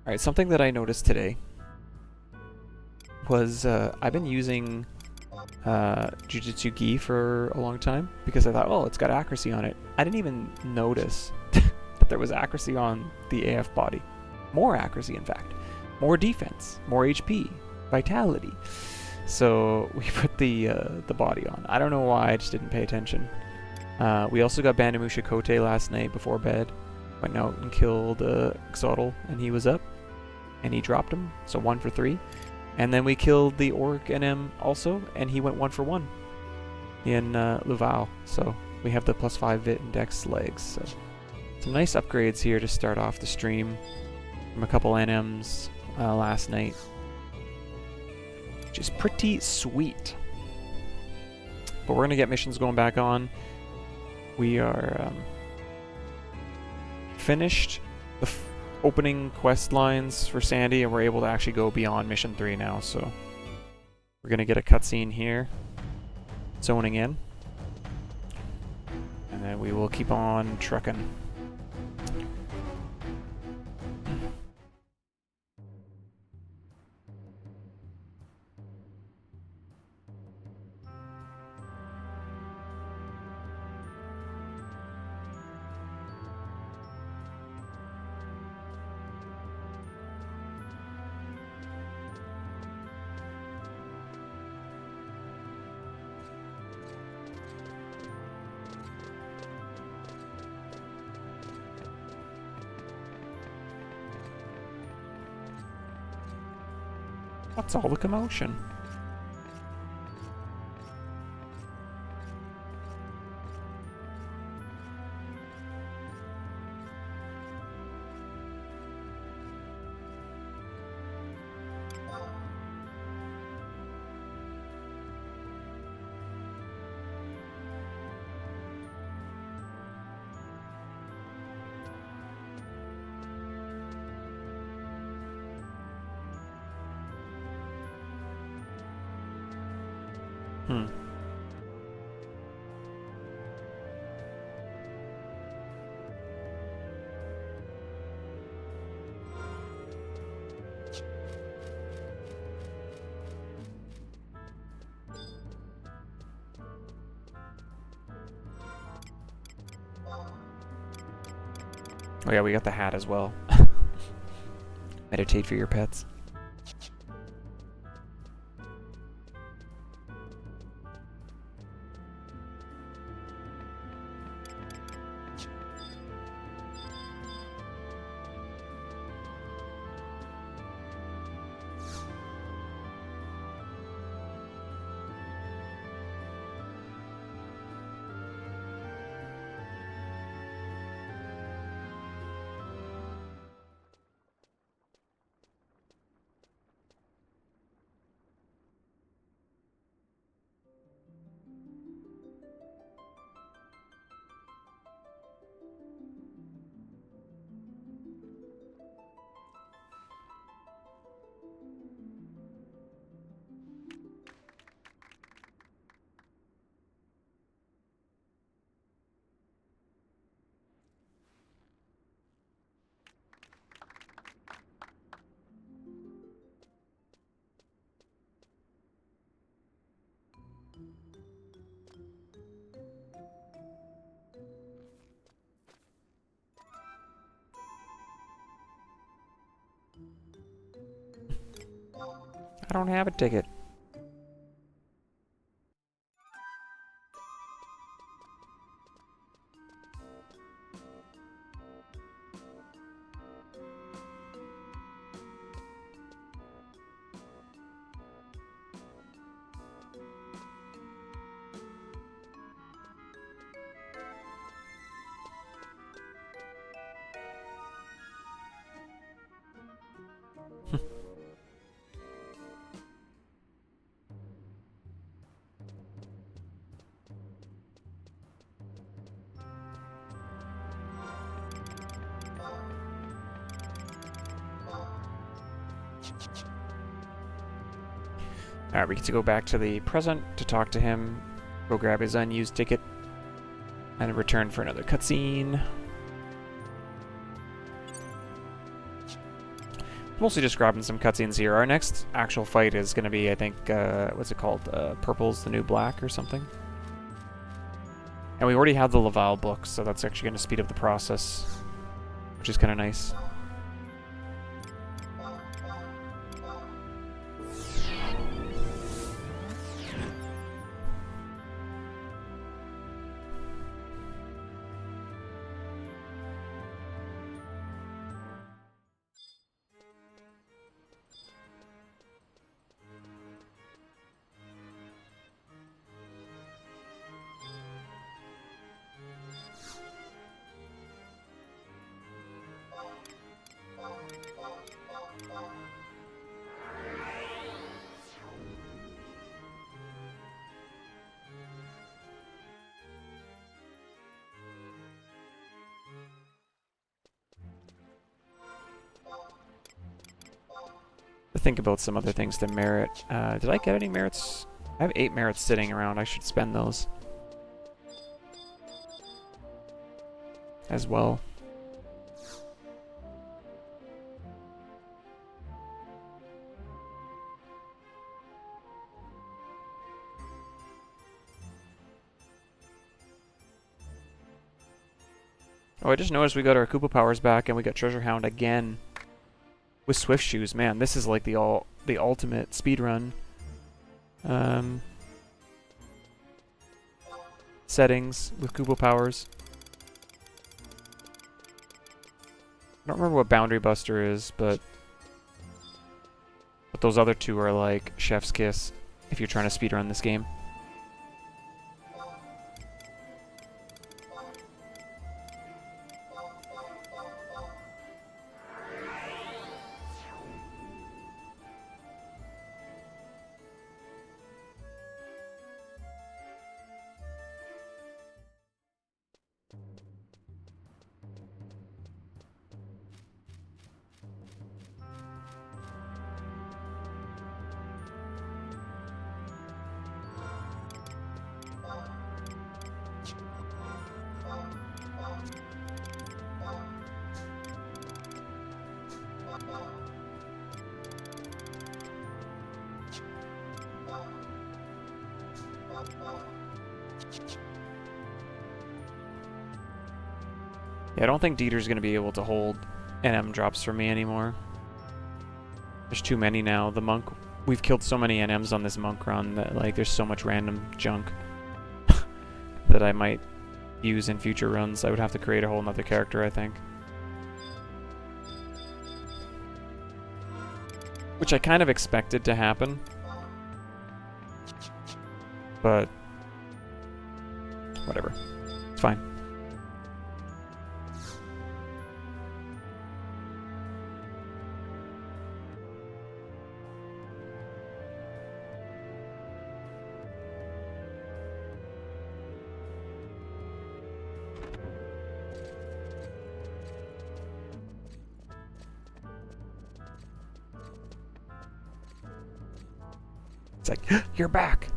Alright, something that I noticed today was I've been using Jujutsu Gi for a long time because I thought, oh, it's got accuracy on it. I didn't even notice that there was accuracy on the AF body. More accuracy, in fact. More defense, more HP, vitality. So we put the body on. I don't know why, I just didn't pay attention. We also got Bandamusha Kote last night before bed. Went out and killed Xotl, and he was up. And he dropped him, so 1 for 3. And then we killed the Orc NM also, and he went 1 for 1 in Luvao. So we have the +5 Vit and Dex legs. So some nice upgrades here to start off the stream from a couple NMs last night, which is pretty sweet. But we're gonna get missions going back on. We are finished the opening quest lines for Sandy, and we're able to actually go beyond mission 3 now, so we're gonna get a cutscene here zoning in, and then we will keep on trucking. What's all the commotion? Oh yeah, we got the hat as well. Meditate for your pets. I don't have a ticket. Alright, we get to go back to the present to talk to him, go grab his unused ticket, and return for another cutscene. Mostly just grabbing some cutscenes here. Our next actual fight is going to be, I think, what's it called? Purple's the New Black or something. And we already have the Laval book, so that's actually going to speed up the process, which is kind of nice. Think about some other things to merit. Did I get any merits? I have 8 merits sitting around. I should spend those as well. Oh, I just noticed we got our Koopa powers back and we got Treasure Hound again. With Swift Shoes, man, this is like the ultimate speedrun settings with Koopa powers. I don't remember what Boundary Buster is, but those other two are like Chef's Kiss if you're trying to speedrun this game. Yeah, I don't think Dieter's going to be able to hold NM drops for me anymore. There's too many now. The monk, we've killed so many NMs on this monk run that like there's so much random junk that I might use in future runs. I would have to create a whole nother character, I think. Which I kind of expected to happen. But whatever. It's fine. It's like, you're back!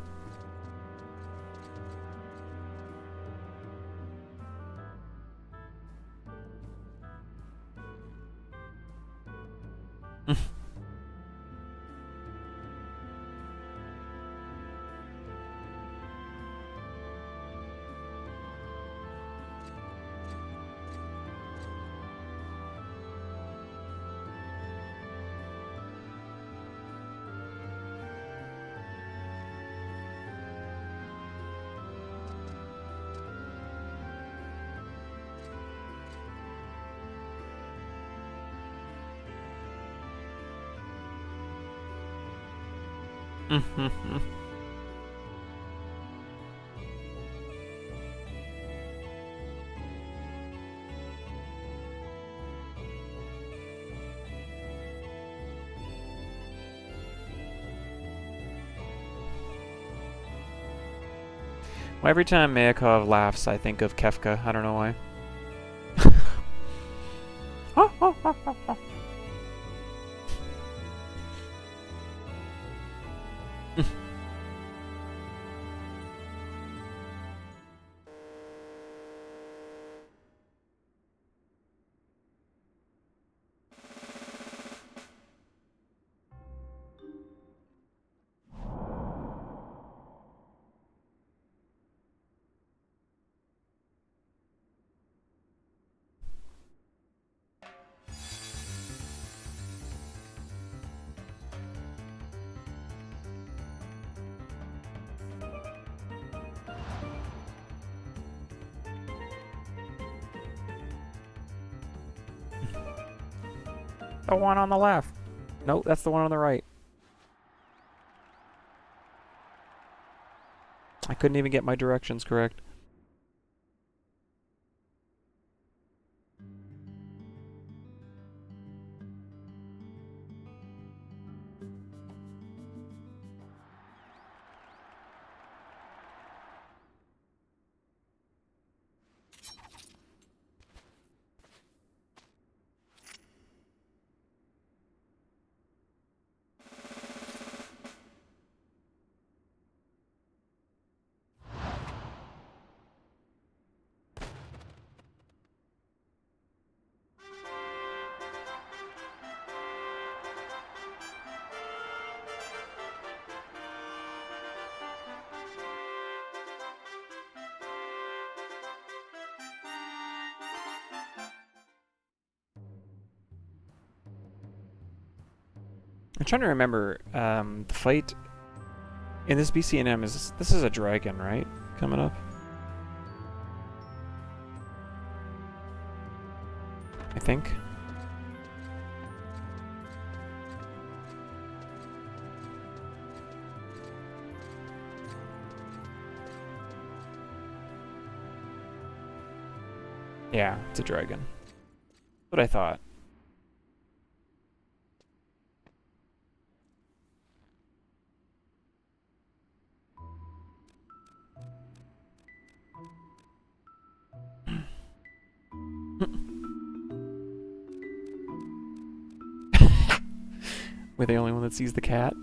Well, every time Mayakov laughs, I think of Kefka. I don't know why. the one on the left. Nope, that's the one on the right. I couldn't even get my directions correct. I'm trying to remember, the fight in this BCNM this is a dragon, right? Coming up? I think. Yeah, it's a dragon. That's what I thought. We're the only one that sees the cat.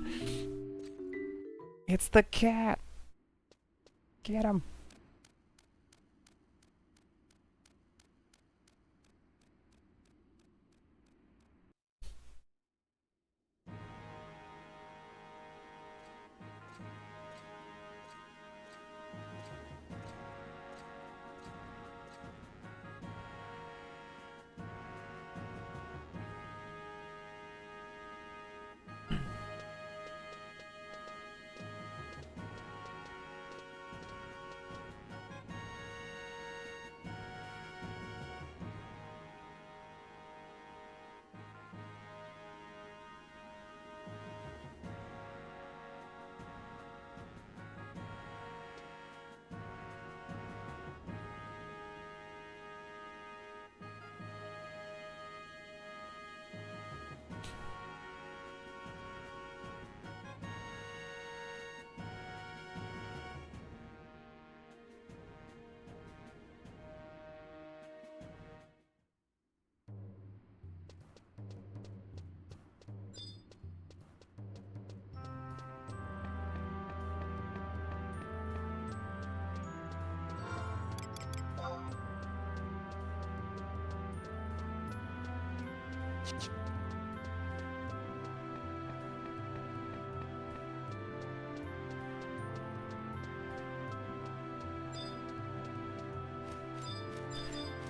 It's the cat! Get him!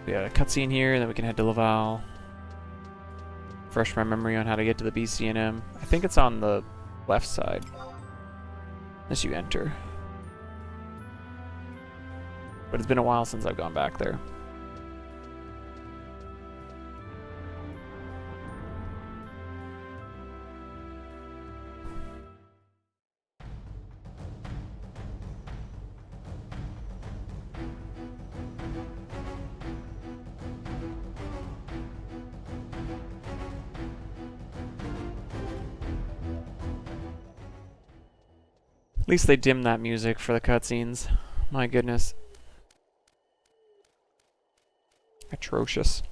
We got a cutscene here, and then we can head to Laval. Refresh my memory on how to get to the BCNM. I think it's on the left side. As you enter. But it's been a while since I've gone back there. At least they dimmed that music for the cutscenes. My goodness. Atrocious.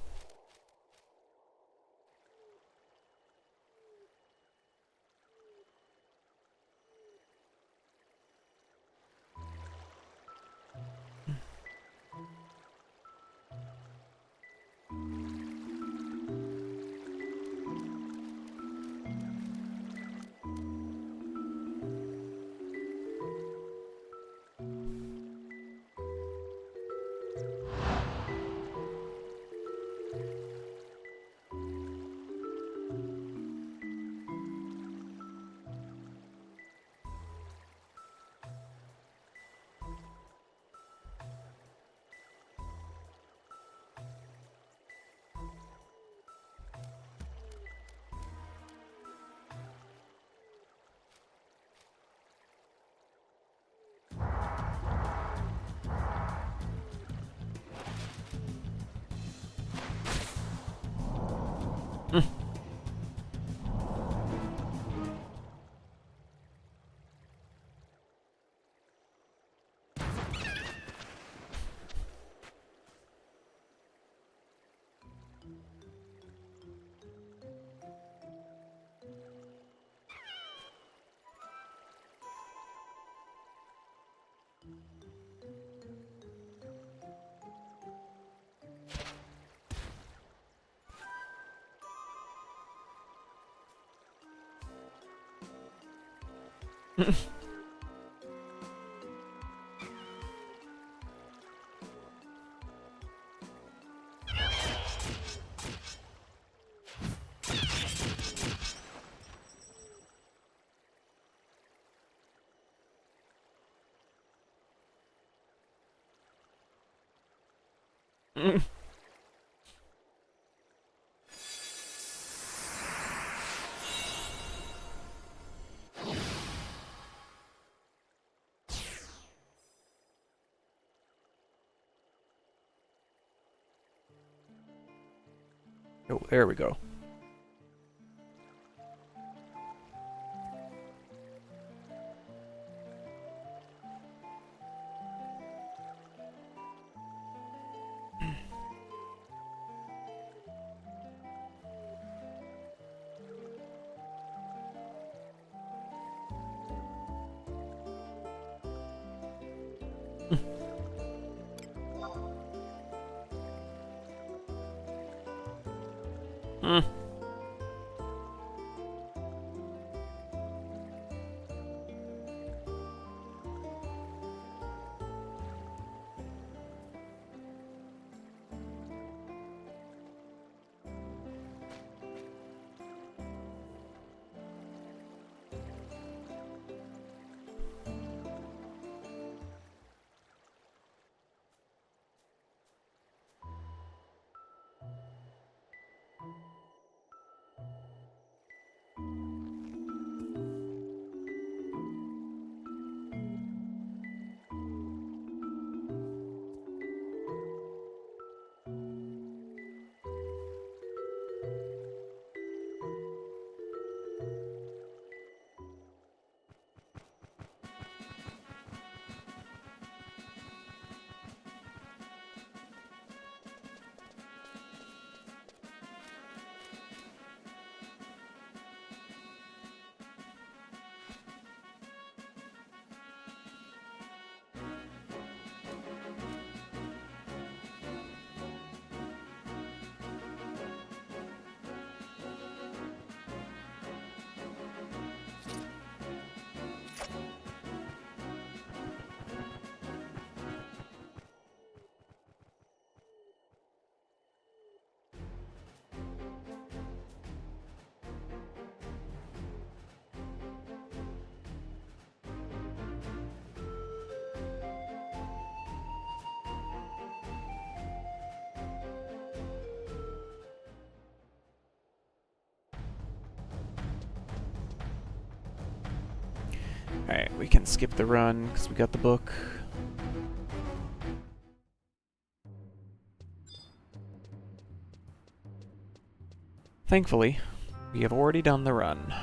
Oh, there we go. Mm. Alright, we can skip the run because we got the book. Thankfully, we have already done the run.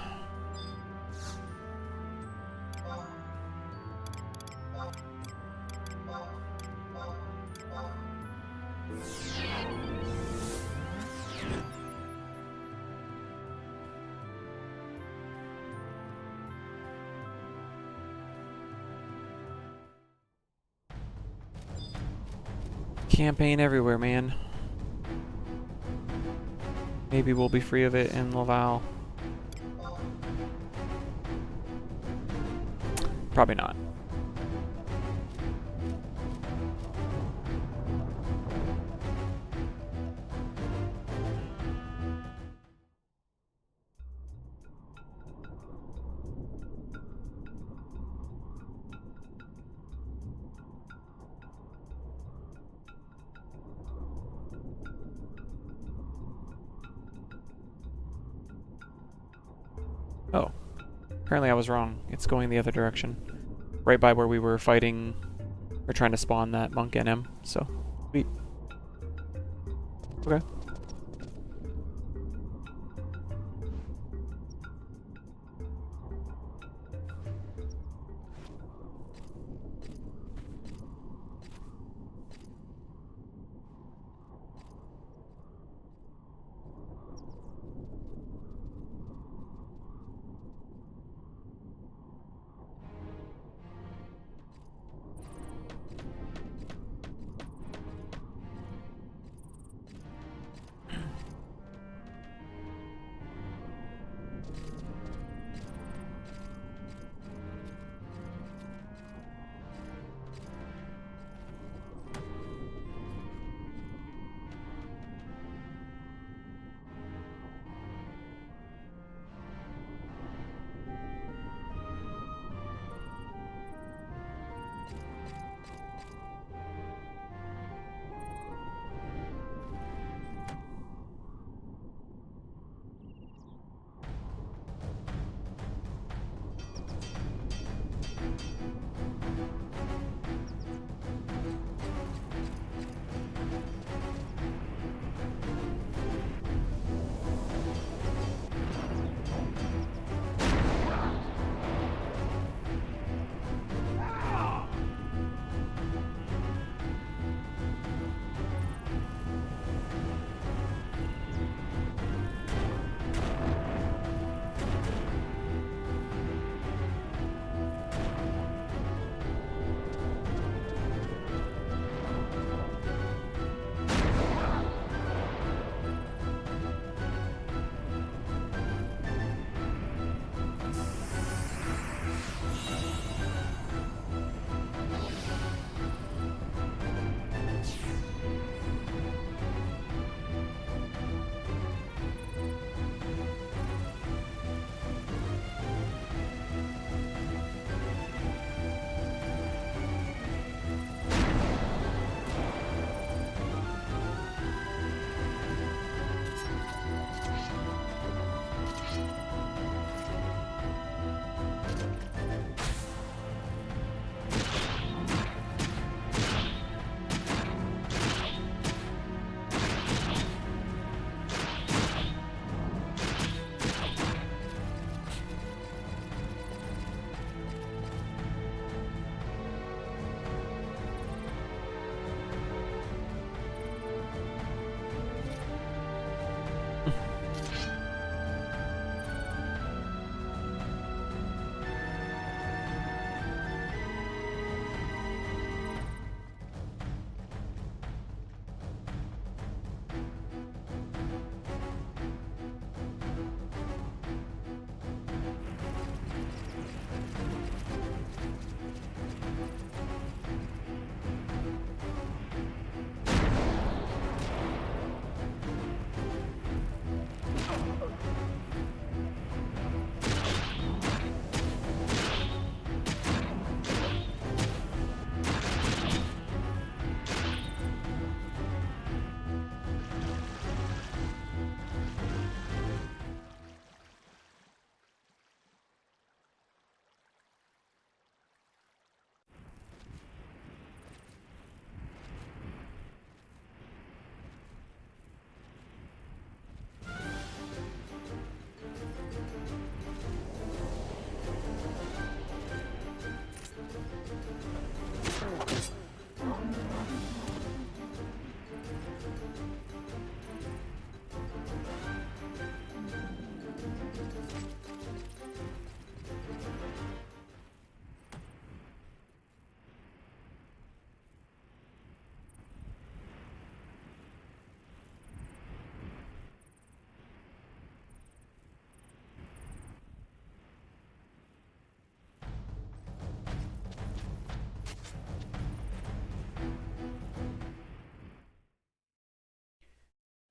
Campaign everywhere, man. Maybe we'll be free of it in Laval. Probably not. Oh. Apparently I was wrong. It's going the other direction. Right by where we were fighting or trying to spawn that monk NM, so sweet. Okay.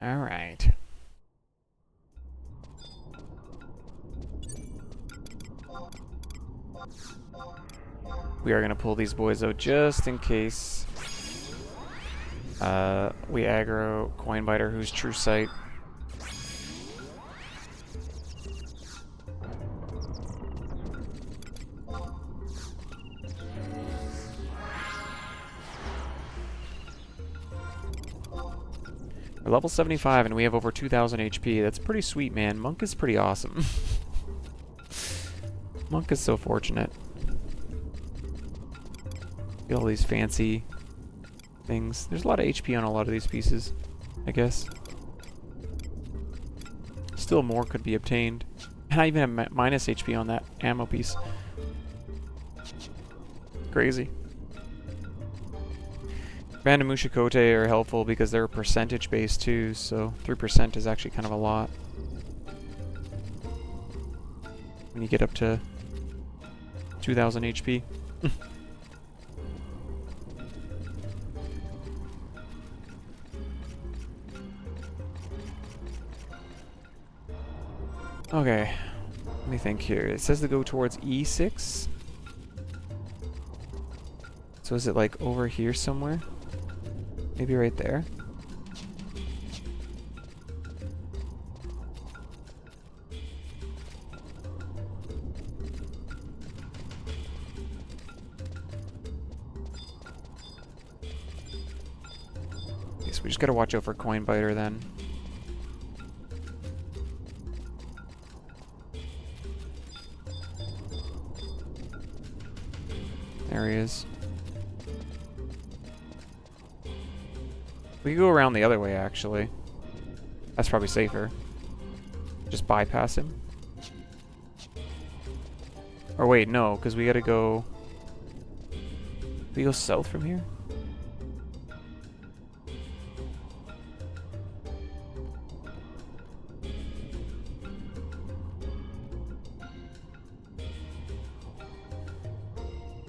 All right. We are going to pull these boys out just in case we aggro Coinbiter, who's True Sight. We're level 75 and we have over 2,000 HP. That's pretty sweet, man. Monk is pretty awesome. Monk is so fortunate. Get all these fancy things. There's a lot of HP on a lot of these pieces, I guess. Still more could be obtained. And I even have minus HP on that ammo piece. Crazy. Random Mushikote are helpful because they're percentage based too, so 3% is actually kind of a lot. When you get up to 2,000 HP. Okay, let me think here. It says to go towards E6. So is it like over here somewhere? Maybe right there? Okay, so we just gotta watch out for Coinbiter then. There he is. We could go around the other way, actually. That's probably safer. Just bypass him. Or wait, no, because we gotta go... We go south from here?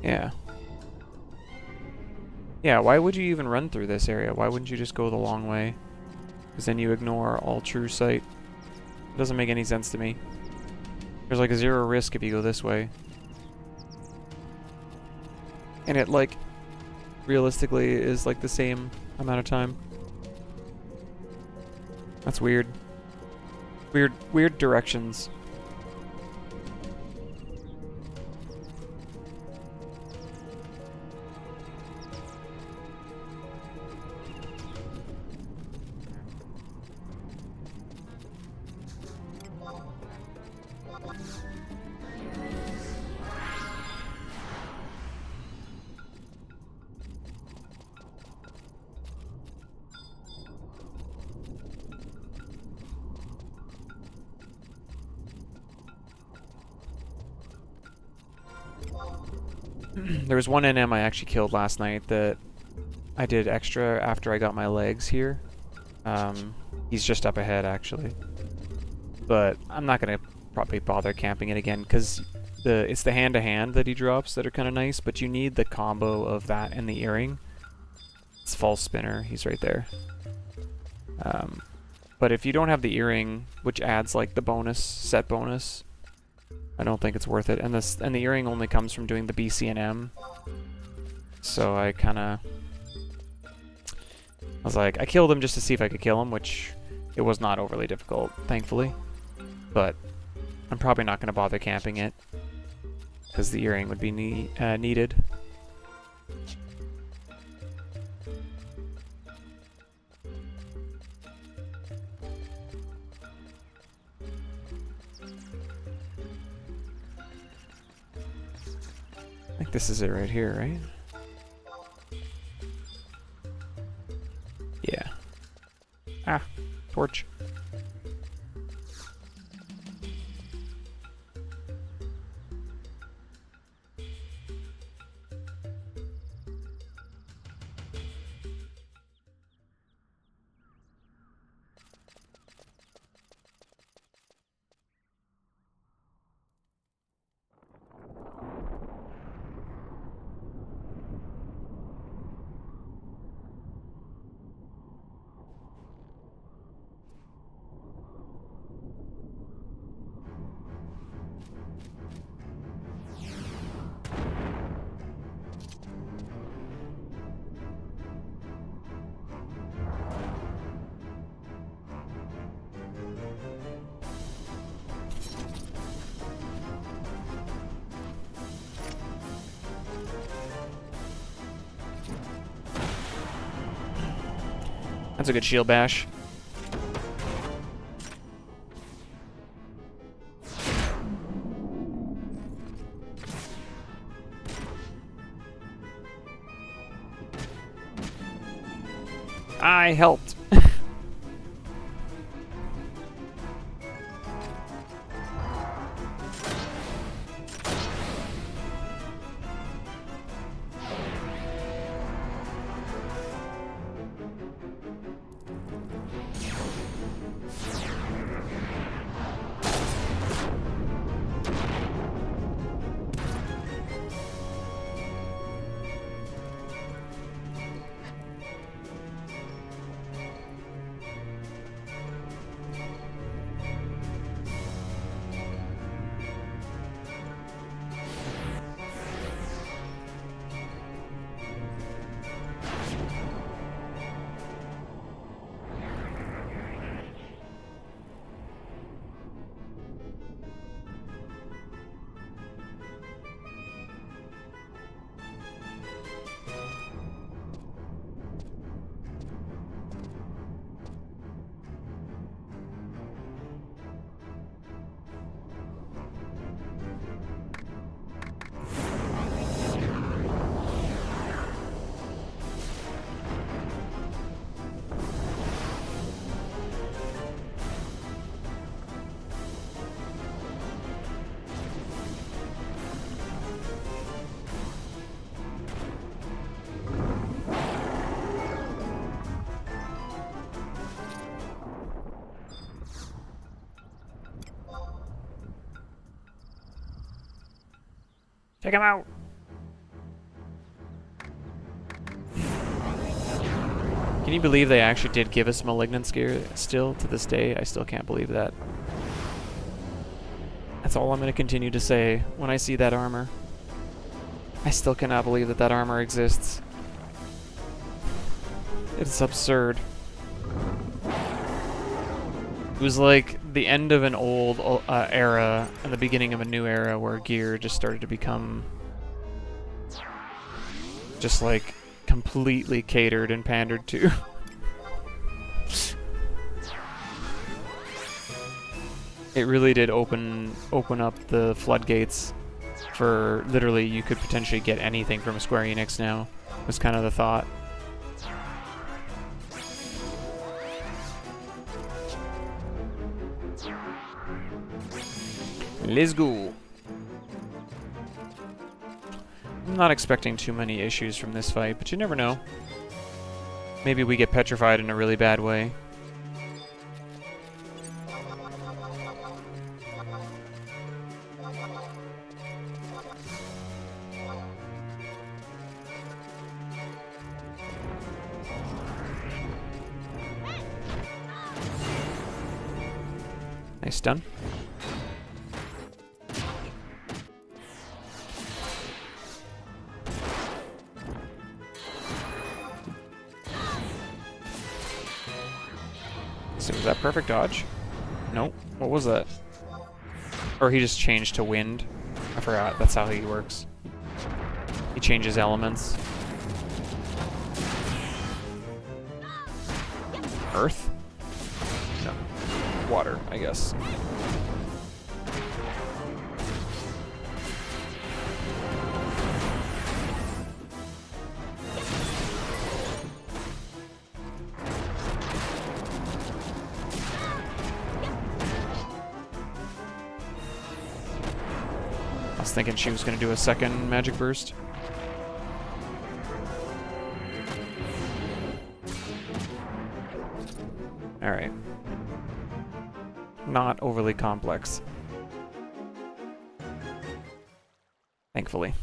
Yeah. Yeah, why would you even run through this area? Why wouldn't you just go the long way? Because then you ignore all True Sight. It doesn't make any sense to me. There's like a 0 risk if you go this way. And it, like, realistically is like the same amount of time. That's weird. Weird directions. There was one NM I actually killed last night that I did extra after I got my legs here. He's just up ahead, actually. But I'm not going to probably bother camping it again, because it's the hand-to-hand that he drops that are kind of nice, but you need the combo of that and the earring. It's False Spinner. He's right there. But if you don't have the earring, which adds like the bonus, set bonus, I don't think it's worth it. And the earring only comes from doing the BCNM. So I was like, I killed him just to see if I could kill him, which it was not overly difficult, thankfully. But I'm probably not going to bother camping it, because the earring would be needed. I think this is it right here, right? Yeah. Ah, torch. That's a good shield bash. I helped. Take him out. Can you believe they actually did give us Malignance gear still to this day? I still can't believe that. That's all I'm going to continue to say when I see that armor. I still cannot believe that that armor exists. It's absurd. It was like the end of an old era and the beginning of a new era where gear just started to become just like completely catered and pandered to. It really did open up the floodgates for literally you could potentially get anything from Square Enix now, was kind of the thought. Let's go. I'm not expecting too many issues from this fight, but you never know. Maybe we get petrified in a really bad way. Nice stun. So was that perfect dodge? Nope. What was that? Or he just changed to wind. I forgot. That's how he works. He changes elements. Earth? No. Water, I guess. I was thinking she was going to do a second magic burst. Alright. Not overly complex. Thankfully.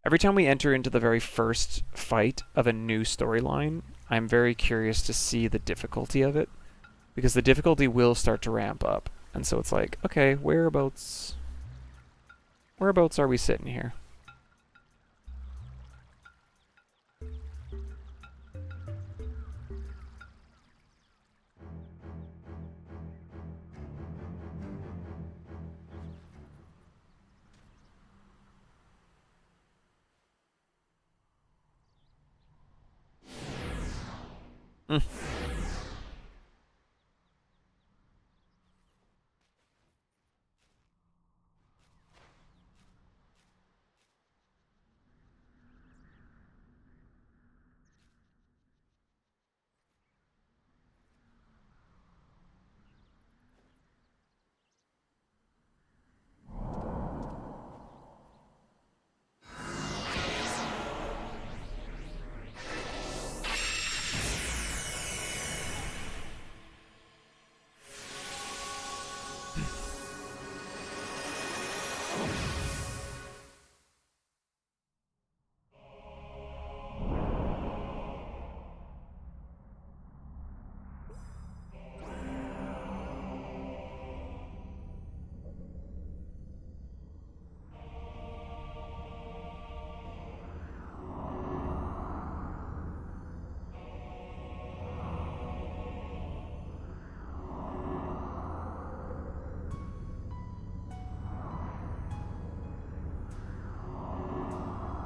Every time we enter into the very first fight of a new storyline, I'm very curious to see the difficulty of it, because the difficulty will start to ramp up. And so it's like, okay, whereabouts are we sitting here? Mm.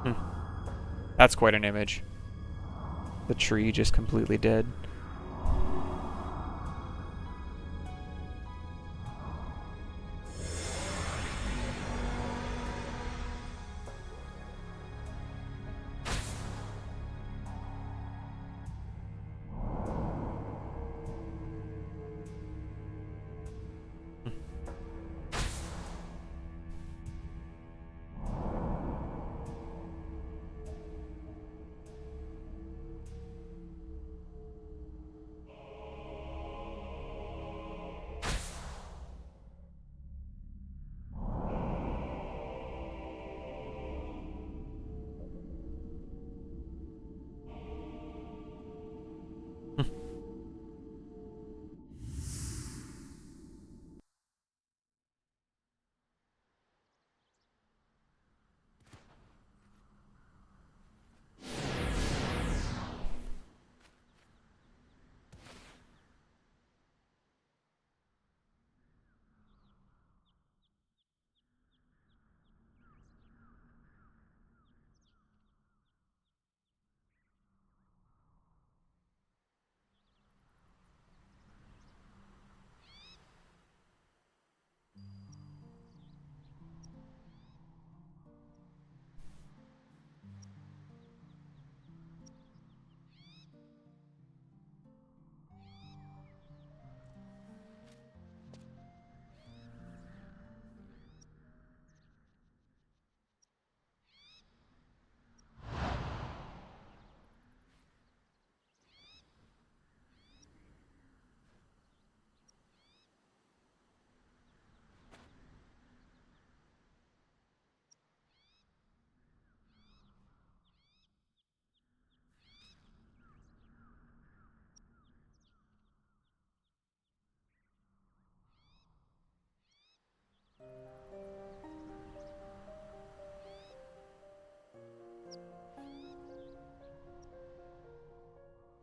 Mm. That's quite an image. The tree just completely dead.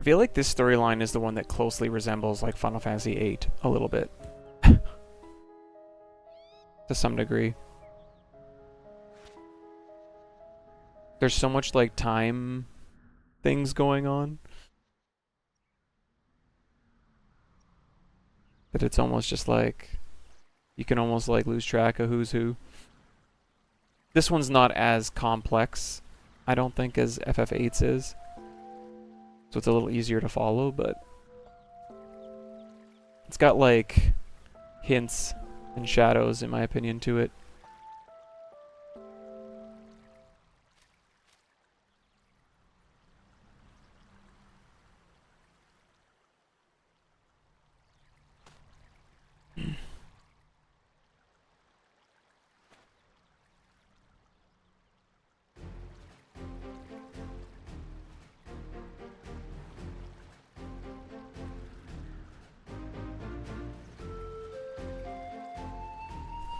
I feel like this storyline is the one that closely resembles like Final Fantasy VIII a little bit. To some degree. There's so much like time things going on that it's almost just like you can almost like lose track of who's who. This one's not as complex, I don't think, as FF8's is. So it's a little easier to follow, but it's got like hints and shadows, in my opinion, to it.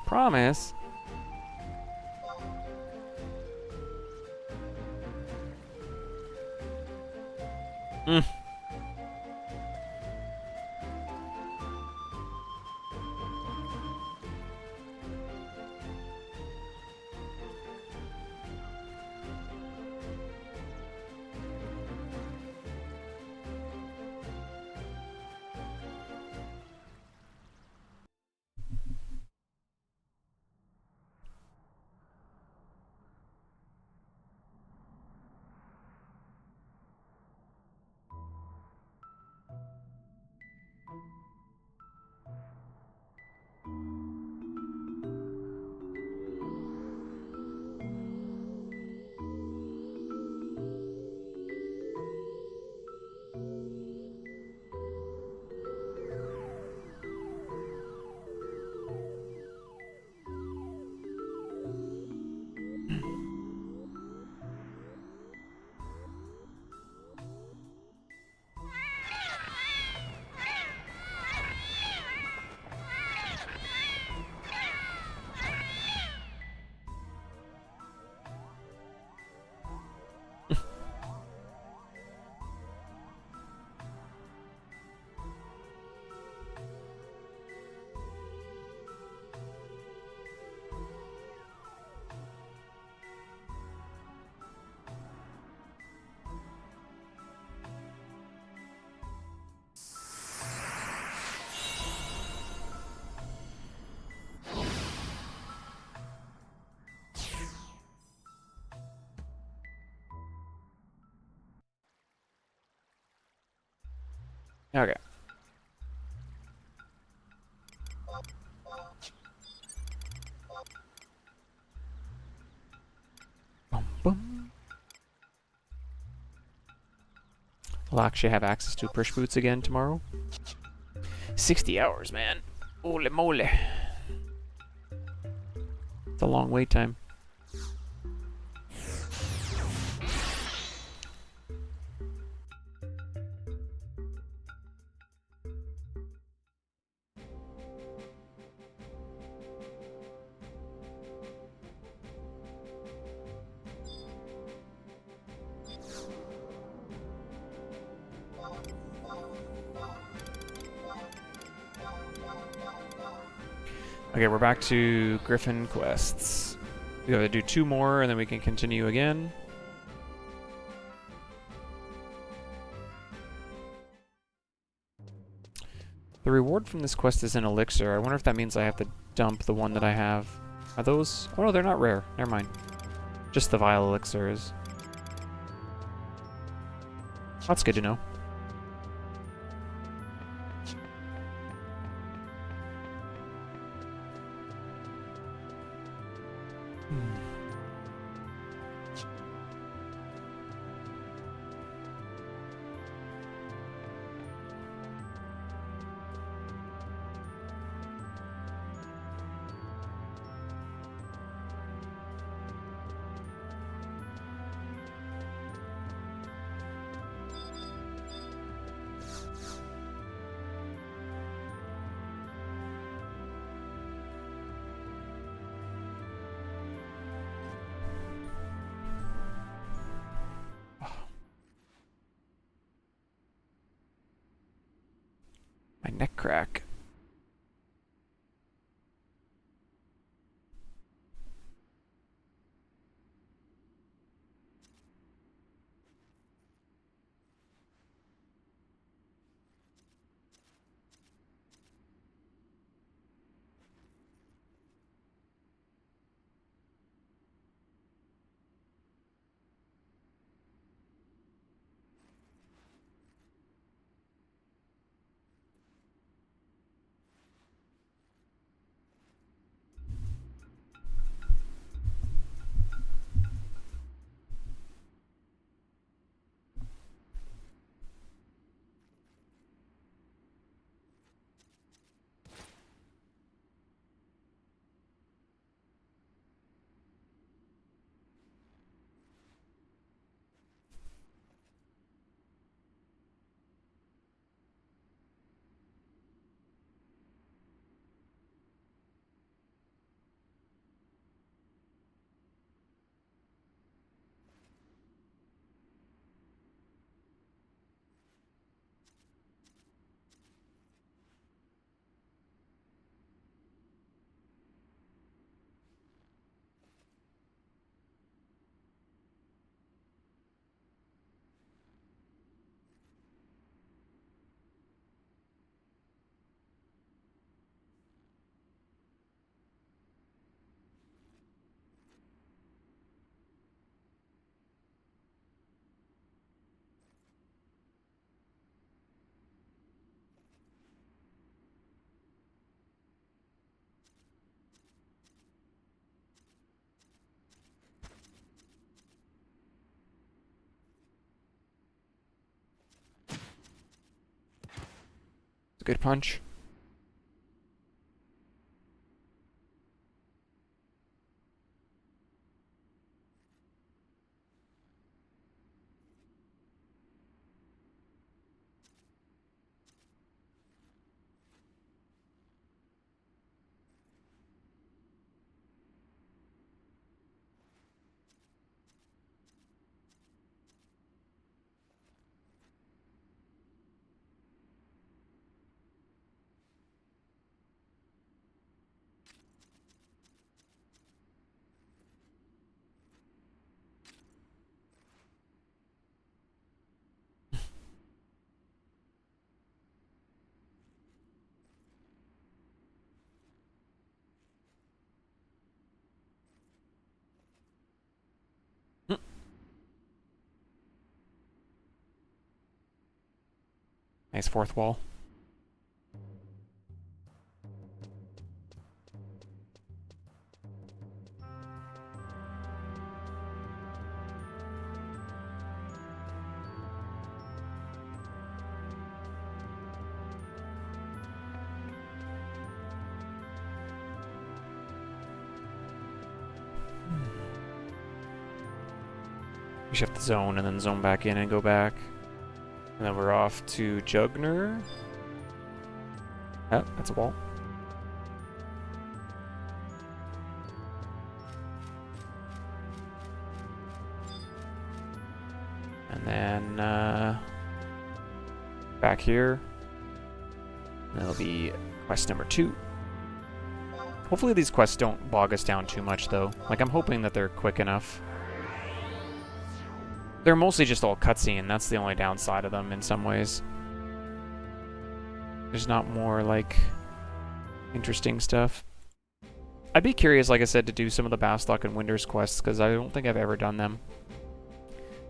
Promise. Mm. Okay. Boom, boom. I'll actually have access to push boots again tomorrow. 60 hours, man. Holy moly. It's a long wait time. Okay, we're back to Griffin quests. We gotta do 2 more and then we can continue again. The reward from this quest is an elixir. I wonder if that means I have to dump the one that I have. Are those? Oh no, they're not rare. Never mind. Just the vile elixirs. That's good to know. My neck crack. It's a good punch. Nice fourth wall. We shift the zone and then zone back in and go back. And then we're off to Jugner. Oh, that's a wall. And then back here. That'll be quest number 2. Hopefully these quests don't bog us down too much though. Like I'm hoping that they're quick enough. They're mostly just all cutscene. That's the only downside of them in some ways. There's not more, like, interesting stuff. I'd be curious, like I said, to do some of the Bastlock and Winders quests, because I don't think I've ever done them.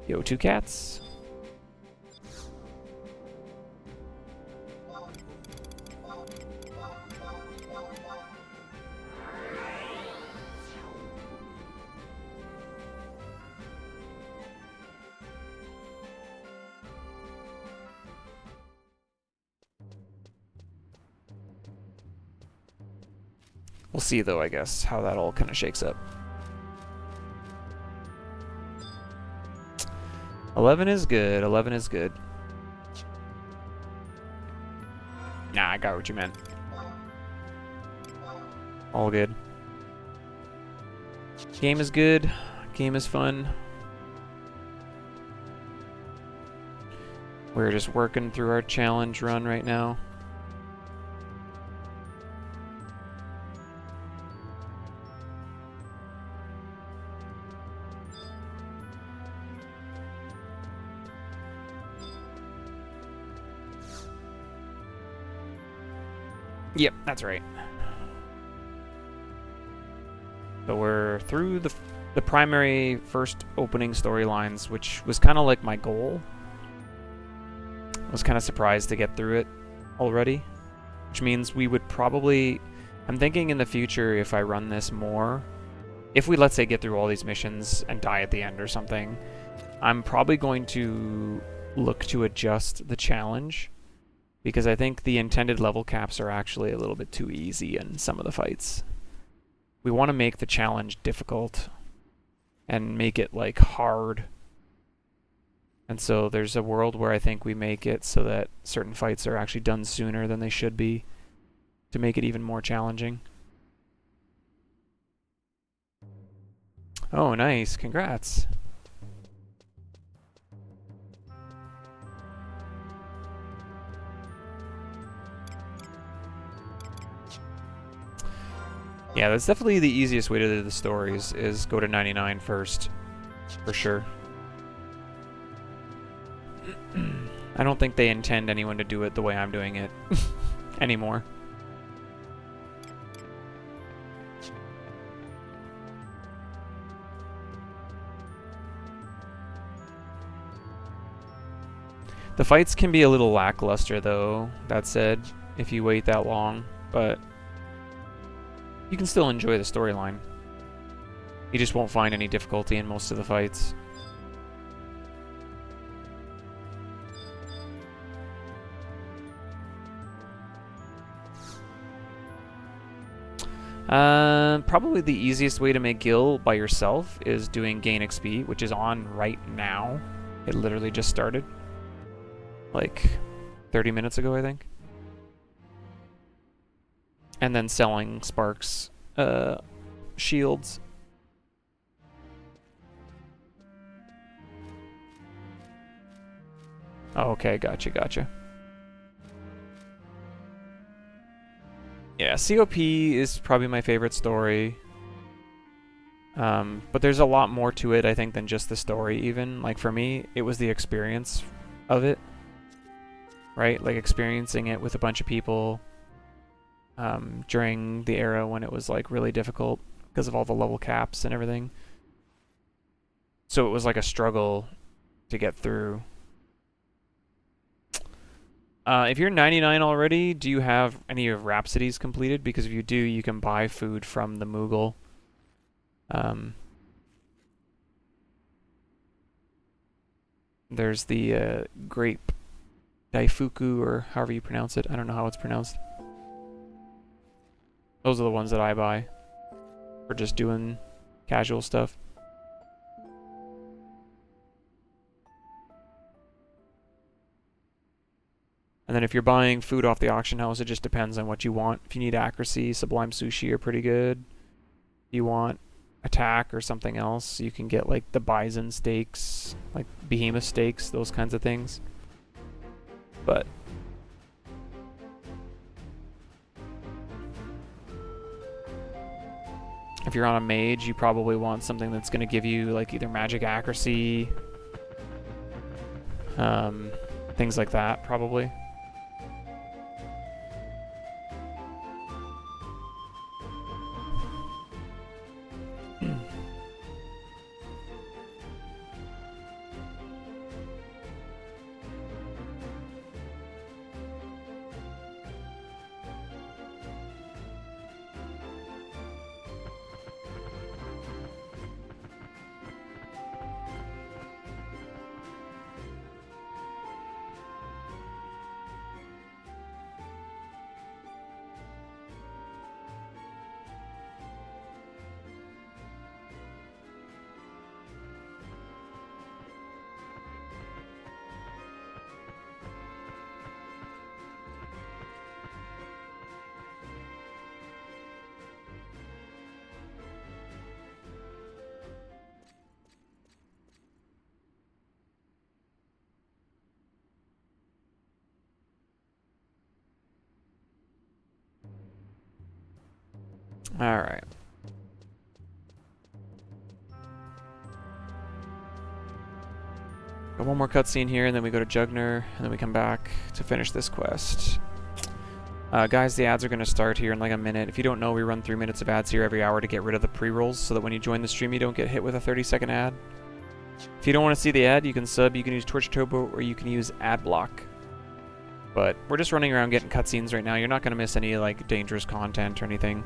Yo, 2 cats. We'll see, though, I guess, how that all kind of shakes up. 11 is good. 11 is good. Nah, I got what you meant. All good. Game is good. Game is fun. We're just working through our challenge run right now. Yep, that's right. So we're through the primary first opening storylines, which was kind of like my goal. I was kind of surprised to get through it already, which means we would probably... I'm thinking in the future, if I run this more, if we, let's say, get through all these missions and die at the end or something, I'm probably going to look to adjust the challenge, because I think the intended level caps are actually a little bit too easy in some of the fights. We want to make the challenge difficult and make it, like, hard. And so there's a world where I think we make it so that certain fights are actually done sooner than they should be to make it even more challenging. Oh, nice. Congrats. Yeah, that's definitely the easiest way to do the stories, is go to 99 first, for sure. I don't think they intend anyone to do it the way I'm doing it anymore. The fights can be a little lackluster though, that said, if you wait that long, but you can still enjoy the storyline. You just won't find any difficulty in most of the fights. Probably the easiest way to make Gil by yourself is doing Gain XP, which is on right now. It literally just started. Like 30 minutes ago, I think. And then selling Sparks shields. Oh, okay, gotcha. Yeah, COP is probably my favorite story. But there's a lot more to it, I think, than just the story even. Like, for me, it was the experience of it. Right? Like, experiencing it with a bunch of people during the era when it was, like, really difficult because of all the level caps and everything. So it was like a struggle to get through. If you're 99 already, do you have any of Rhapsodies completed? Because if you do, you can buy food from the Moogle. There's the grape Daifuku, or however you pronounce it. I don't know how it's pronounced. Those are the ones that I buy for just doing casual stuff. And then if you're buying food off the auction house, it just depends on what you want. If you need accuracy, Sublime Sushi are pretty good. If you want attack or something else, you can get like the bison steaks, like behemoth steaks, those kinds of things. But if you're on a mage, you probably want something that's going to give you like either magic accuracy, things like that, probably. Alright. Got one more cutscene here, and then we go to Jugner, and then we come back to finish this quest. Guys, the ads are going to start here in like a minute. If you don't know, we run 3 minutes of ads here every hour to get rid of the pre-rolls, so that when you join the stream, you don't get hit with a 30-second ad. If you don't want to see the ad, you can sub, you can use Twitch Turbo, or you can use ad block. But we're just running around getting cutscenes right now. You're not going to miss any like dangerous content or anything.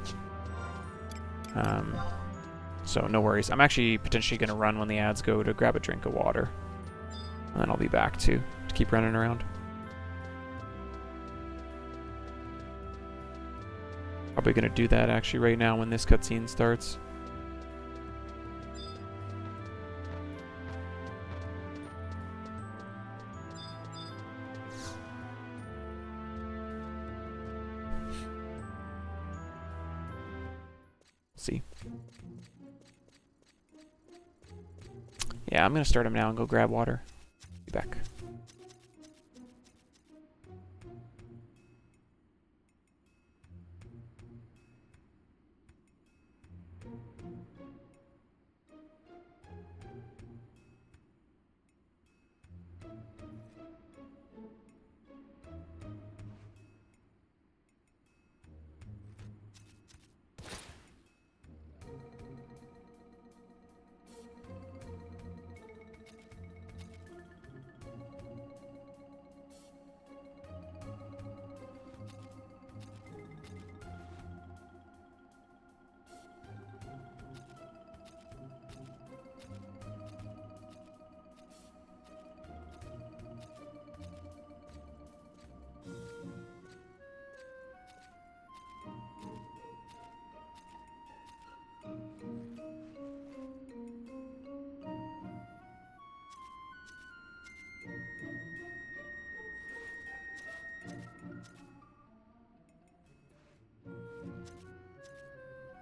So no worries. I'm actually potentially going to run when the ads go to grab a drink of water. And then I'll be back to keep running around. Probably going to do that actually right now when this cutscene starts. See. Yeah, I'm going to start him now and go grab water. Be back.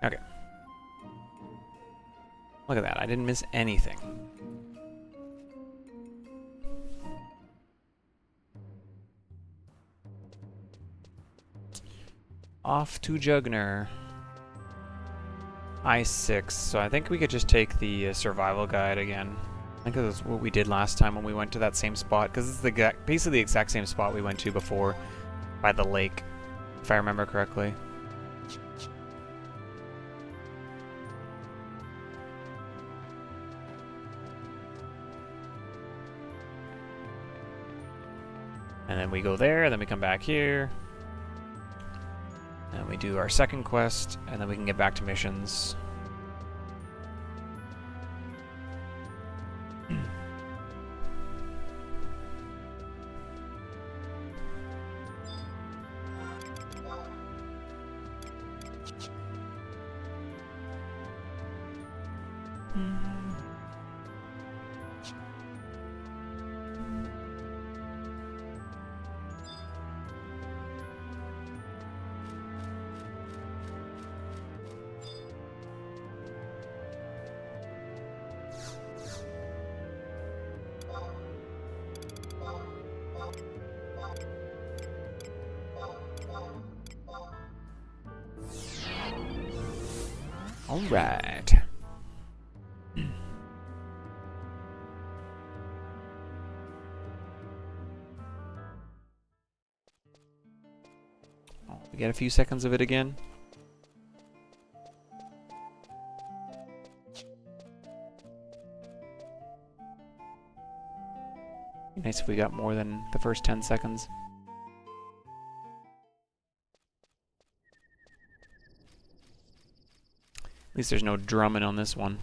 Okay. Look at that. I didn't miss anything. Off to Jugner. I6. So I think we could just take the survival guide again. I think that's what we did last time when we went to that same spot, because it's basically the exact same spot we went to before by the lake, if I remember correctly. And then we go there, and then we come back here. And we do our second quest, and then we can get back to missions. All right. Oh, we get a few seconds of it again. Nice if we got more than the first 10 seconds. At least there's no drumming on this one.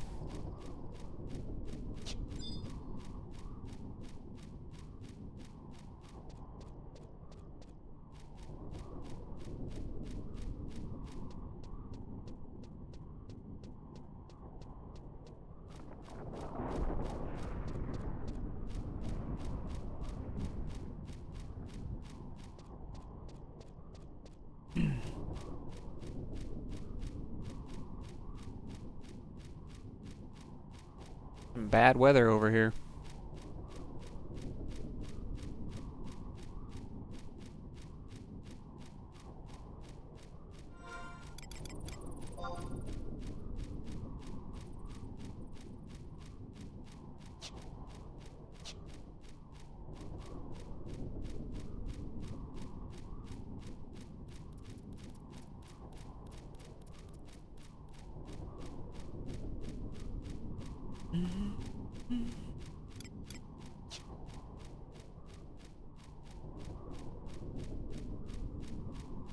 Some bad weather over here.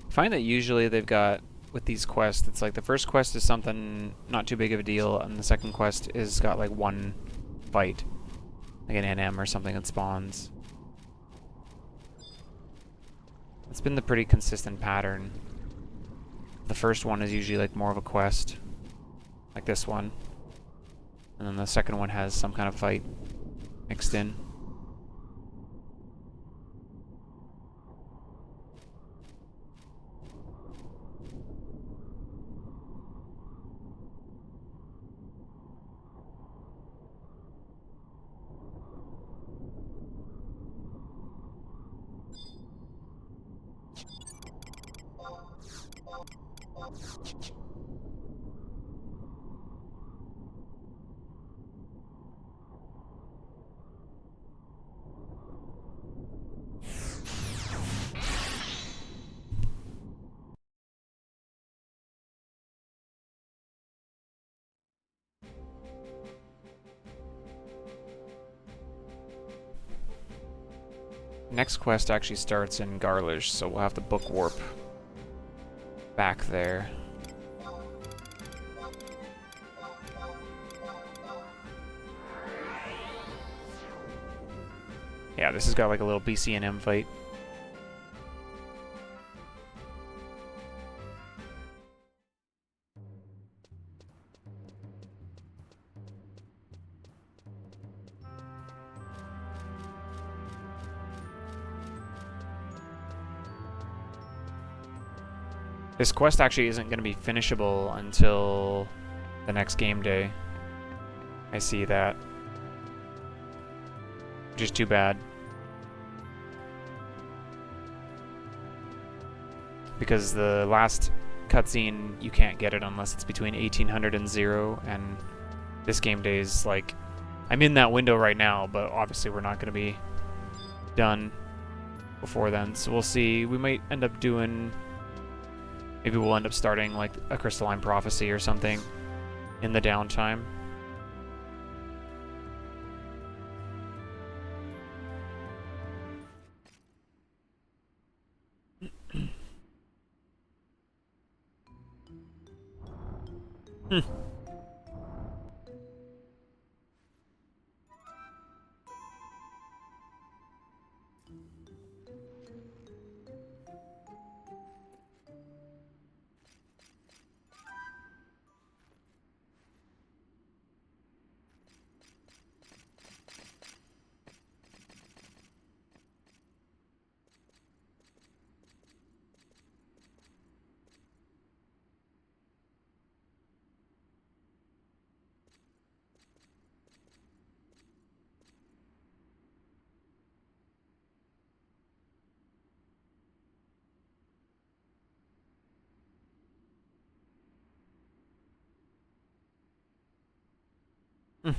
I find that usually they've got, with these quests, it's like the first quest is something not too big of a deal, and the second quest is got like one fight, like an NM or something that spawns. It's been the pretty consistent pattern. The first one is usually like more of a quest, like this one, and then the second one has some kind of fight mixed in. Next quest actually starts in Garlish, so we'll have to book warp back there. Yeah, this has got like a little BCNM fight. This quest actually isn't going to be finishable until the next game day. I see that. Which is too bad. Because the last cutscene, you can't get it unless it's between 1800 and 0, and this game day is like... I'm in that window right now, but obviously we're not going to be done before then. So we'll see. We might end up doing... Maybe we'll end up starting like a Crystalline Prophecy or something in the downtime. Hmm. Hmm.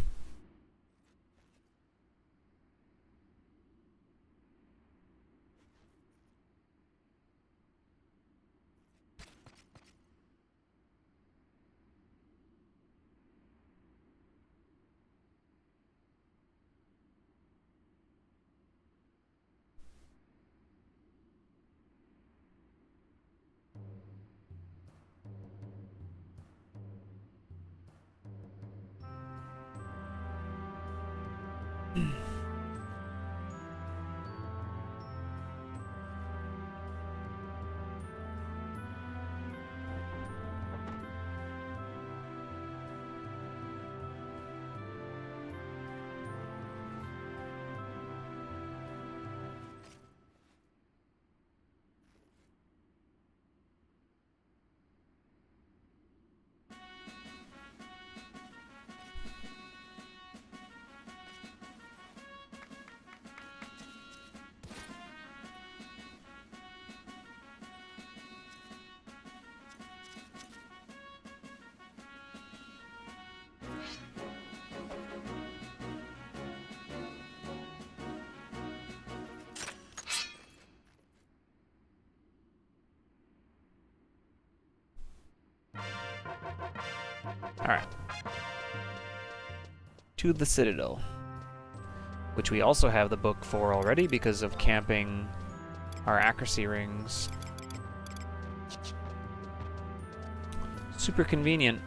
Alright. To the Citadel. Which we also have the book for already because of camping our accuracy rings. Super convenient.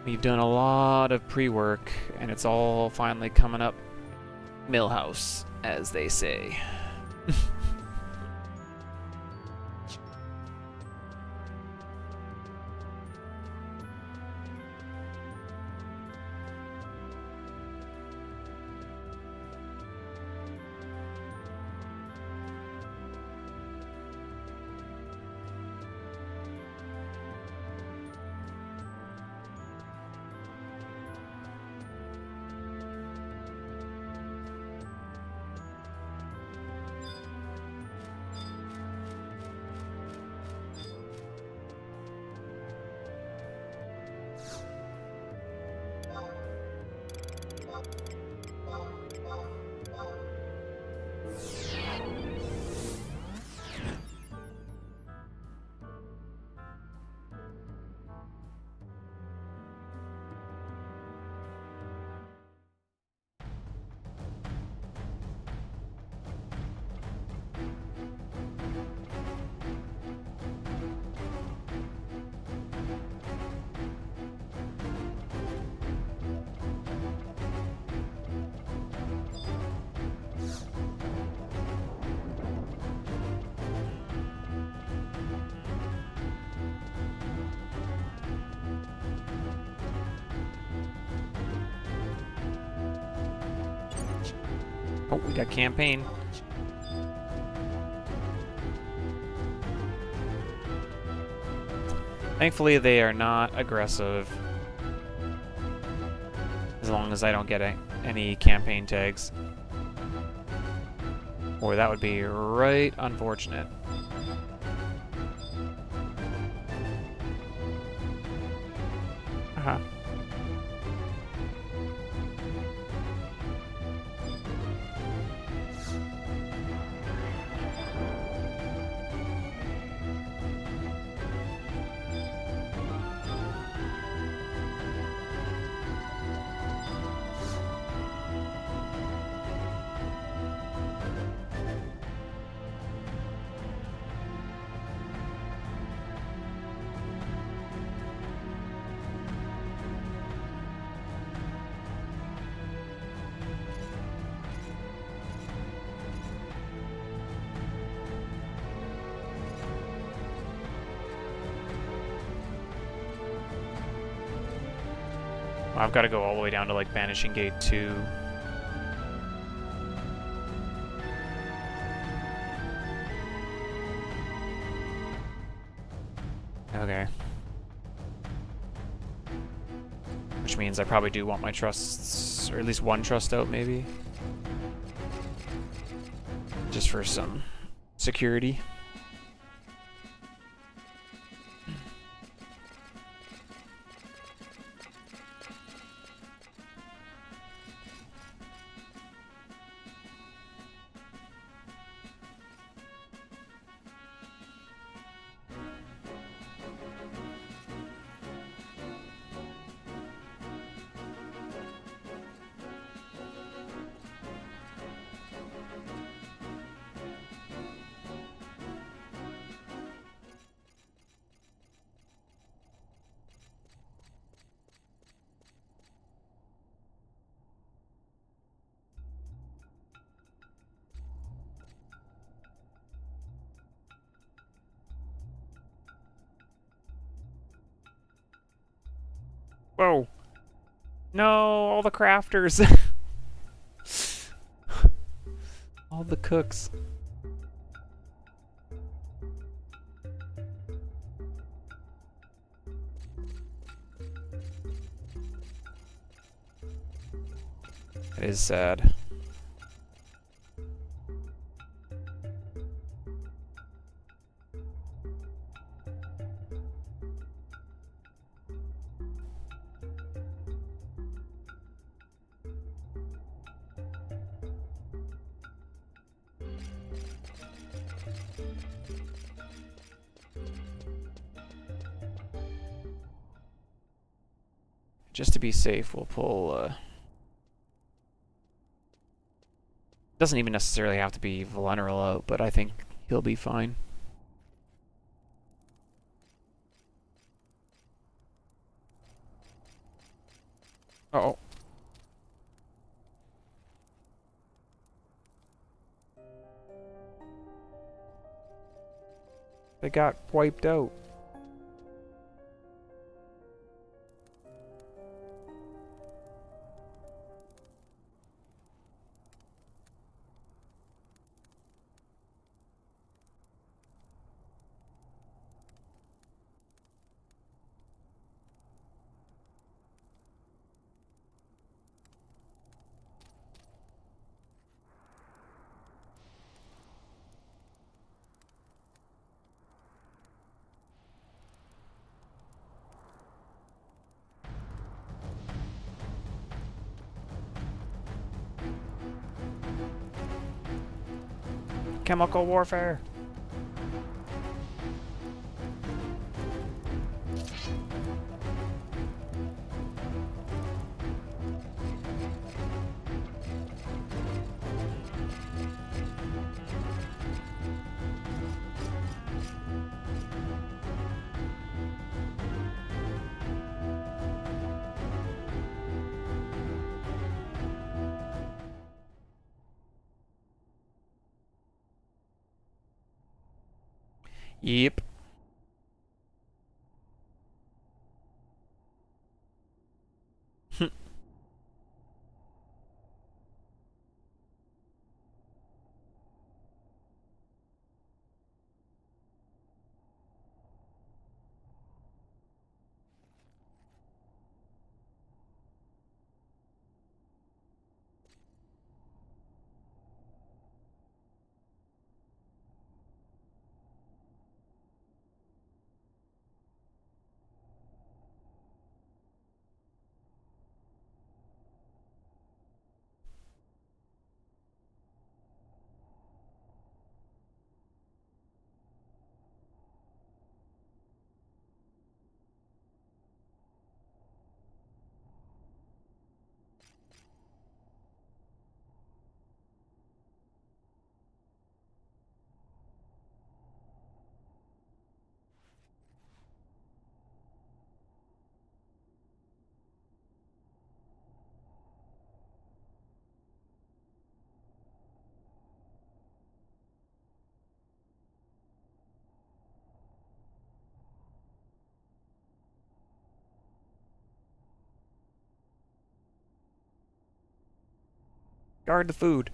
We've done a lot of pre-work, and it's all finally coming up Millhouse, as they say. Oh, we got campaign. Thankfully, they are not aggressive. As long as I don't get any campaign tags. Boy, that would be right unfortunate. Uh-huh. I've got to go all the way down to like Vanishing Gate 2. Okay. Which means I probably do want my trusts, or at least one trust out maybe. Just for some security. Whoa! No, all the crafters! All the cooks. It is sad. Just to be safe, we'll pull, doesn't even necessarily have to be Vulnerable out, but I think he'll be fine. Uh-oh. They got wiped out. Chemical warfare. Yep. Guard the food.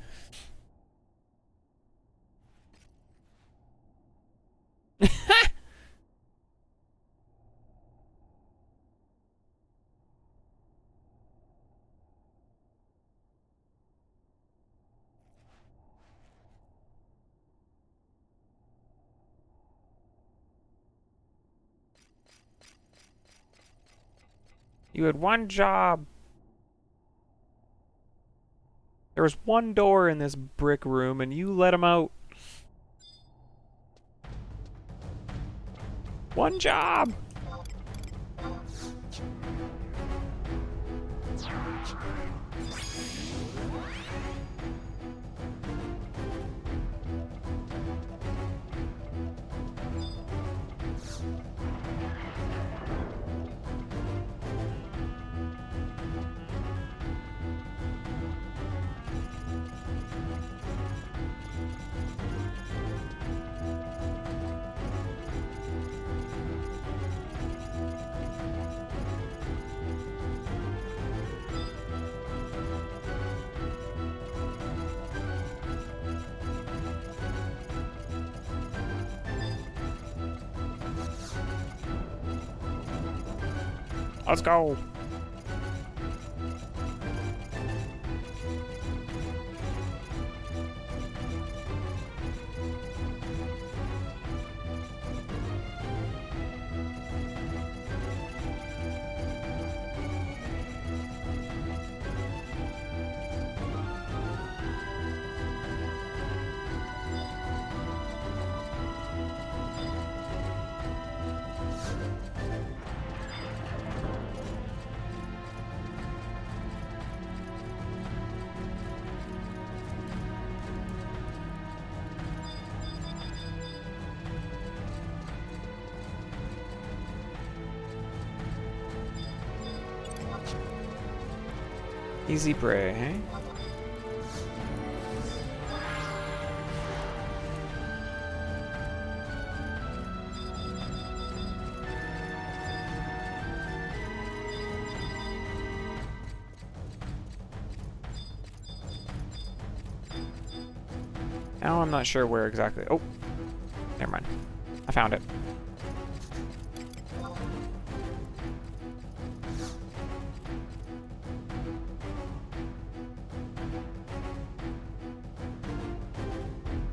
You had one job. There was one door in this brick room and you let him out. One job. Let's go. Easy prey, eh? Now I'm not sure where exactly. Oh, never mind. I found it.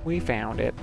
We found it.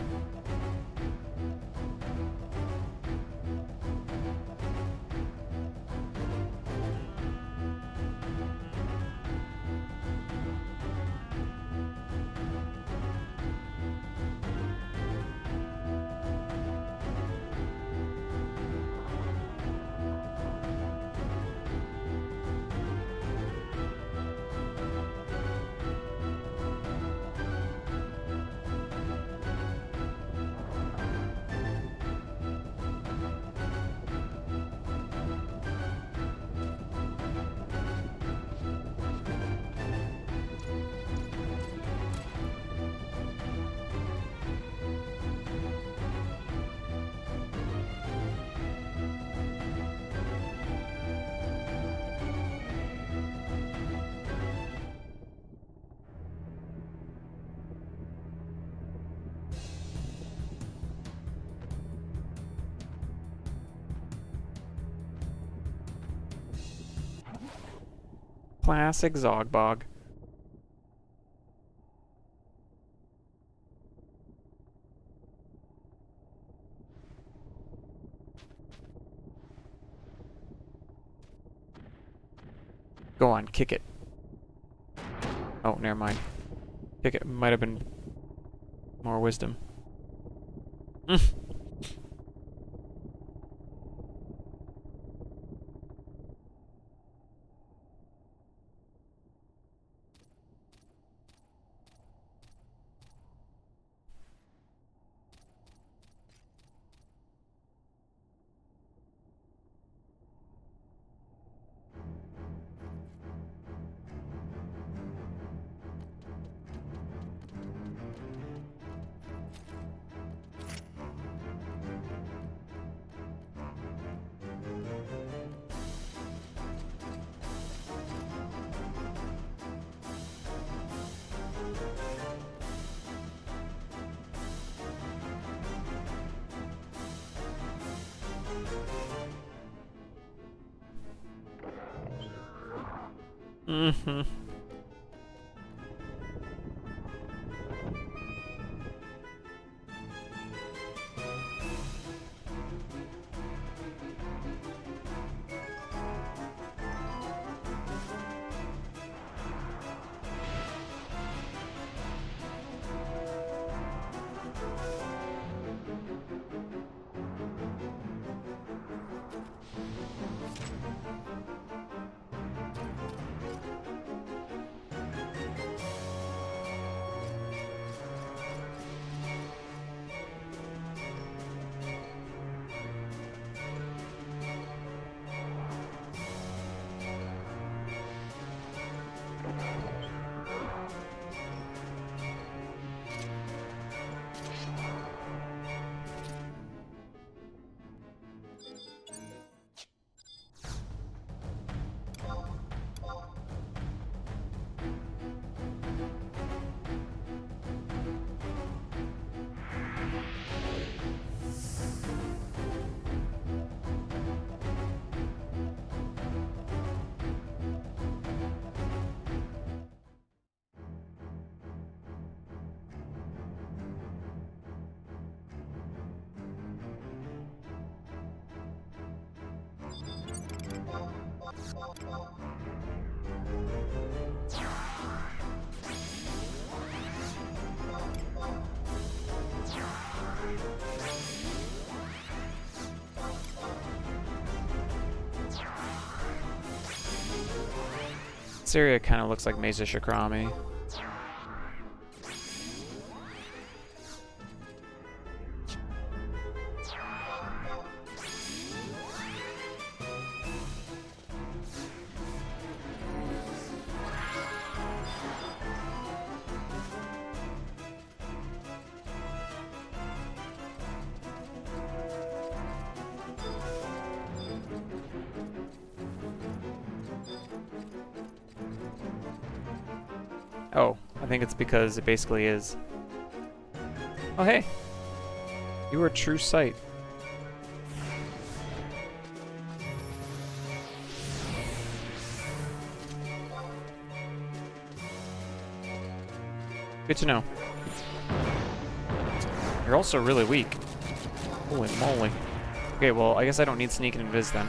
Classic Zogbog. Go on, kick it. Oh, never mind. Kick it. Might have been more wisdom. Mm-hmm. This area kind of looks like Mesa Shakrami. Oh, I think it's because it basically is. Oh, hey. You were true sight. Good to know. You're also really weak. Holy moly. Okay, well, I guess I don't need sneak and invis then.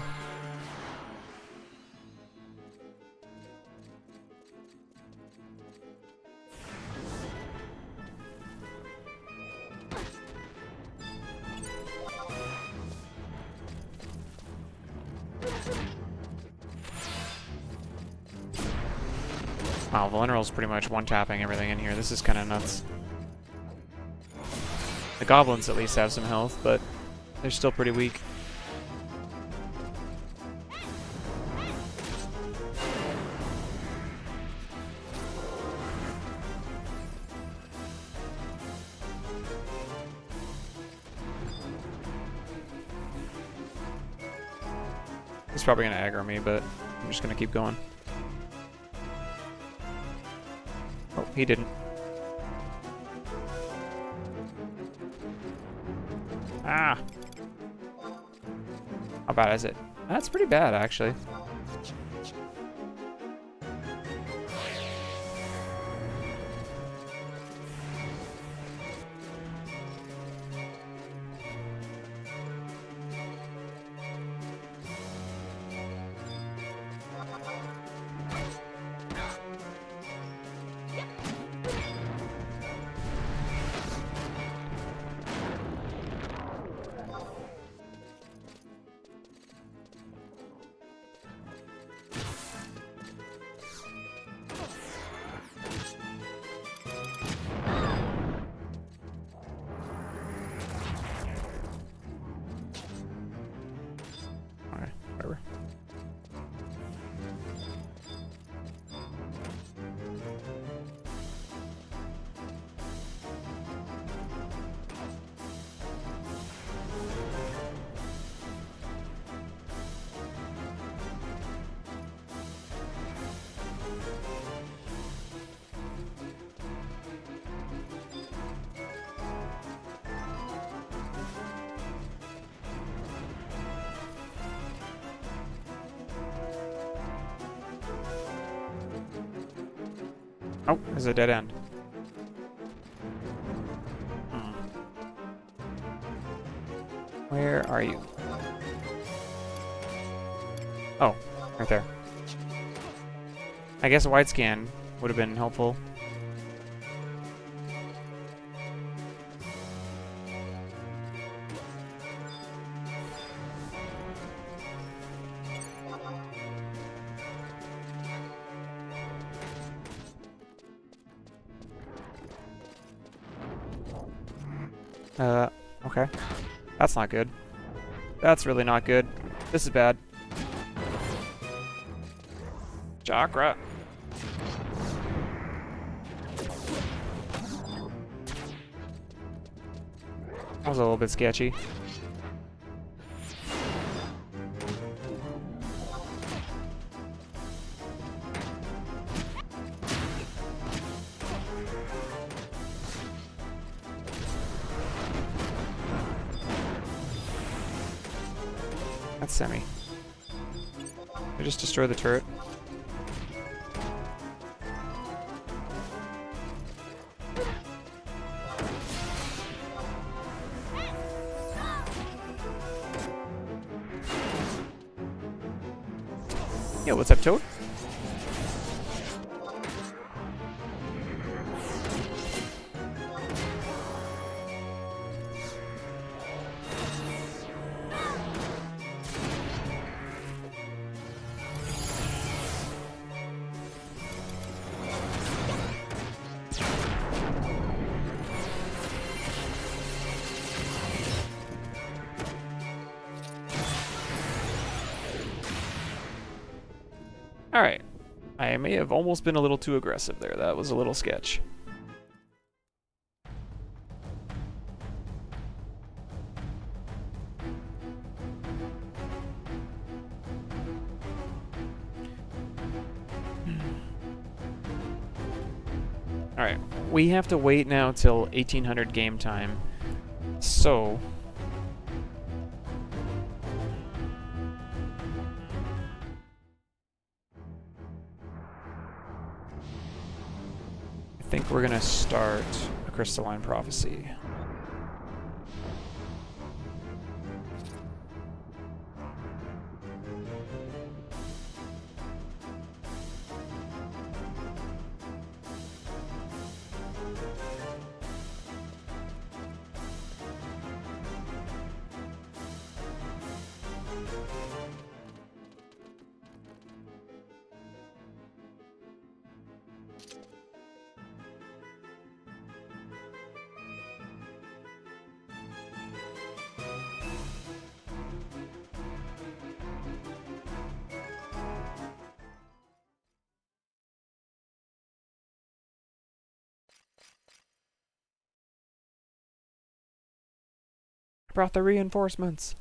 Wow, Valenral's pretty much one-tapping everything in here. This is kind of nuts. The goblins at least have some health, but they're still pretty weak. He's probably gonna aggro me, but I'm just gonna keep going. Oh, he didn't. Ah! How bad is it? That's pretty bad, actually. Oh, there's a dead end. Where are you? Oh, right there. I guess a wide scan would have been helpful. Okay. That's not good. That's really not good. This is bad. Chakra. That was a little bit sketchy. That's semi. I just destroy the turret. Yo, what's up, Toad? Alright. I may have almost been a little too aggressive there. That was a little sketch. Alright. We have to wait now till 1800 game time. So... I think we're gonna start a Crystalline Prophecy. Brought the reinforcements.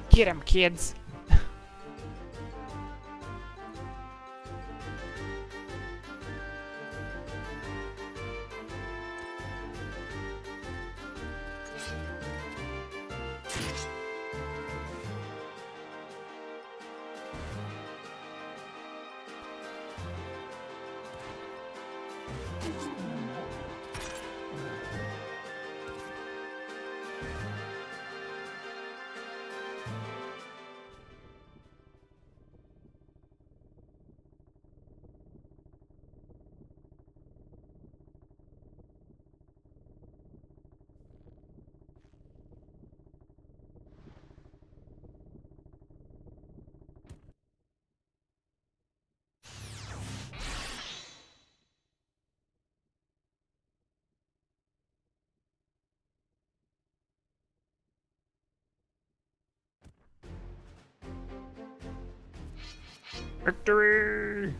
Get 'em, kids! Victory!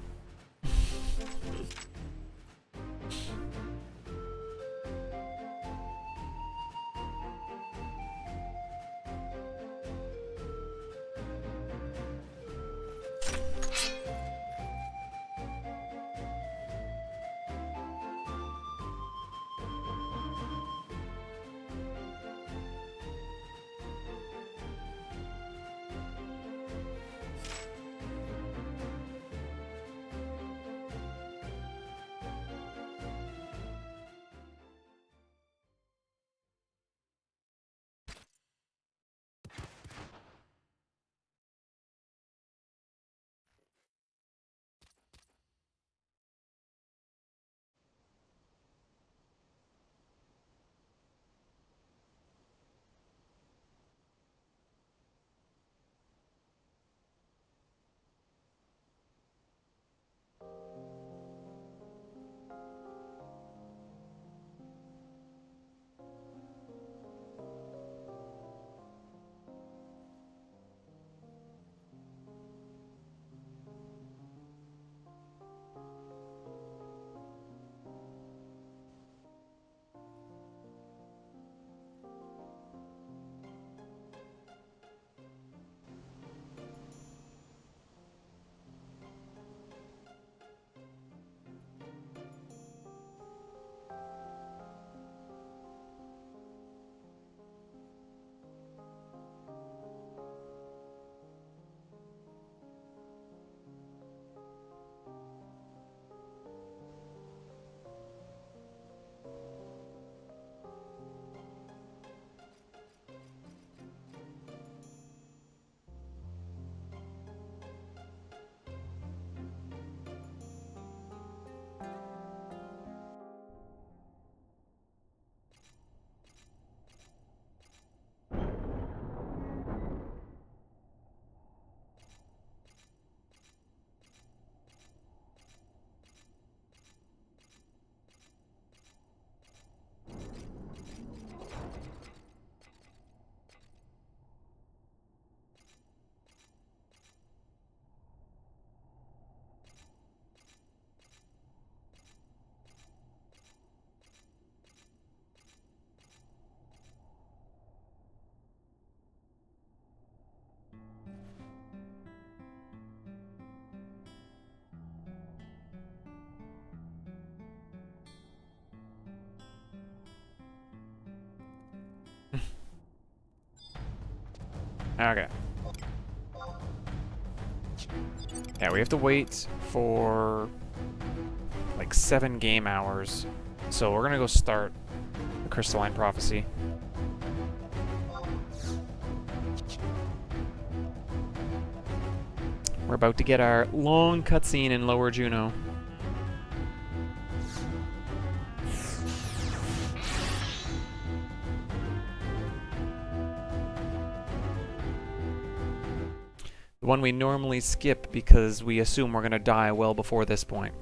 Okay. Yeah, we have to wait for like 7 game hours. So we're gonna go start the Crystalline Prophecy. We're about to get our long cutscene in Lower Juno. The one we normally skip because we assume we're gonna die well before this point.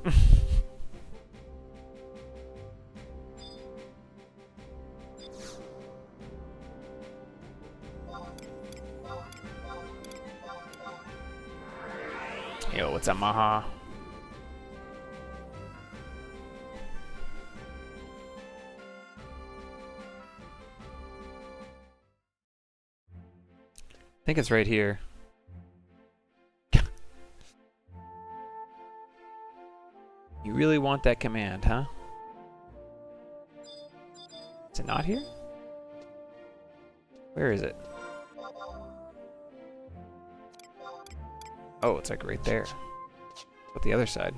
Yo, what's up, Maha? I think it's right here. You really want that command, huh? Is it not here? Where is it? Oh, it's like right there. But the other side.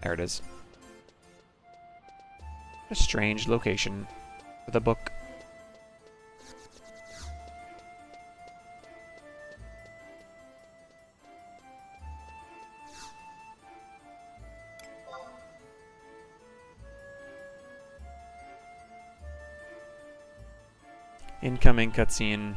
There it is. A strange location for the book. Incoming cutscene.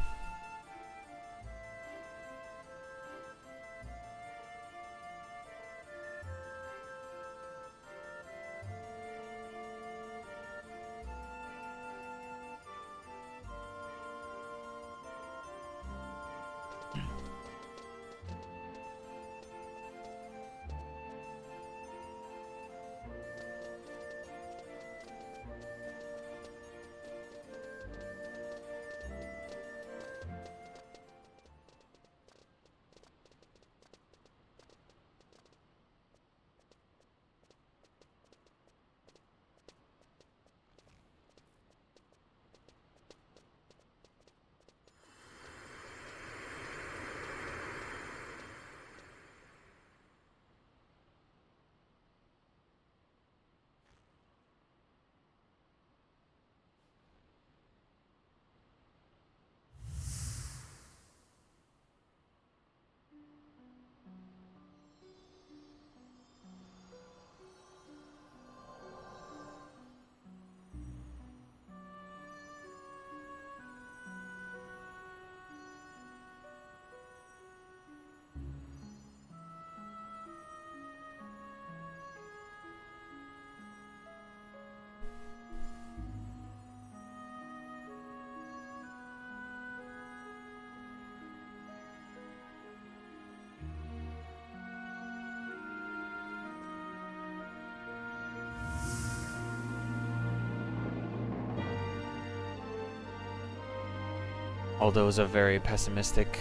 Although is a very pessimistic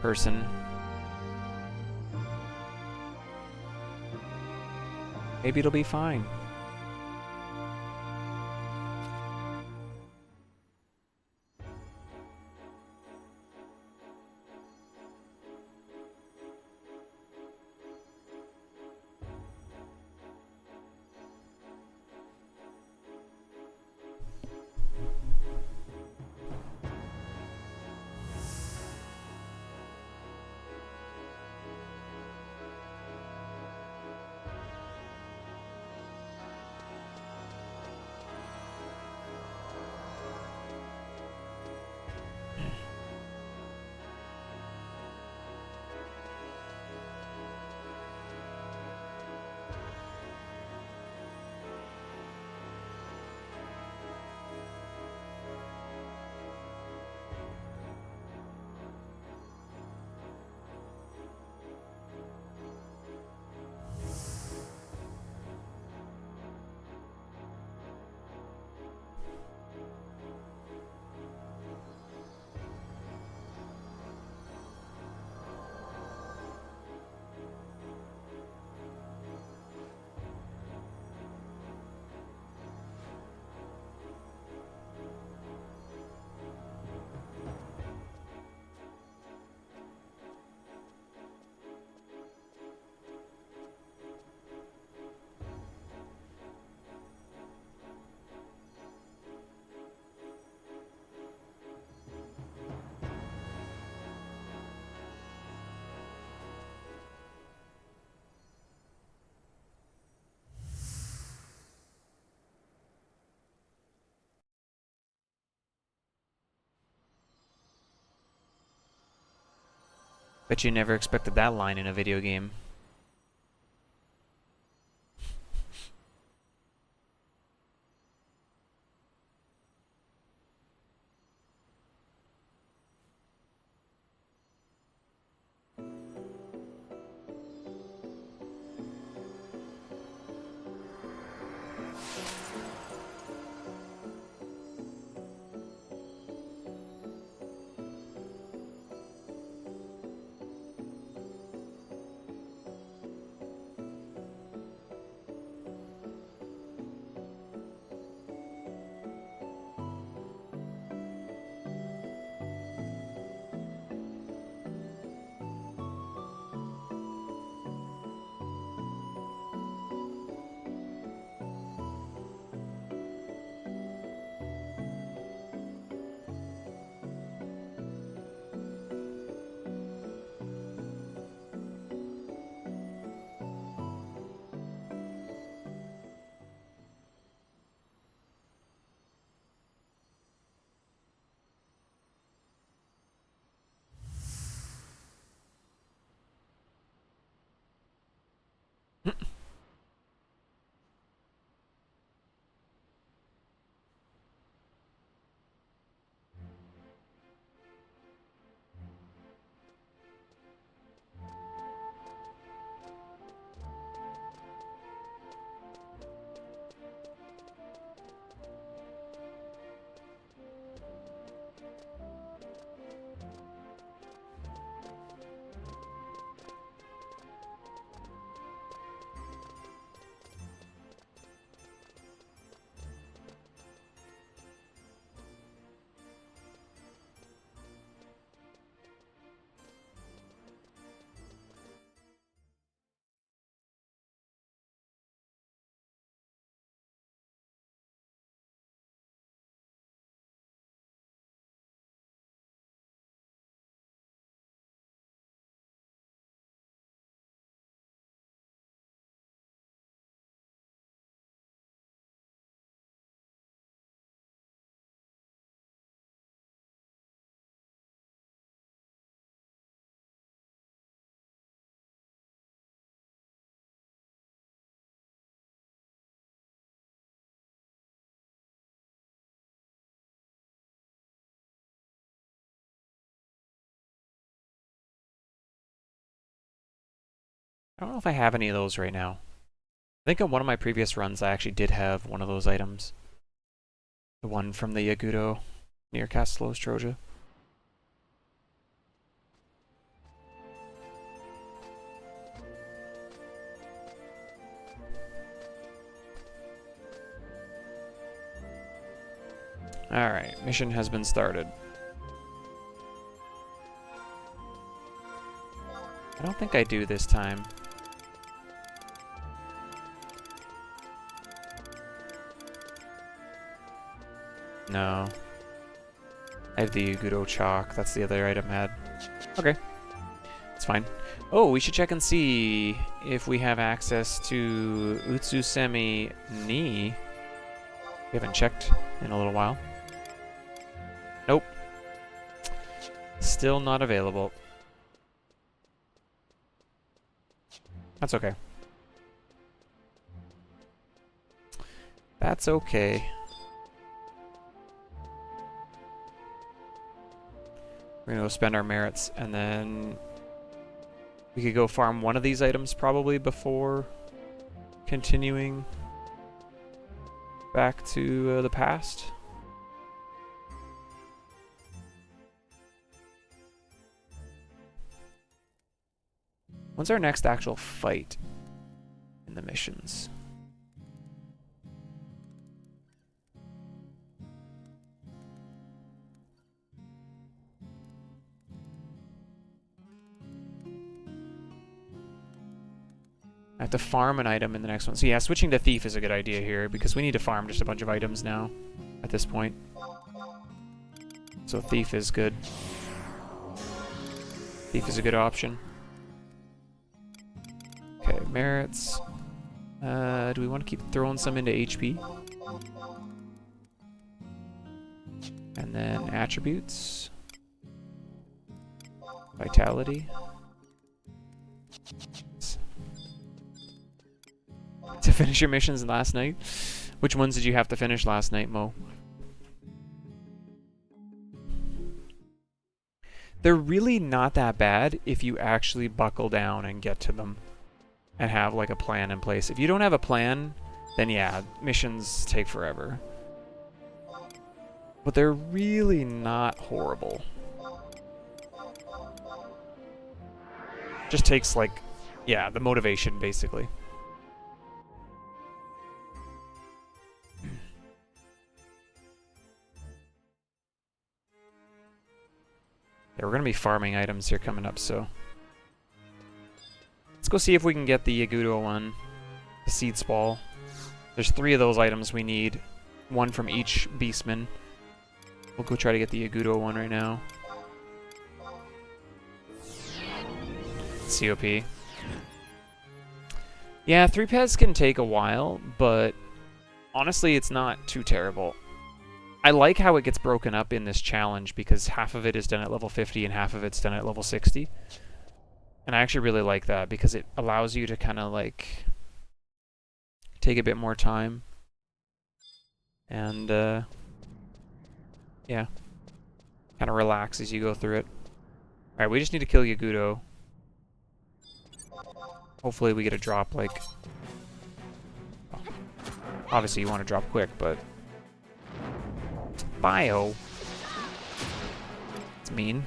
person. Maybe it'll be fine. Bet you never expected that line in a video game. I don't know if I have any of those right now. I think on one of my previous runs I actually did have one of those items. The one from the Yagudo near Castellos Troja. Alright, mission has been started. I don't think I do this time. No. I have the Yagudo chalk. That's the other item I had. Okay. It's fine. Oh, we should check and see if we have access to Utsusemi Ni. We haven't checked in a little while. Nope. Still not available. That's okay. That's okay. We're gonna go spend our merits, and then we could go farm one of these items probably before continuing back to the past. When's our next actual fight in the missions? I have to farm an item in the next one. So yeah, switching to Thief is a good idea here, because we need to farm just a bunch of items now at this point. So Thief is good. Thief is a good option. Okay, merits. Do we want to keep throwing some into HP? And then attributes. Vitality. To finish your missions last night? Which ones did you have to finish last night, Mo? They're really not that bad if you actually buckle down and get to them and have like a plan in place. If you don't have a plan, then yeah, missions take forever. But they're really not horrible. Just takes like, yeah, the motivation basically. Yeah, we're going to be farming items here coming up, so... Let's go see if we can get the Yagudo one. The Seed Spall. There's 3 of those items we need. 1 from each Beastman. We'll go try to get the Yagudo one right now. COP. Yeah, 3-pets can take a while, but... honestly, it's not too terrible. I like how it gets broken up in this challenge because half of it is done at level 50 and half of it's done at level 60. And I actually really like that because it allows you to kind of like take a bit more time. And yeah, kind of relax as you go through it. Alright, we just need to kill Yagudo. Hopefully we get a drop like... obviously you want to drop quick, but... Bio. It's mean.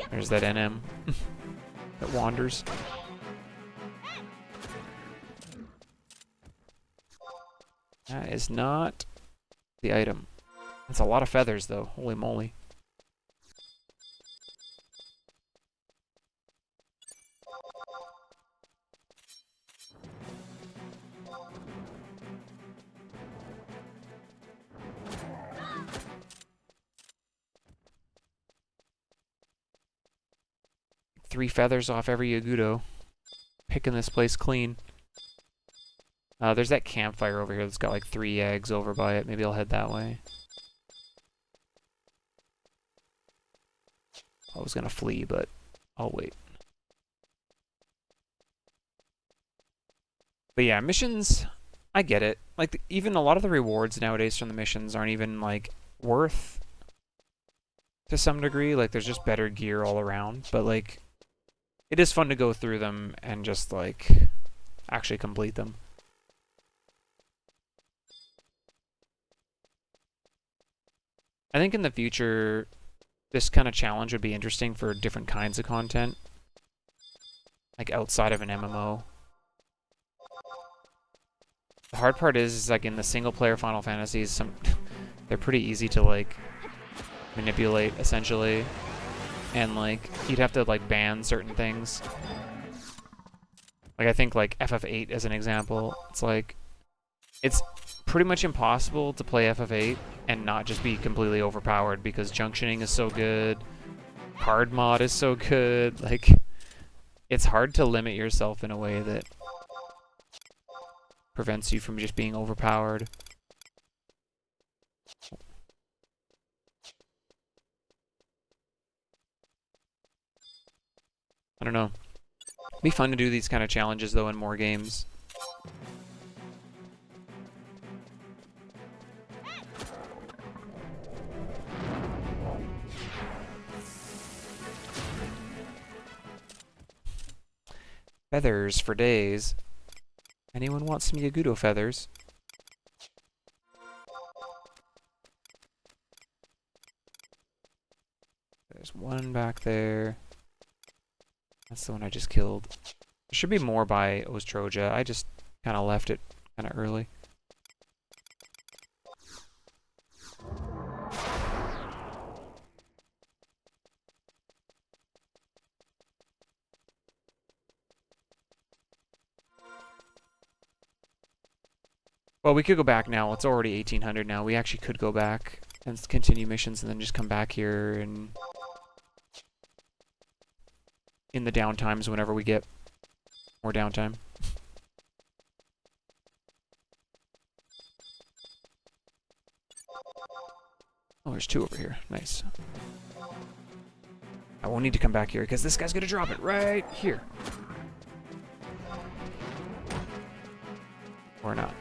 There's that NM that wanders. That is not the item. That's a lot of feathers, though. Holy moly. Three feathers off every Yagudo. Picking this place clean. There's that campfire over here that's got like 3 eggs over by it. Maybe I'll head that way. I was gonna flee, but I'll wait. But yeah, missions, I get it. Like, even a lot of the rewards nowadays from the missions aren't even, like, worth to some degree. Like, there's just better gear all around. But, like, it is fun to go through them and just, like, actually complete them. I think in the future, this kind of challenge would be interesting for different kinds of content. Like, outside of an MMO. The hard part is like, in the single-player Final Fantasies, they're pretty easy to, like, manipulate, essentially. And, like, you'd have to, like, ban certain things. Like, I think, like, FF8 as an example. It's like, it's pretty much impossible to play FF8 and not just be completely overpowered because junctioning is so good, card mod is so good. Like, it's hard to limit yourself in a way that prevents you from just being overpowered. I don't know. It'd be fun to do these kind of challenges, though, in more games. Feathers for days. Anyone want some Yagudo feathers? There's one back there. That's the one I just killed. There should be more by Ostroja. I just kind of left it kind of early. Well, we could go back now. It's already 1800 now. We actually could go back and continue missions and then just come back here and in the downtimes whenever we get more downtime. Oh, there's two over here. Nice. I won't need to come back here because this guy's going to drop it right here. Or not.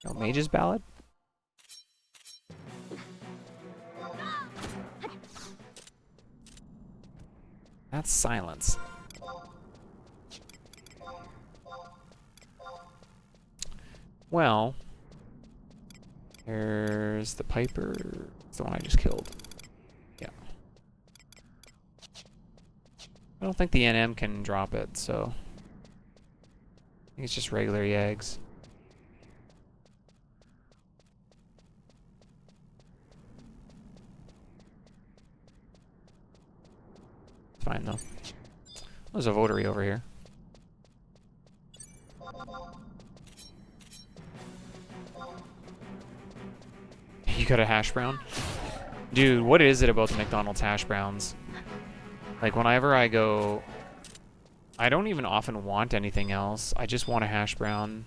No, Mage's Ballad? That's silence. Well, there's the Piper. It's the one I just killed. Yeah. I don't think the NM can drop it, so I think it's just regular Yags. It's fine, though. There's a votary over here. You got a hash brown? Dude, what is it about the McDonald's hash browns? Like, whenever I go, I don't even often want anything else. I just want a hash brown.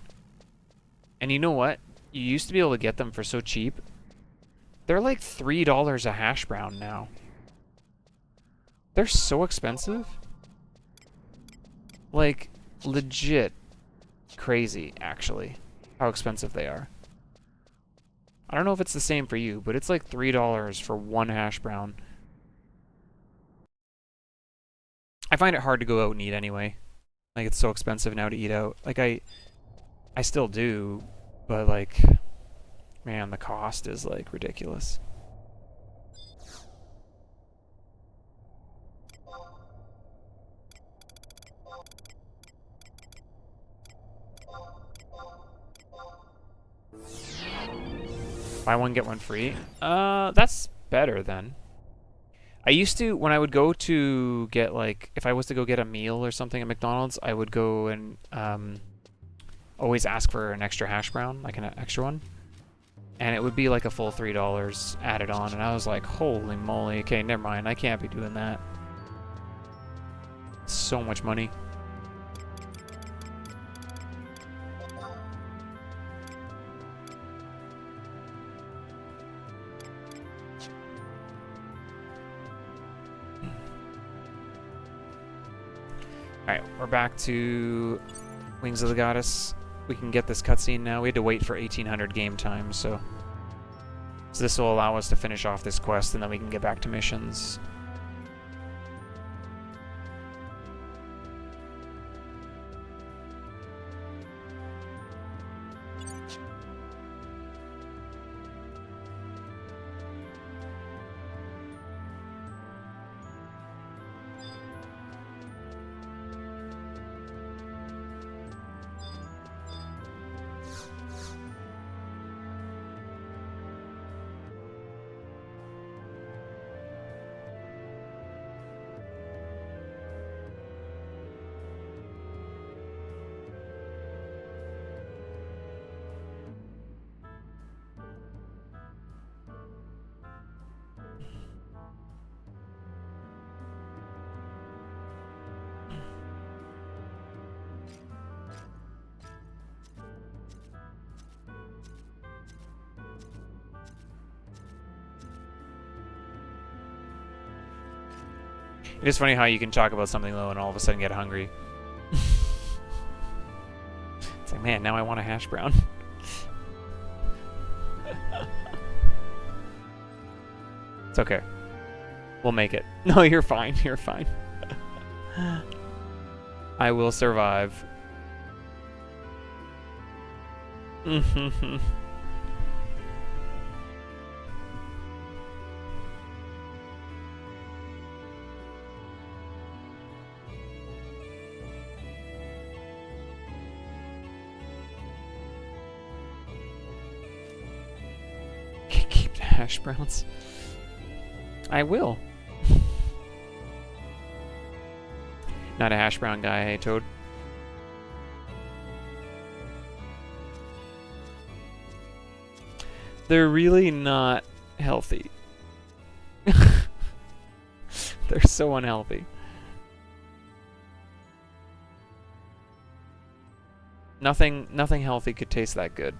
And you know what? You used to be able to get them for so cheap. They're like $3 a hash brown now. They're so expensive. Like, legit crazy, actually, how expensive they are. I don't know if it's the same for you, but it's like $3 for one hash brown. I find it hard to go out and eat anyway. Like, it's so expensive now to eat out. Like, I still do, but, like, man, the cost is, like, ridiculous. Buy one, get one free. That's better then. I used to, when I would go to get, like, if I was to go get a meal or something at McDonald's, I would go and always ask for an extra hash brown, like an extra one. And it would be like a full $3 added on. And I was like, holy moly. Okay, never mind. I can't be doing that. So much money. Alright, we're back to Wings of the Goddess. We can get this cutscene now. We had to wait for 1800 game time, so this will allow us to finish off this quest, and then we can get back to missions. It is funny how you can talk about something low and all of a sudden get hungry. It's like, man, now I want a hash brown. It's okay. We'll make it. No, you're fine. You're fine. I will survive. Keep the hash browns. I will. Not a hash brown guy, hey Toad. They're really not healthy. They're so unhealthy. Nothing healthy could taste that good.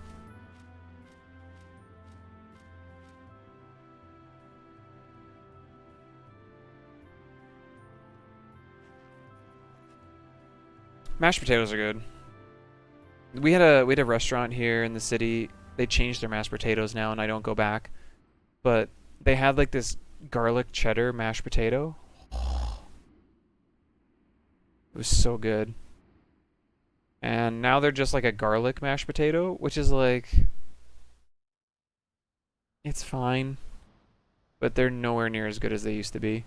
Mashed potatoes are good. We had a restaurant here in the city. They changed their mashed potatoes now, and I don't go back. But they had like this garlic cheddar mashed potato. It was so good. And now they're just like a garlic mashed potato, which is like, it's fine, but they're nowhere near as good as they used to be.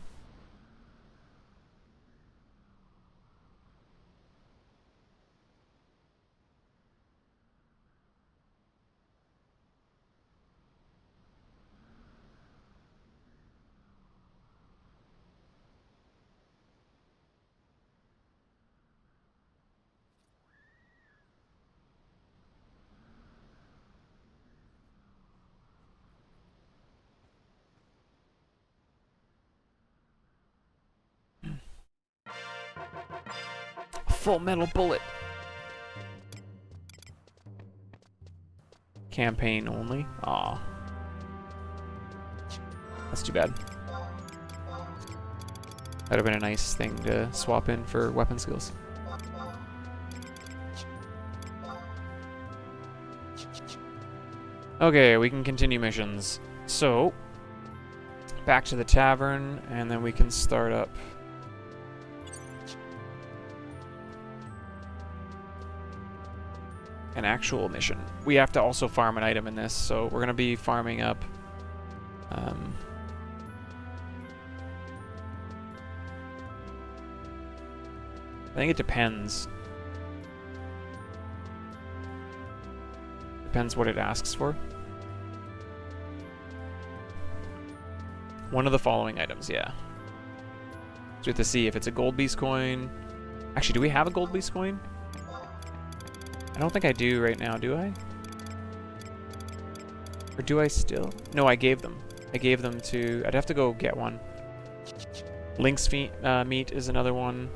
Full metal bullet. Campaign only. Aw. That's too bad. That'd have been a nice thing to swap in for weapon skills. Okay, we can continue missions. So, back to the tavern, and then we can start up an actual mission. We have to also farm an item in this, so we're gonna be farming up I think it depends. Depends what it asks for. One of the following items, yeah. So we have to see if it's a gold beast coin. Actually, do we have a gold beast coin? I don't think I do right now, do I? Or do I still? No, I gave them. I gave them to... I'd have to go get one. Lynx meat is another one.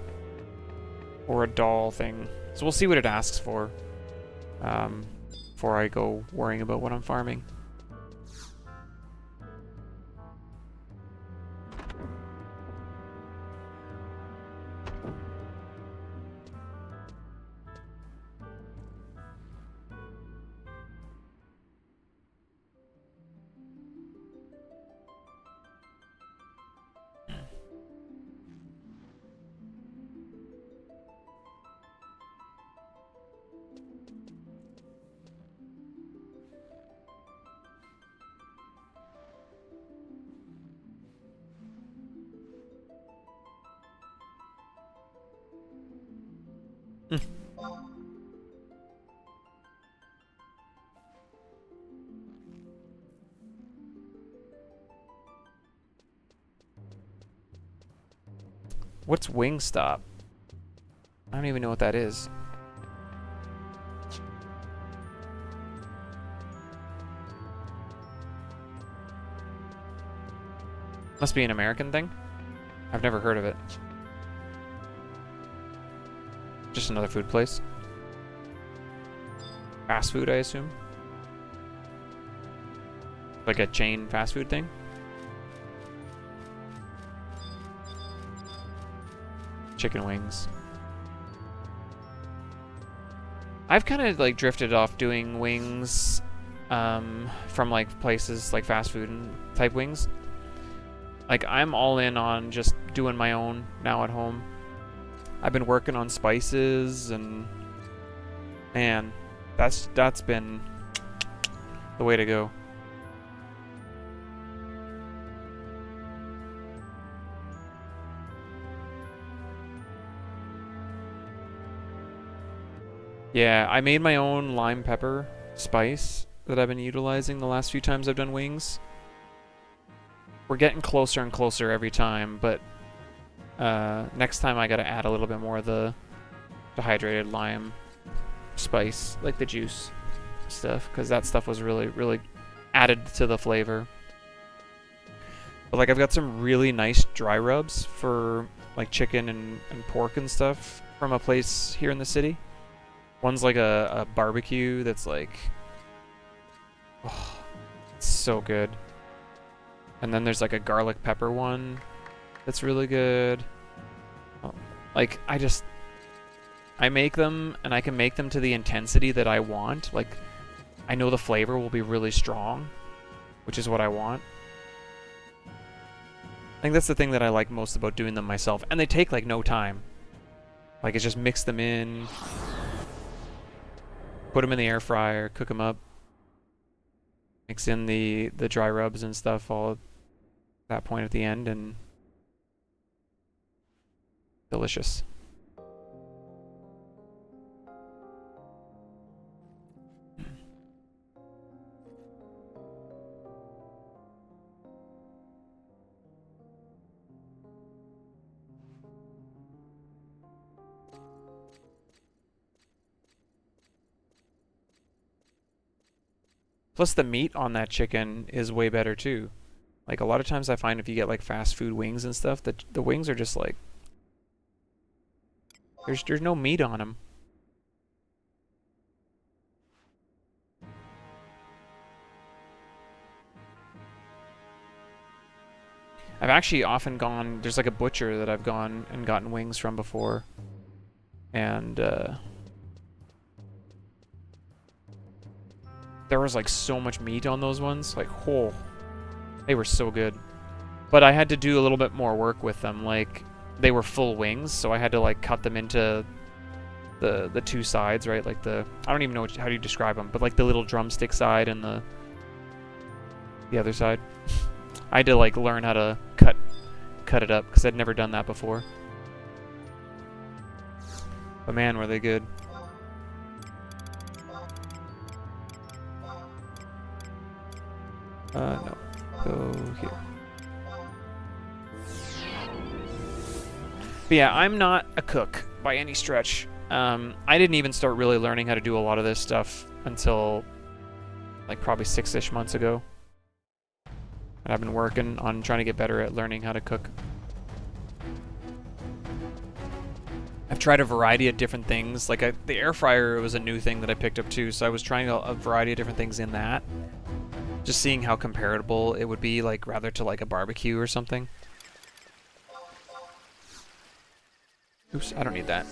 Or a doll thing. So we'll see what it asks for. Before I go worrying about what I'm farming. What's Wingstop? I don't even know what that is. Must be an American thing. I've never heard of it. Just another food place. Fast food, I assume. Like a chain fast food thing. Chicken wings. I've kind of like drifted off doing wings from like places like fast food and type wings. Like I'm all in on just doing my own now at home. I've been working on spices and man, that's been the way to go. Yeah, I made my own lime pepper spice that I've been utilizing the last few times I've done wings. We're getting closer and closer every time, but next time I gotta add a little bit more of the dehydrated lime spice, like the juice stuff, because that stuff was really, really added to the flavor. But like I've got some really nice dry rubs for like chicken and pork and stuff from a place here in the city. One's like a barbecue that's like, oh, it's so good. And then there's like a garlic pepper one that's really good. Oh, like I make them and I can make them to the intensity that I want. Like I know the flavor will be really strong, which is what I want. I think that's the thing that I like most about doing them myself. And they take like no time. Like it's just mix them in, put them in the air fryer, cook them up, mix in the dry rubs and stuff all at that point at the end, and delicious. Plus the meat on that chicken is way better too. Like a lot of times I find if you get like fast food wings and stuff, that the wings are just like there's no meat on them. I've actually often gone, there's like a butcher that I've gone and gotten wings from before. And there was like so much meat on those ones, like whole. They were so good. But I had to do a little bit more work with them. Like they were full wings, so I had to like cut them into the two sides, right? Like the, I don't even know how do you describe them, but like the little drumstick side and the other side. I had to like learn how to cut it up because I'd never done that before. But man, were they good. No. Go here. But yeah, I'm not a cook by any stretch. I didn't even start really learning how to do a lot of this stuff until like probably 6-ish months ago. And I've been working on trying to get better at learning how to cook. I've tried a variety of different things. Like the air fryer was a new thing that I picked up too, so I was trying a variety of different things in that. Just seeing how comparable it would be, like rather to like a barbecue or something. Oops, I don't need that.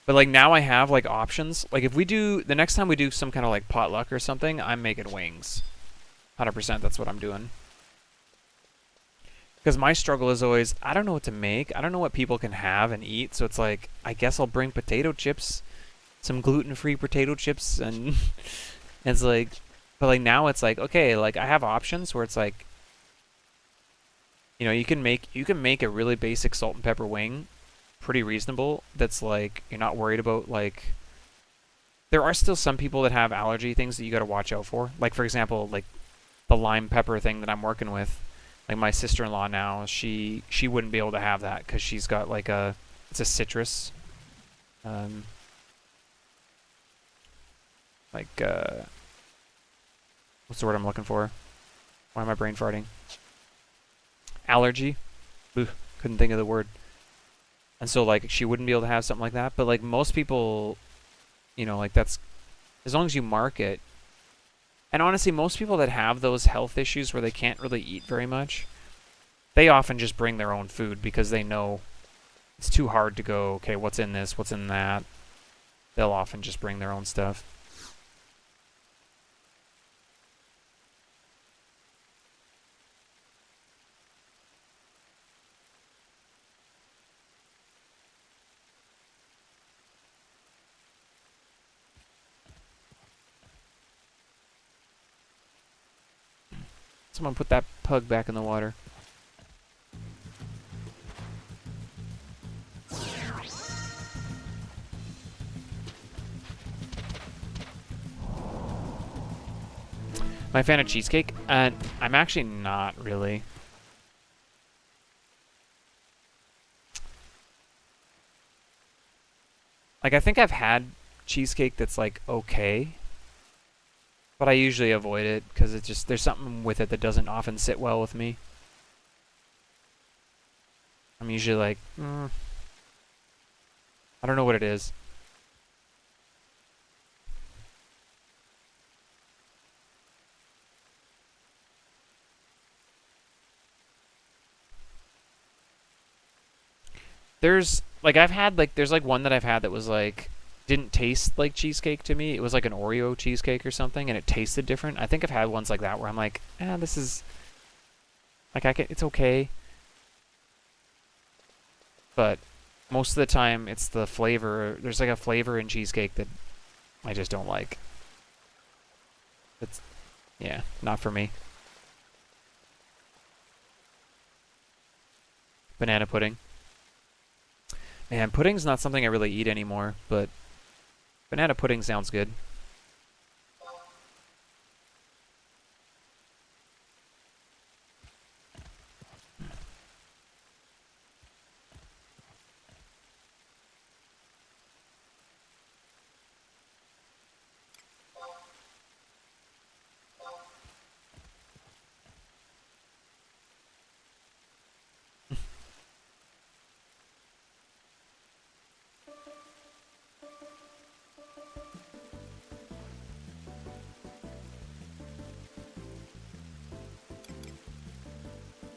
But like now I have like options. Like if we do, the next time we do some kind of like potluck or something, I'm making wings. 100%, that's what I'm doing. Because my struggle is always, I don't know what to make. I don't know what people can have and eat. So it's like, I guess I'll bring potato chips, some gluten-free potato chips, and it's like, but like now it's like, okay, like I have options where it's like, you know, you can make a really basic salt and pepper wing, pretty reasonable. That's like, you're not worried about like, there are still some people that have allergy things that you got to watch out for. Like for example, like the lime pepper thing that I'm working with. Like my sister-in-law now, she wouldn't be able to have that because she's got like it's a citrus, um, like what's the word I'm looking for? Why am I brain farting? Allergy. Ugh, couldn't think of the word. And so like she wouldn't be able to have something like that. But like most people, you know, like that's as long as you mark it. And honestly, most people that have those health issues where they can't really eat very much, they often just bring their own food because they know it's too hard to go, okay, what's in this, what's in that. They'll often just bring their own stuff. Someone put that pug back in the water. Am I a fan of cheesecake? I'm actually not really. Like, I think I've had cheesecake that's, like, okay. But I usually avoid it because it's just, there's something with it that doesn't often sit well with me. I'm usually like, I don't know what it is. There's, like, I've had, like, there's, like, one that I've had that was, like, didn't taste like cheesecake to me. It was, like, an Oreo cheesecake or something, and it tasted different. I think I've had ones like that where I'm like, this is, like, it's okay. But most of the time, it's the flavor. There's, like, a flavor in cheesecake that I just don't like. It's, yeah, not for me. Banana pudding. Man, pudding's not something I really eat anymore, but banana pudding sounds good.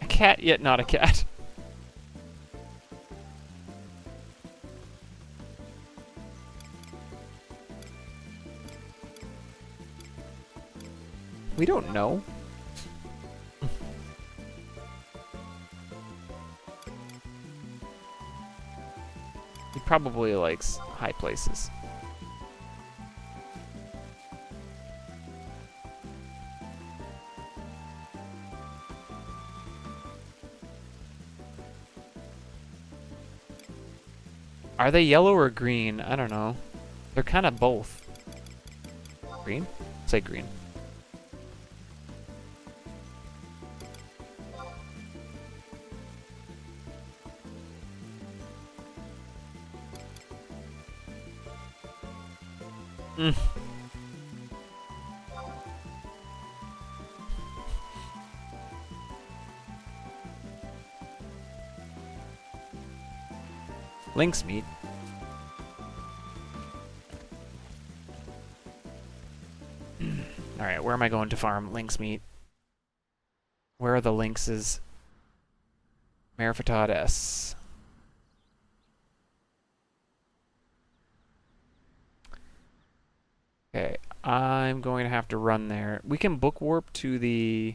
A cat, yet not a cat. We don't know. He probably likes high places. Are they yellow or green? I don't know. They're kind of both. Green? Say green. Lynx meat. Alright, where am I going to farm lynx meat? Where are the lynxes? Marifatad S. Okay, I'm going to have to run there. We can book warp to the...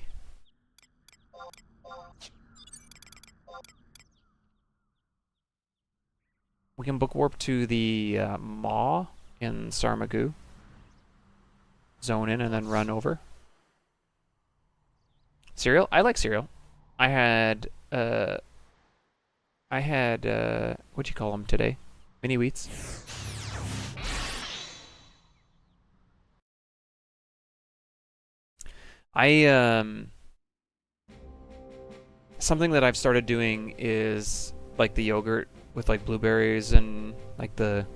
We can book warp to the Maw in Sarmagoo. Zone in and then run over. Cereal? I like cereal. I had what'd you call them today? Mini wheats. I something that I've started doing is like the yogurt with like blueberries and like the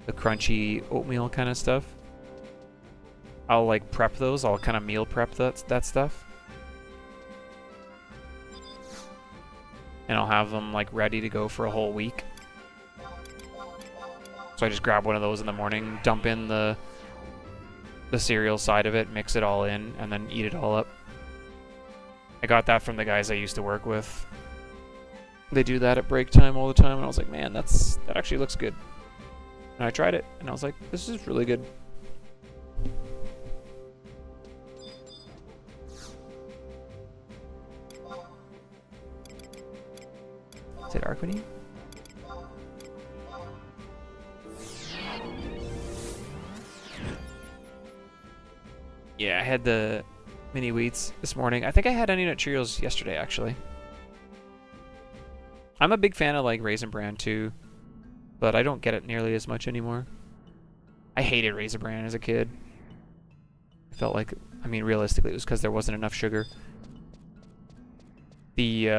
crunchy oatmeal kind of stuff. I'll like prep those. I'll kind of meal prep that stuff. And I'll have them like ready to go for a whole week. So I just grab one of those in the morning, dump in the cereal side of it, mix it all in, and then eat it all up. I got that from the guys I used to work with. They do that at break time all the time, and I was like, man, that actually looks good. And I tried it, and I was like, this is really good. Is it Arquini? Yeah, I had the mini wheats this morning. I think I had Honey Nut Cheerios yesterday, actually. I'm a big fan of like Raisin Bran too, but I don't get it nearly as much anymore. I hated Raisin Bran as a kid. I felt like, I mean, realistically, it was because there wasn't enough sugar. The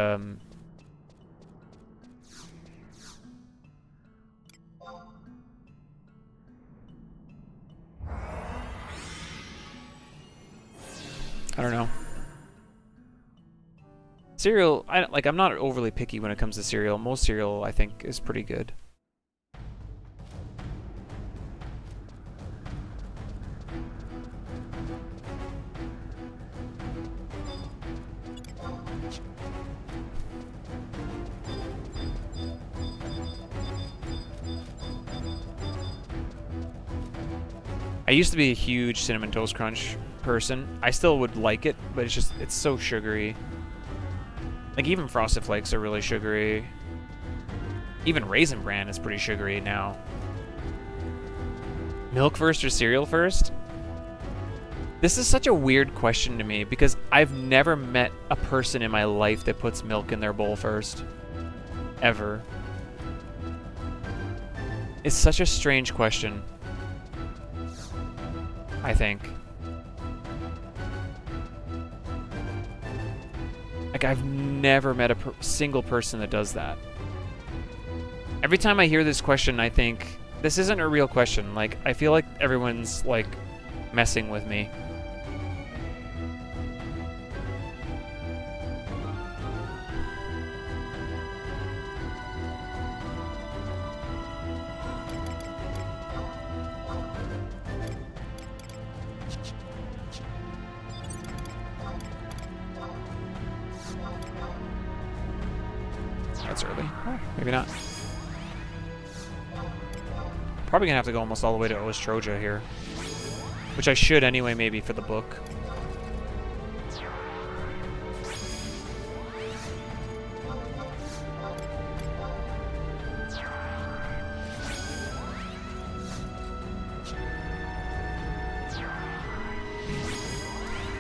I don't know. Cereal, I'm not overly picky when it comes to cereal. Most cereal, I think, is pretty good. I used to be a huge Cinnamon Toast Crunch person. I still would like it, but it's so sugary. Like, even Frosted Flakes are really sugary. Even Raisin Bran is pretty sugary now. Milk first or cereal first? This is such a weird question to me because I've never met a person in my life that puts milk in their bowl first. Ever. It's such a strange question. I think. Like, I've never met a single person that does that. Every time I hear this question, I think, this isn't a real question. Like, I feel like everyone's, like, messing with me. That's early. Oh, maybe not. Probably gonna have to go almost all the way to Ostroja here. Which I should anyway, maybe, for the book.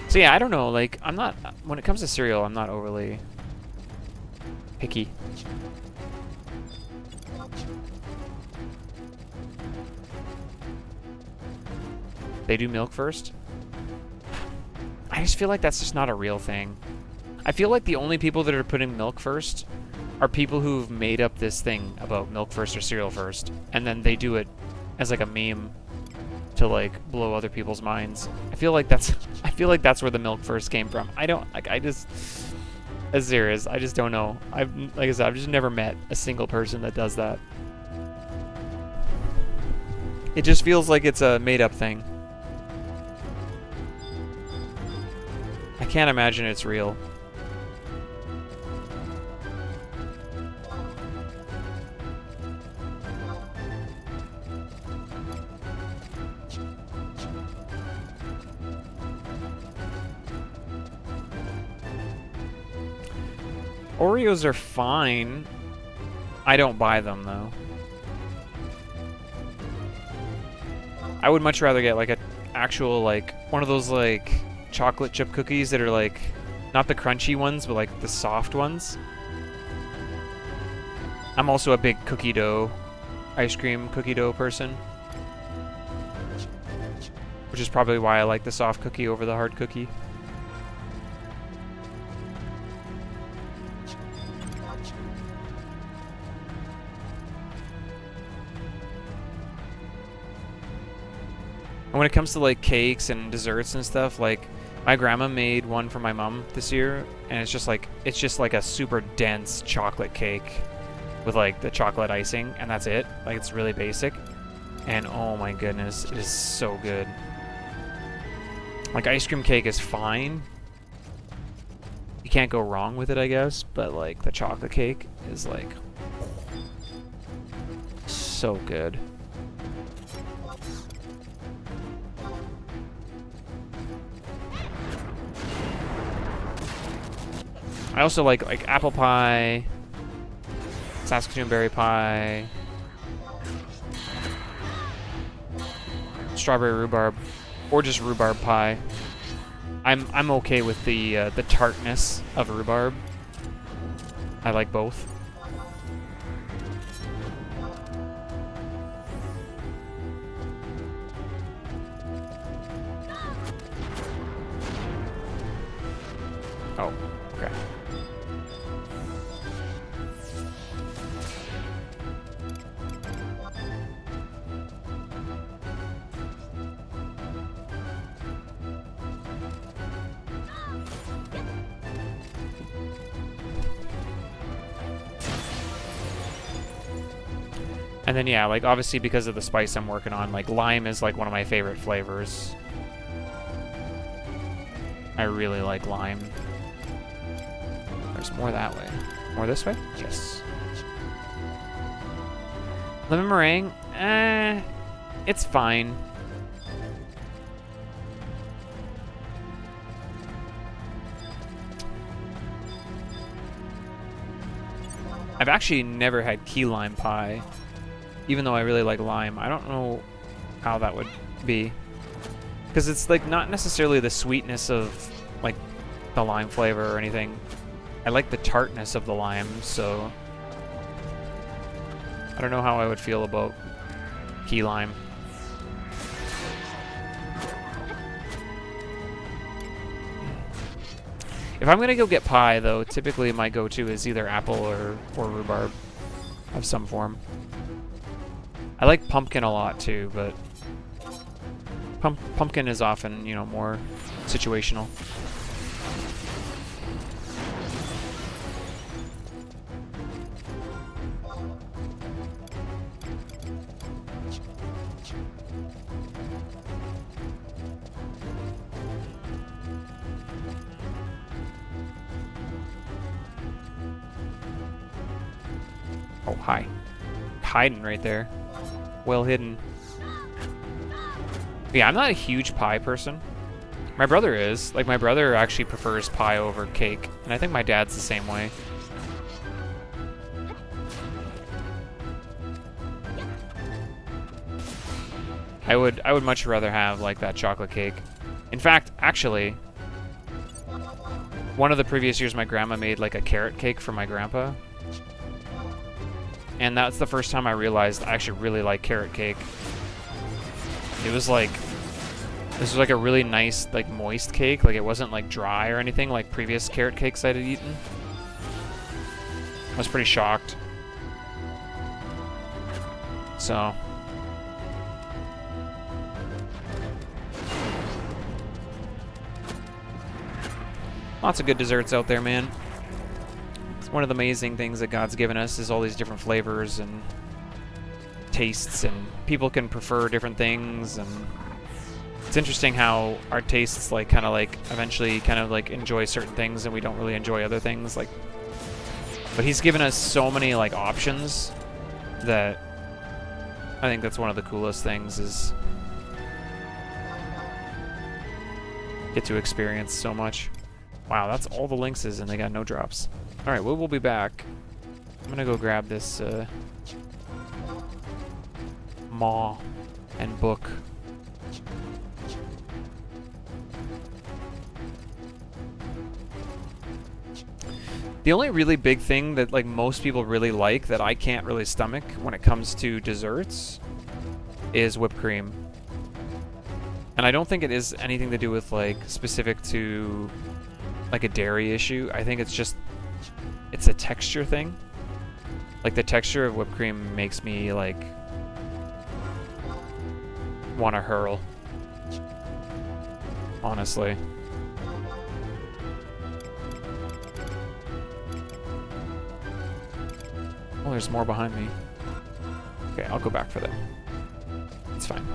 So yeah, I don't know, like, I'm not, when it comes to cereal, I'm not overly picky. They do milk first? I just feel like that's just not a real thing. I feel like the only people that are putting milk first are people who've made up this thing about milk first or cereal first, and then they do it as like a meme to like blow other people's minds. I feel like that's where the milk first came from. As serious, I just don't know. Like I said, I've just never met a single person that does that. It just feels like it's a made-up thing. I can't imagine it's real. Oreos are fine. I don't buy them, though. I would much rather get, like, an actual, like, one of those, like, chocolate chip cookies that are, like, not the crunchy ones, but, like, the soft ones. I'm also a big ice cream cookie dough person. which is probably why I like the soft cookie over the hard cookie. And when it comes to like cakes and desserts and stuff, like my grandma made one for my mom this year, and it's just like a super dense chocolate cake with like the chocolate icing, and that's it. Like it's really basic, and oh my goodness, it is so good. Like ice cream cake is fine. You can't go wrong with it, I guess, but like the chocolate cake is like so good. I also like apple pie, Saskatoon berry pie, strawberry rhubarb, or just rhubarb pie. I'm okay with the tartness of rhubarb. I like both. Oh, okay. And then yeah, like obviously because of the spice I'm working on, like lime is like one of my favorite flavors. I really like lime. There's more that way. More this way? Yes. Lemon meringue? It's fine. I've actually never had key lime pie, even though I really like lime. I don't know how that would be, because it's like not necessarily the sweetness of like the lime flavor or anything. I like the tartness of the lime, so I don't know how I would feel about key lime. If I'm gonna go get pie, though, typically my go-to is either apple or rhubarb of some form. I like pumpkin a lot too, but pumpkin is often, you know, more situational. Oh, hi. Hiding right there. Well hidden. Yeah, I'm not a huge pie person. My brother is. Like, my brother actually prefers pie over cake, and I think my dad's the same way. I would much rather have, like, that chocolate cake. In fact, actually, one of the previous years my grandma made, like, a carrot cake for my grandpa. And that's the first time I realized I actually really like carrot cake. It was like, this was like a really nice, like moist cake. Like it wasn't like dry or anything like previous carrot cakes I'd eaten. I was pretty shocked. So. Lots of good desserts out there, man. One of the amazing things that God's given us is all these different flavors and tastes, and people can prefer different things, and it's interesting how our tastes like kind of like eventually kind of like enjoy certain things and we don't really enjoy other things, like, but he's given us so many like options that I think that's one of the coolest things, is get to experience so much. Wow, that's all the lynxes and they got no drops. Alright, we'll be back. I'm gonna go grab this maw and book. The only really big thing that like most people really like that I can't really stomach when it comes to desserts is whipped cream. And I don't think it is anything to do with, like, specific to, like, a dairy issue. I think it's just, it's a texture thing. Like, the texture of whipped cream makes me, like, want to hurl. Honestly. Oh, there's more behind me. Okay, I'll go back for that. It's fine.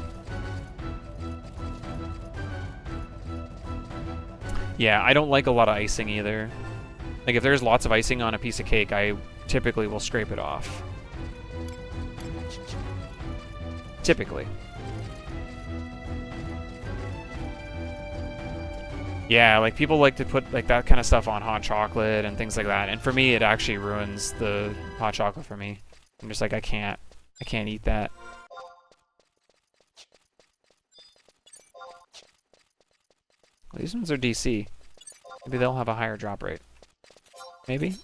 Yeah, I don't like a lot of icing either. Like, if there's lots of icing on a piece of cake, I typically will scrape it off. Typically. Yeah, like, people like to put, like, that kind of stuff on hot chocolate and things like that. And for me, it actually ruins the hot chocolate for me. I'm just like, I can't eat that. Well, these ones are DC. Maybe they'll have a higher drop rate. Maybe?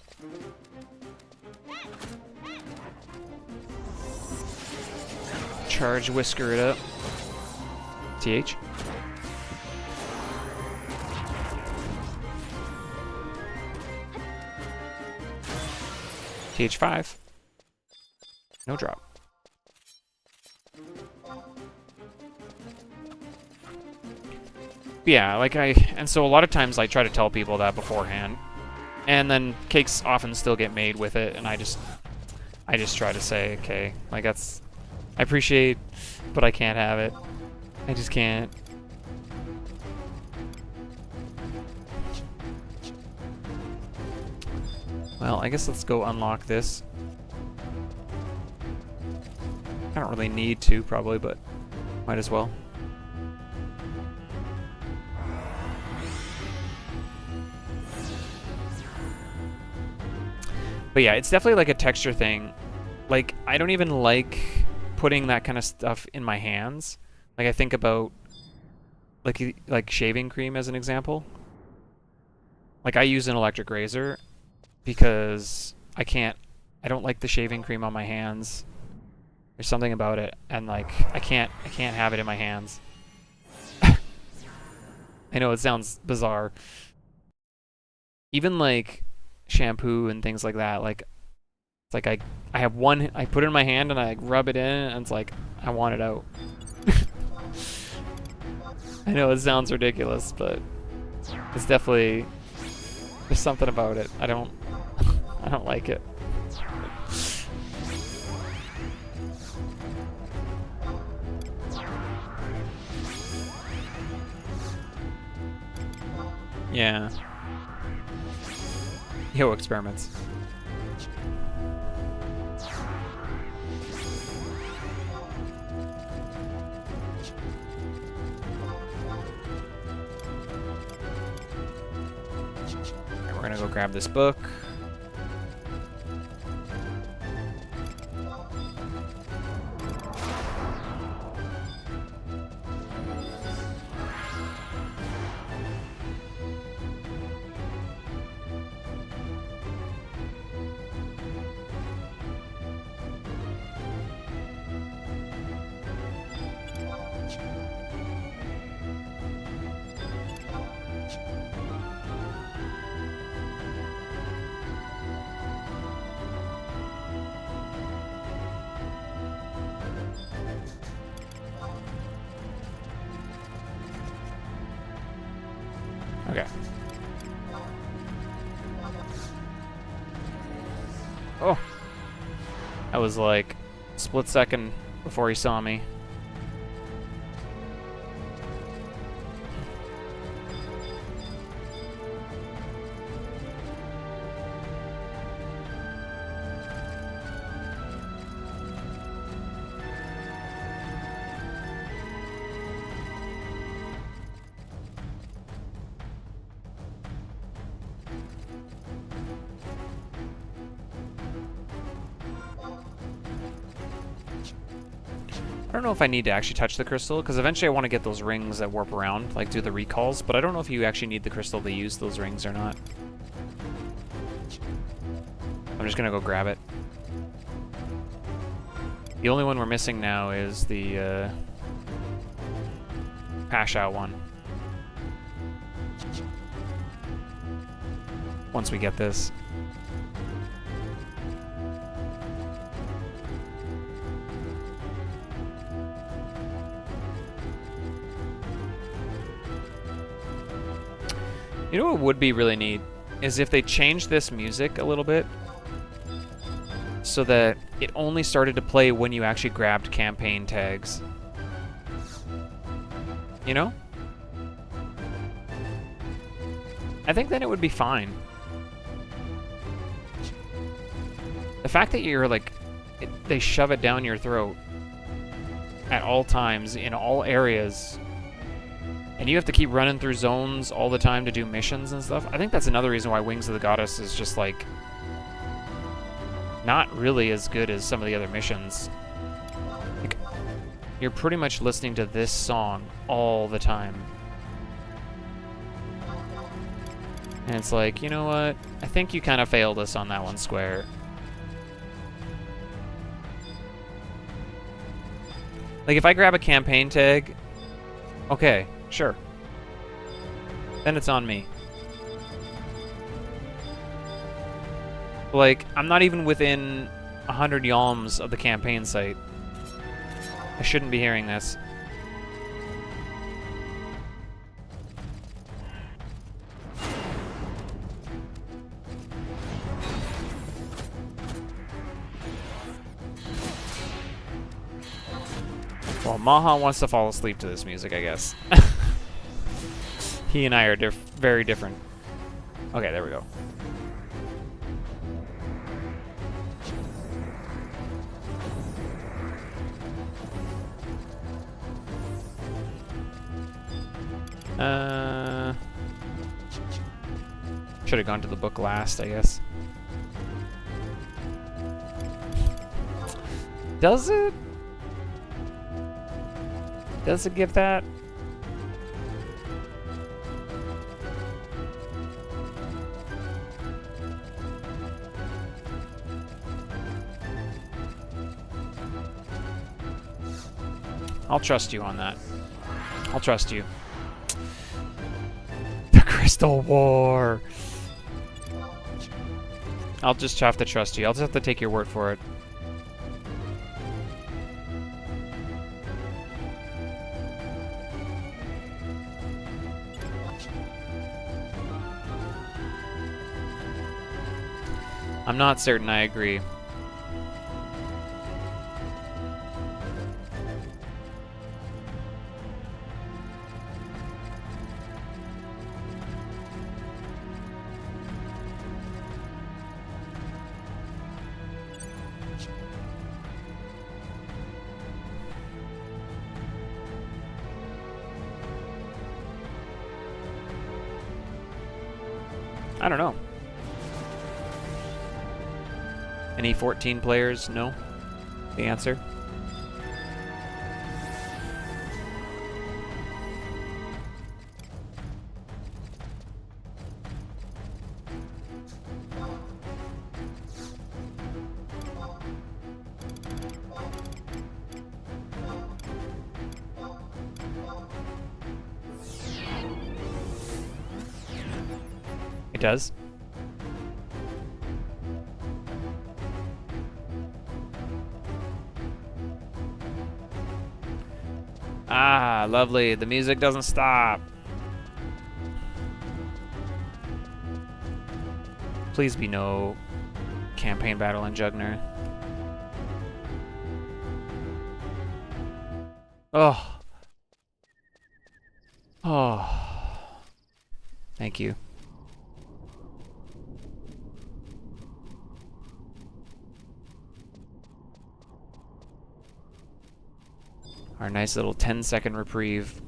Charge Whisker it up. TH. TH5. No drop. Yeah, like and so a lot of times I try to tell people that beforehand. And then cakes often still get made with it, and I just try to say, okay, like I appreciate, but I can't have it. I just can't. Well, I guess let's go unlock this. I don't really need to, probably, but might as well. But yeah, it's definitely like a texture thing. Like, I don't even like putting that kind of stuff in my hands. Like, I think about like shaving cream as an example. Like, I use an electric razor because I don't like the shaving cream on my hands. There's something about it, and like I can't have it in my hands. I know it sounds bizarre. Even like shampoo and things like that, like it's like I have one, I put it in my hand and I rub it in and it's like I want it out. I know it sounds ridiculous, but it's definitely, there's something about it. I don't like it. Yeah. Yo, experiments. Okay, we're gonna go grab this book. Okay. Oh. That was like a split second before he saw me. I don't know if I need to actually touch the crystal, because eventually I want to get those rings that warp around, like do the recalls, but I don't know if you actually need the crystal to use those rings or not. I'm just gonna go grab it. The only one we're missing now is the Pasha one. Once we get this. You know what would be really neat is if they changed this music a little bit so that it only started to play when you actually grabbed campaign tags. You know? I think then it would be fine. The fact that you're like, they shove it down your throat at all times, in all areas, and you have to keep running through zones all the time to do missions and stuff. I think that's another reason why Wings of the Goddess is just like not really as good as some of the other missions. Like, you're pretty much listening to this song all the time. And it's like, you know what? I think you kind of failed us on that one, Square. Like, if I grab a campaign tag, okay, sure. Then it's on me. Like, I'm not even within 100 yalms of the campaign site. I shouldn't be hearing this. Well, Maha wants to fall asleep to this music, I guess. He and I are very different. Okay, there we go. Should have gone to the book last, I guess. Does it? Does it give that? I'll trust you on that. I'll trust you. The Crystal War! I'll just have to trust you. I'll just have to take your word for it. I'm not certain I agree. I don't know. Any 14 players know the answer? It does. Ah, lovely. The music doesn't stop. Please be no campaign battle in Jugner. Oh. Oh. Thank you. Our nice little 10-second reprieve.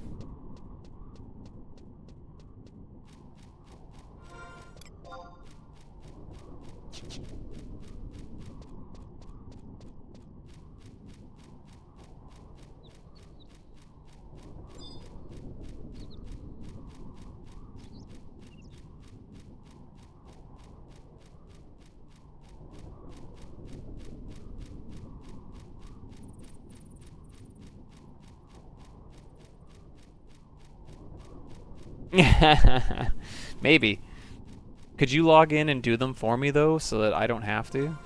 Maybe. Could you log in and do them for me, though, so that I don't have to?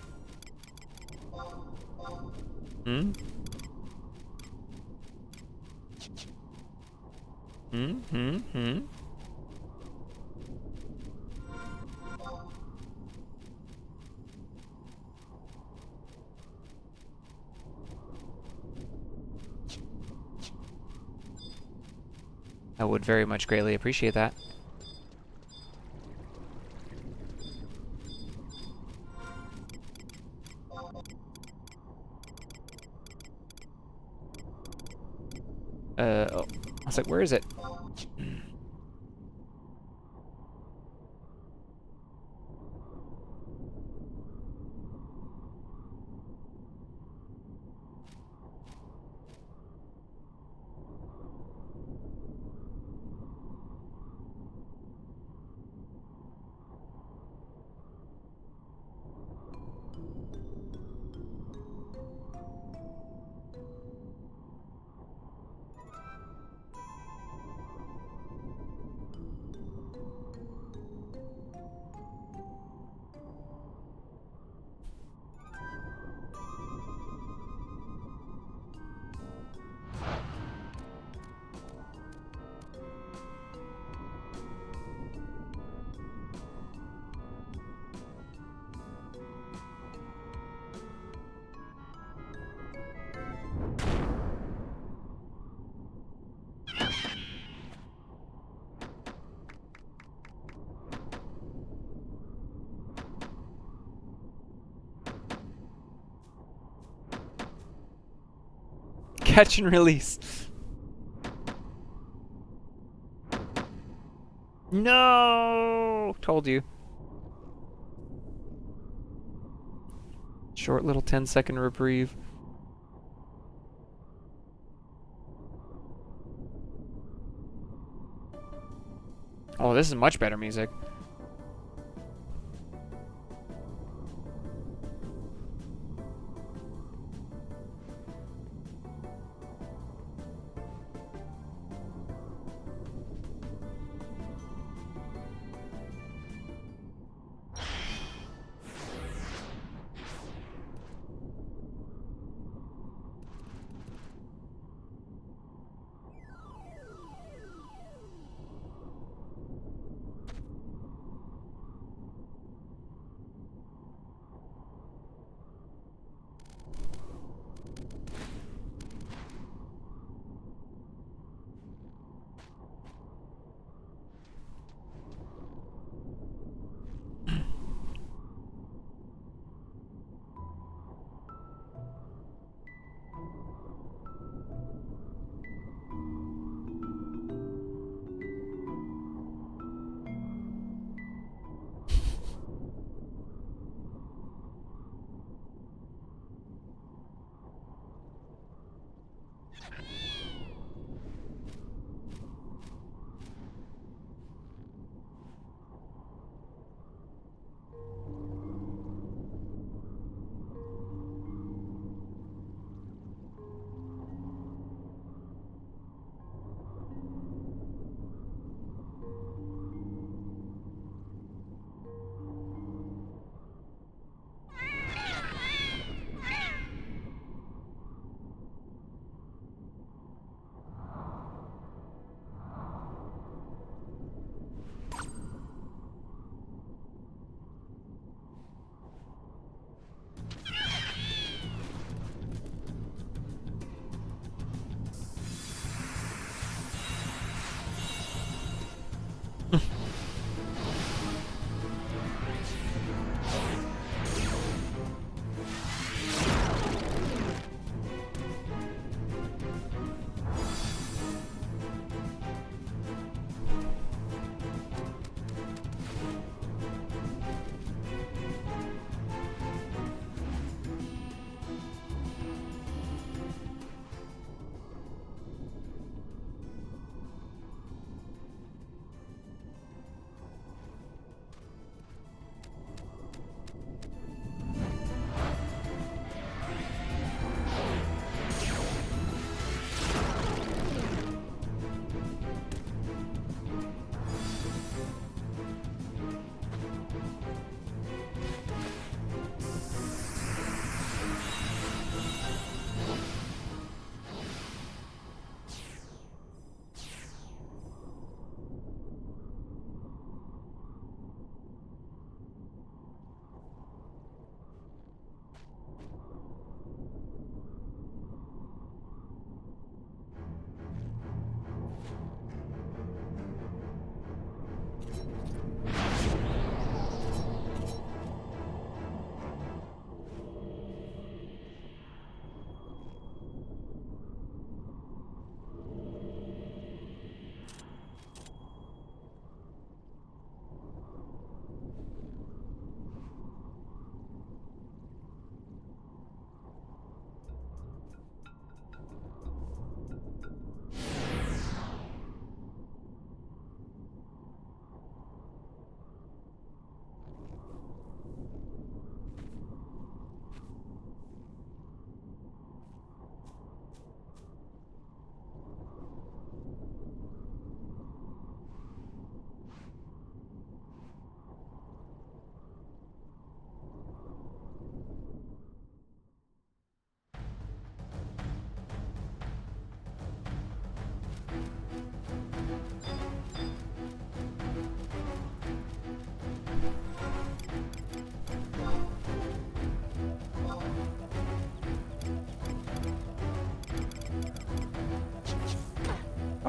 Hmm? Hmm? I would very much greatly appreciate that. Oh. I was like, where is it? Catch and release. No! Told you. Short little 10-second reprieve. Oh, this is much better music.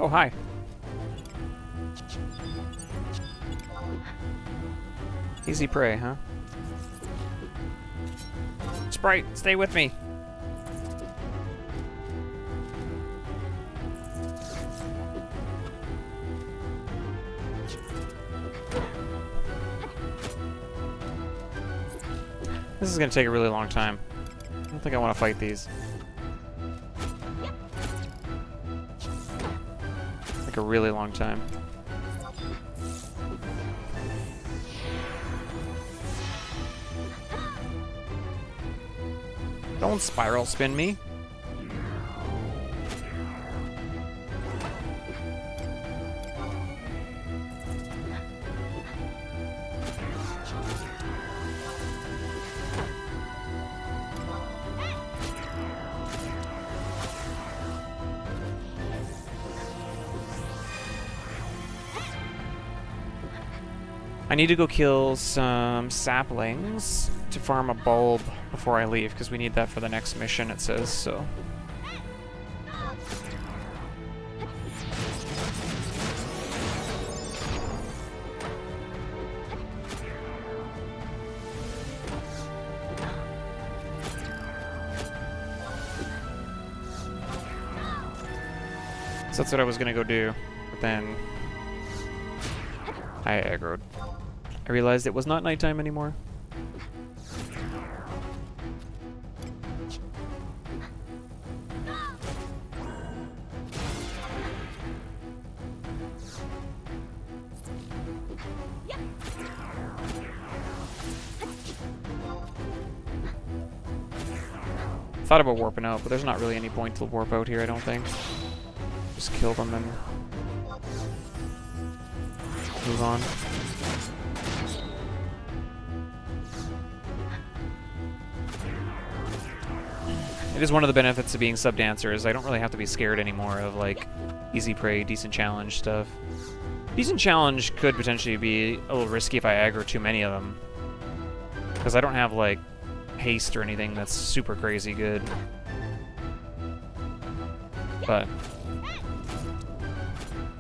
Oh, hi. Easy prey, huh? Sprite, stay with me. This is gonna take a really long time. I don't think I want to fight these. Like a really long time. Don't spiral spin me. I need to go kill some saplings to farm a bulb before I leave, because we need that for the next mission, it says, so. So that's what I was gonna go do, but then I aggroed. I realized it was not nighttime anymore. Thought about warping out, but there's not really any point to warp out here, I don't think. Just kill them and move on. It is one of the benefits of being sub-dancer is I don't really have to be scared anymore of, like, easy prey, decent challenge stuff. Decent challenge could potentially be a little risky if I aggro too many of them. Because I don't have, like, haste or anything that's super crazy good. But...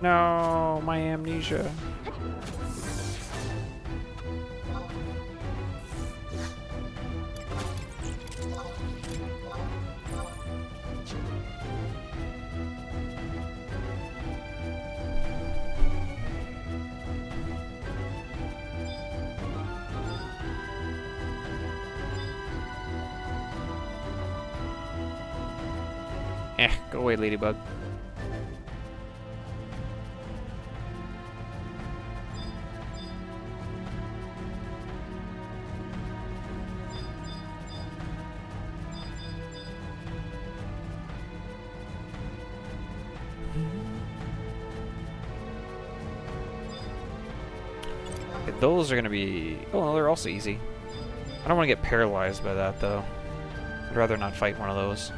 no, my amnesia. Go away, ladybug. Okay, those are gonna be... oh, no, they're also easy. I don't want to get paralyzed by that, though. I'd rather not fight one of those.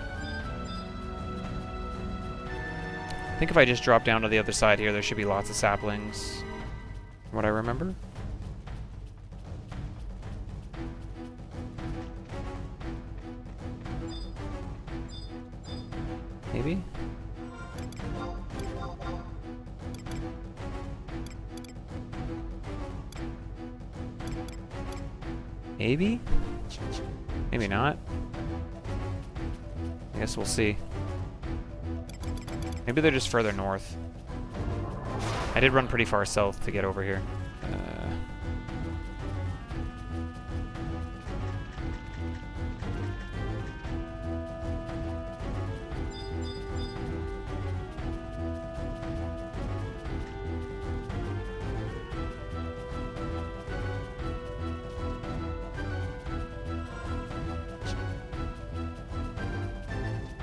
I think if I just drop down to the other side here, there should be lots of saplings. From what I remember. Maybe? Maybe? Maybe not. I guess we'll see. Maybe they're just further north. I did run pretty far south to get over here.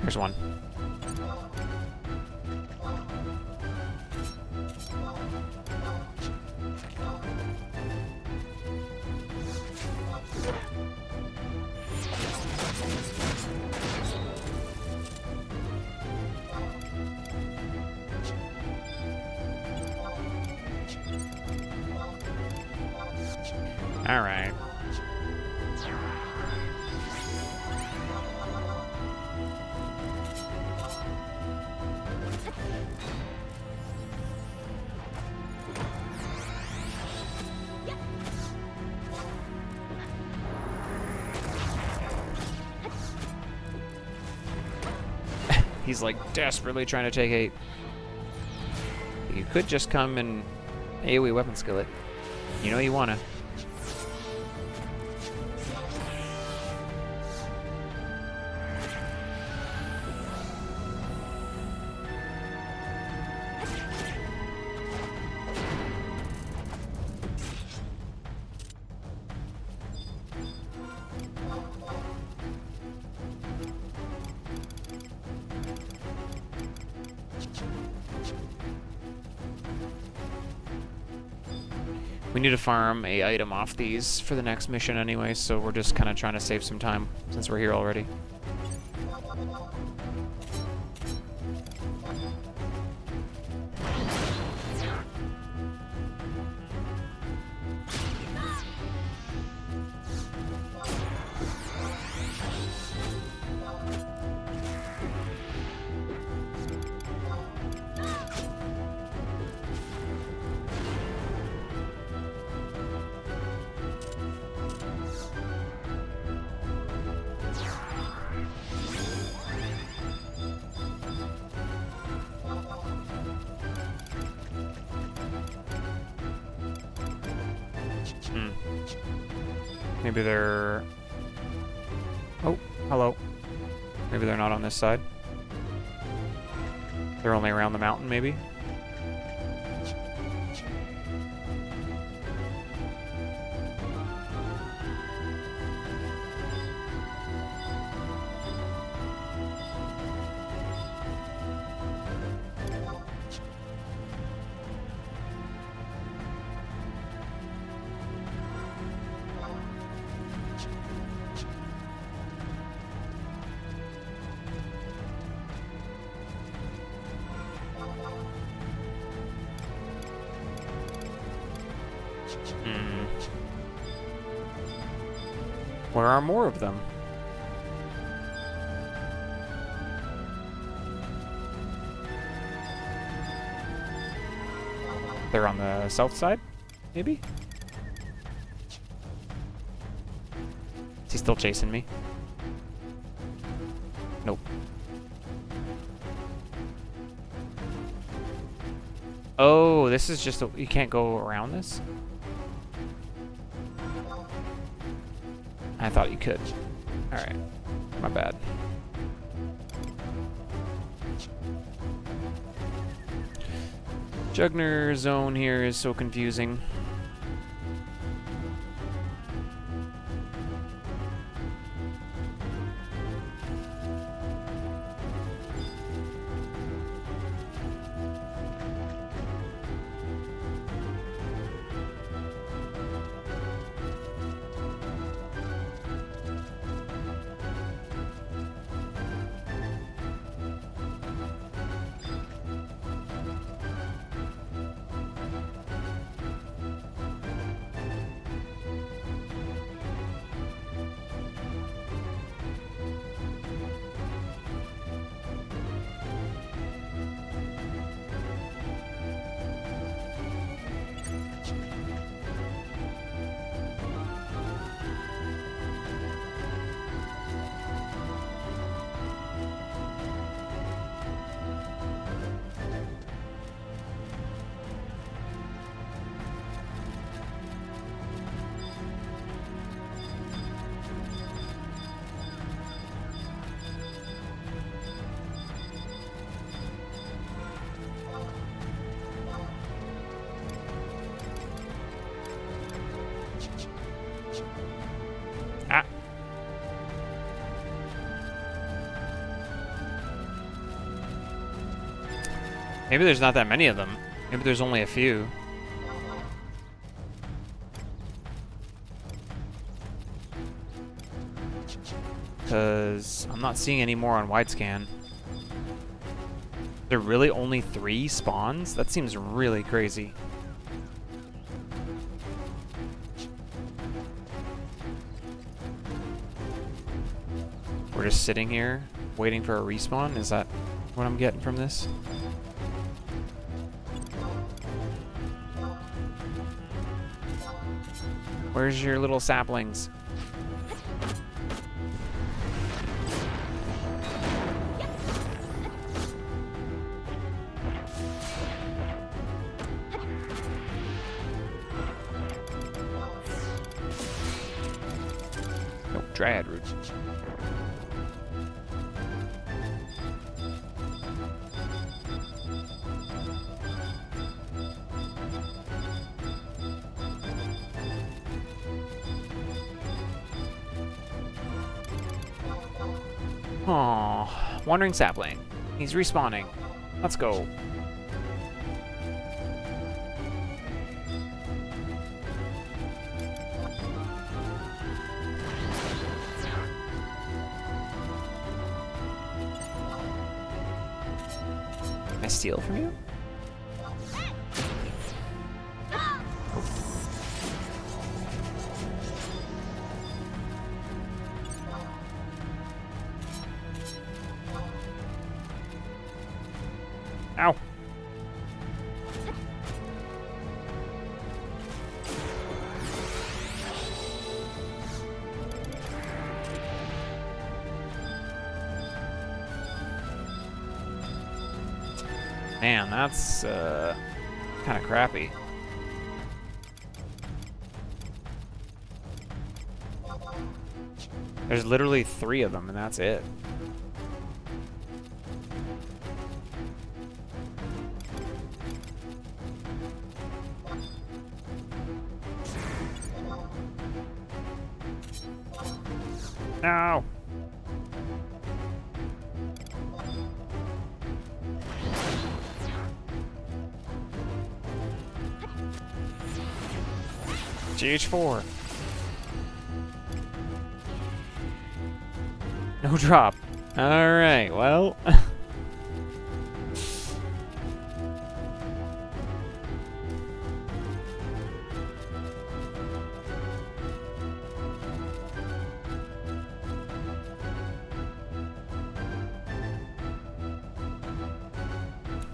There's one. All right. He's like desperately trying to take 8. You could just come and AoE weapon skill it. You know you wanna. We need to farm a item off these for the next mission anyway, so we're just kind of trying to save some time since we're here already. Maybe they're... Oh, hello. Maybe they're not on this side. They're only around the mountain, maybe? Where are more of them? They're on the south side, maybe? Is he still chasing me? Nope. Oh, this is just a... You can't go around this? I thought you could. Alright. My bad. Juggner zone here is so confusing. Ah. Maybe there's not that many of them. Maybe there's only a few. Because I'm not seeing any more on wide scan. There are really only 3 spawns? That seems really crazy. We're just sitting here waiting for a respawn? Is that what I'm getting from this? Where's your little saplings? Dryad root. Aww, wandering sapling. He's respawning. Let's go. Can I steal from you? Ow. Man, that's kind of crappy. There's literally 3 of them, and that's it. No! GH4. No drop. Alright, well.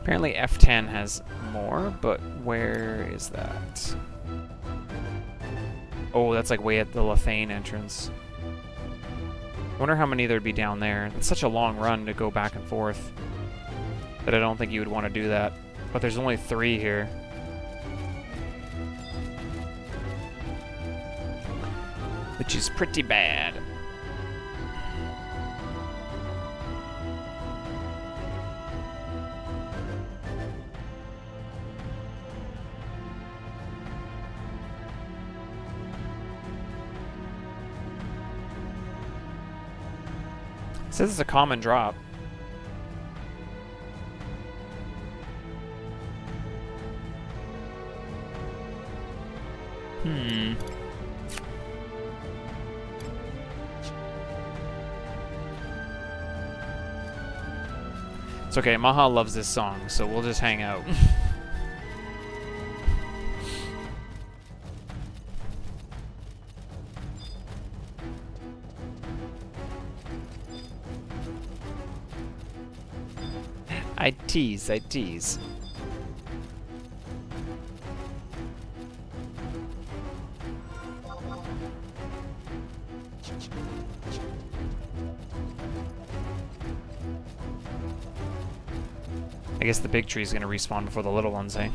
Apparently F10 has more, but where is that? Oh, that's like way at the Lethane entrance. I wonder how many there'd be down there. It's such a long run to go back and forth that I don't think you would want to do that. But there's only 3 here. Which is pretty bad. It says it's a common drop. It's okay, Maha loves this song, so we'll just hang out. I tease, I tease. I guess the big tree is going to respawn before the little ones, eh?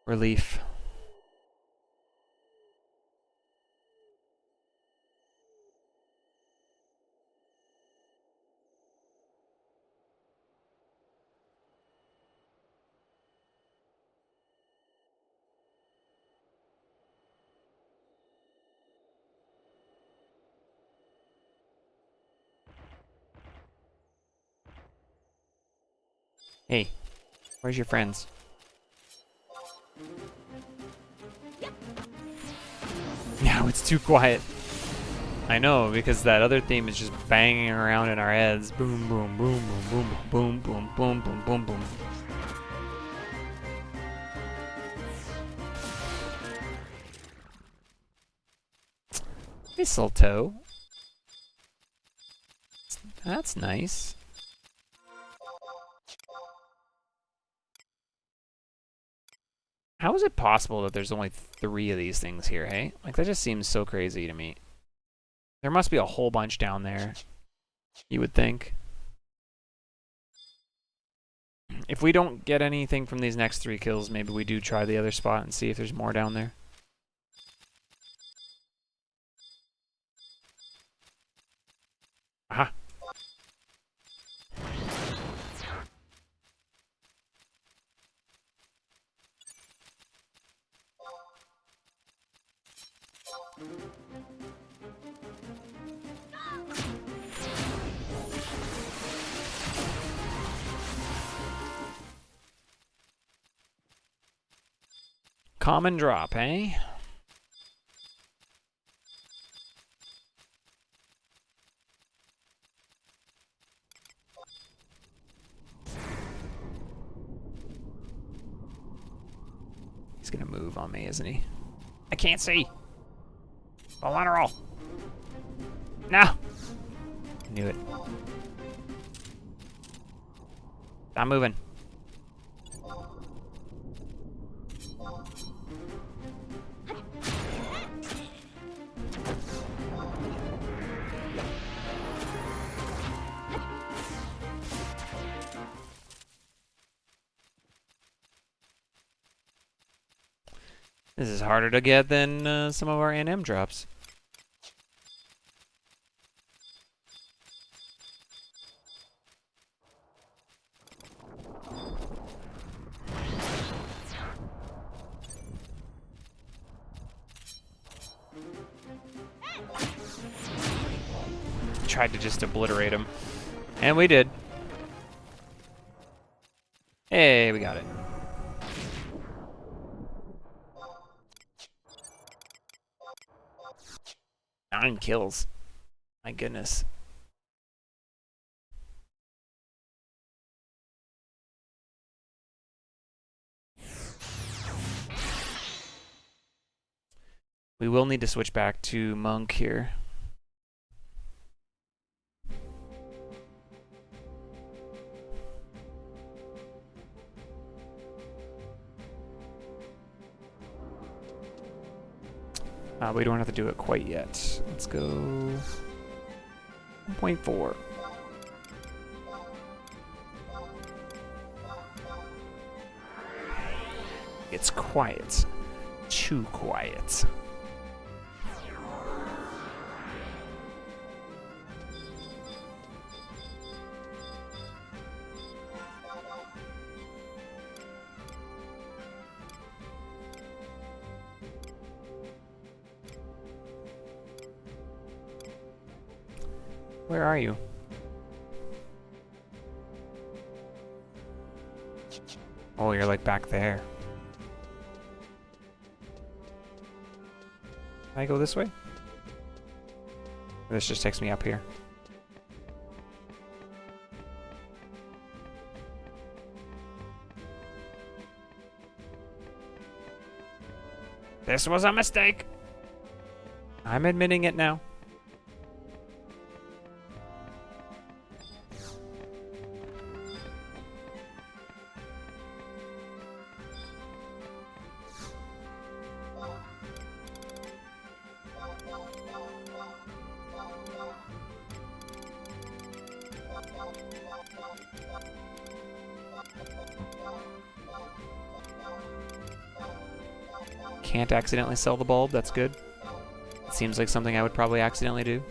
Relief. Hey, where's your friends? Now it's too quiet. I know, because that other theme is just banging around in our heads. Boom, boom, boom, boom, boom, boom, boom, boom, boom, boom, boom. Mistletoe. That's nice. How is it possible that there's only 3 of these things here, hey? Like, that just seems so crazy to me. There must be a whole bunch down there, you would think. If we don't get anything from these next 3 kills, maybe we do try the other spot and see if there's more down there. Aha. Common drop, eh? He's gonna move on me, isn't he? I can't see. I want to roll. No. I knew it. Stop moving. This is harder to get than some of our NM drops. Tried to just obliterate him. And we did. Hey, we got it. 9 kills. My goodness. We will need to switch back to Monk here. We don't have to do it quite yet. Let's go 1.4. It's quiet. Too quiet. Where are you? Oh, you're like back there. Can I go this way? This just takes me up here. This was a mistake. I'm admitting it now. Can't accidentally sell the bulb, that's good. It seems like something I would probably accidentally do.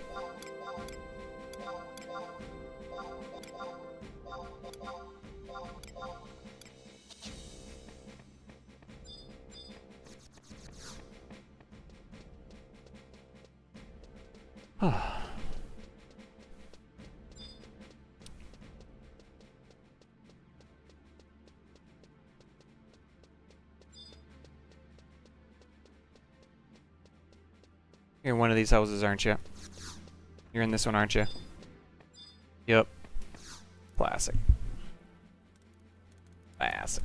You're in one of these houses, aren't you? You're in this one, aren't you? Yep. Classic. Classic.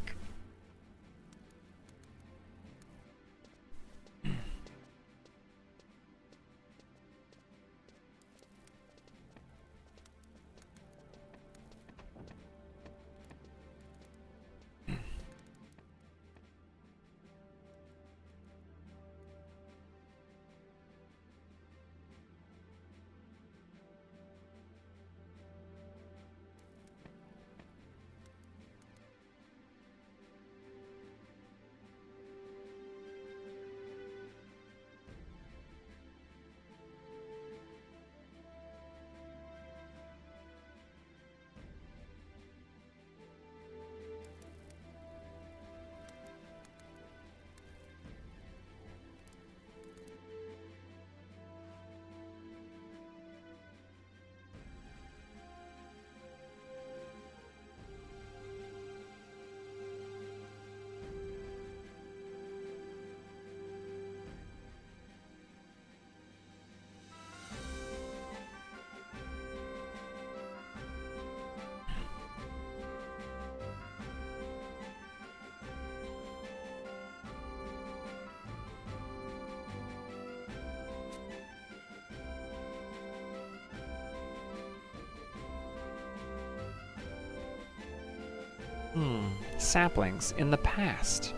Saplings in the past.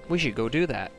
We should go do that.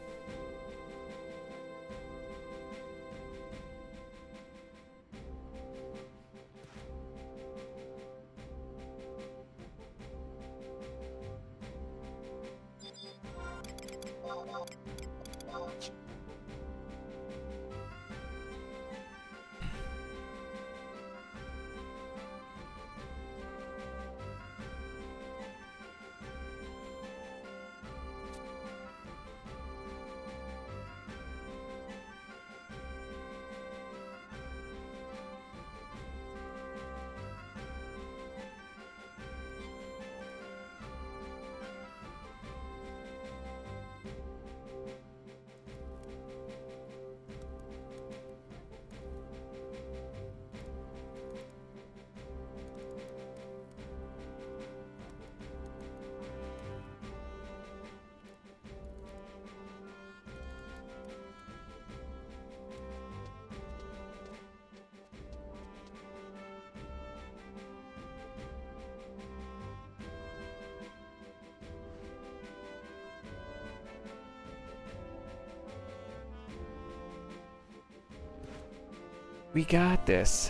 We got this.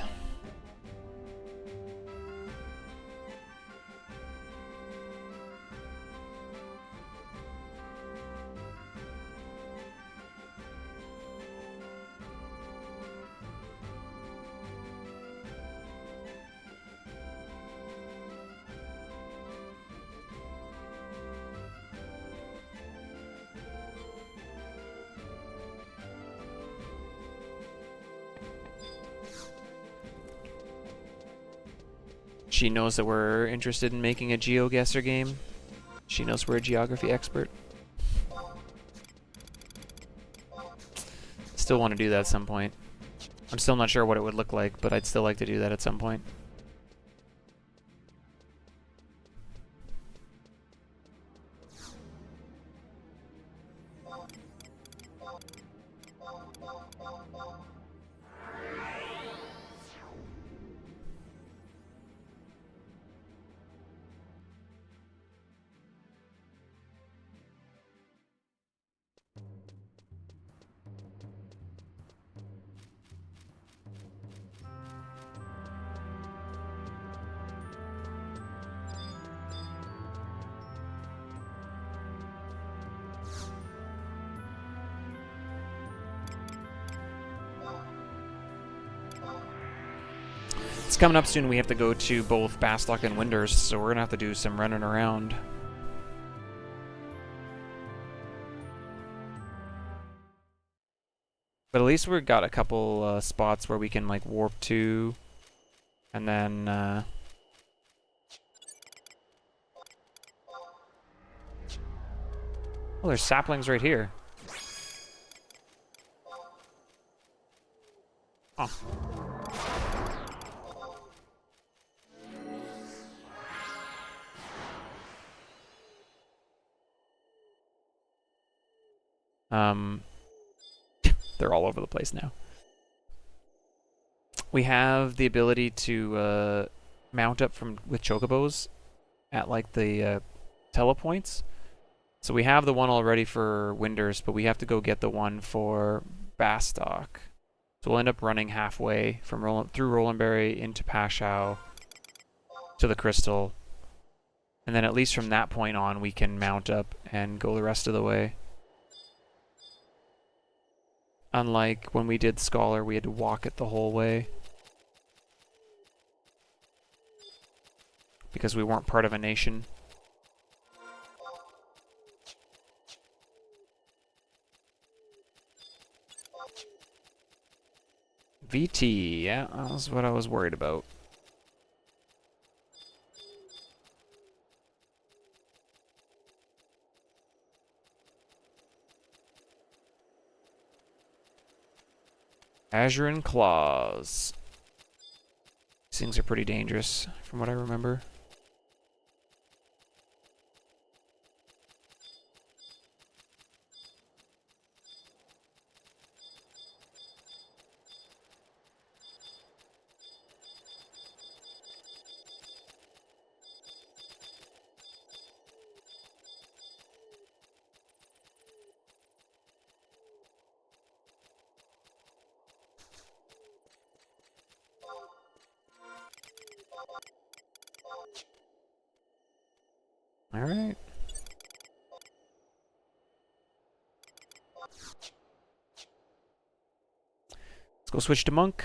She knows that we're interested in making a GeoGuessr game. She knows we're a geography expert. Still want to do that at some point. I'm still not sure what it would look like, but I'd still like to do that at some point. It's coming up soon. We have to go to both Bastock and Winders, so we're gonna have to do some running around. But at least we've got a couple spots where we can like warp to, and then oh, there's saplings right here. Um, they're all over the place now. We have the ability to mount up with chocobos at like the telepoints. So we have the one already for Winders, but we have to go get the one for Bastock. So we'll end up running halfway from through Rolandberry into Pashao to the Crystal. And then at least from that point on, we can mount up and go the rest of the way. Unlike when we did Scholar, we had to walk it the whole way. Because we weren't part of a nation. VT, yeah, that was what I was worried about. Azurin Claws. These things are pretty dangerous, from what I remember. All right. Let's go switch to Monk.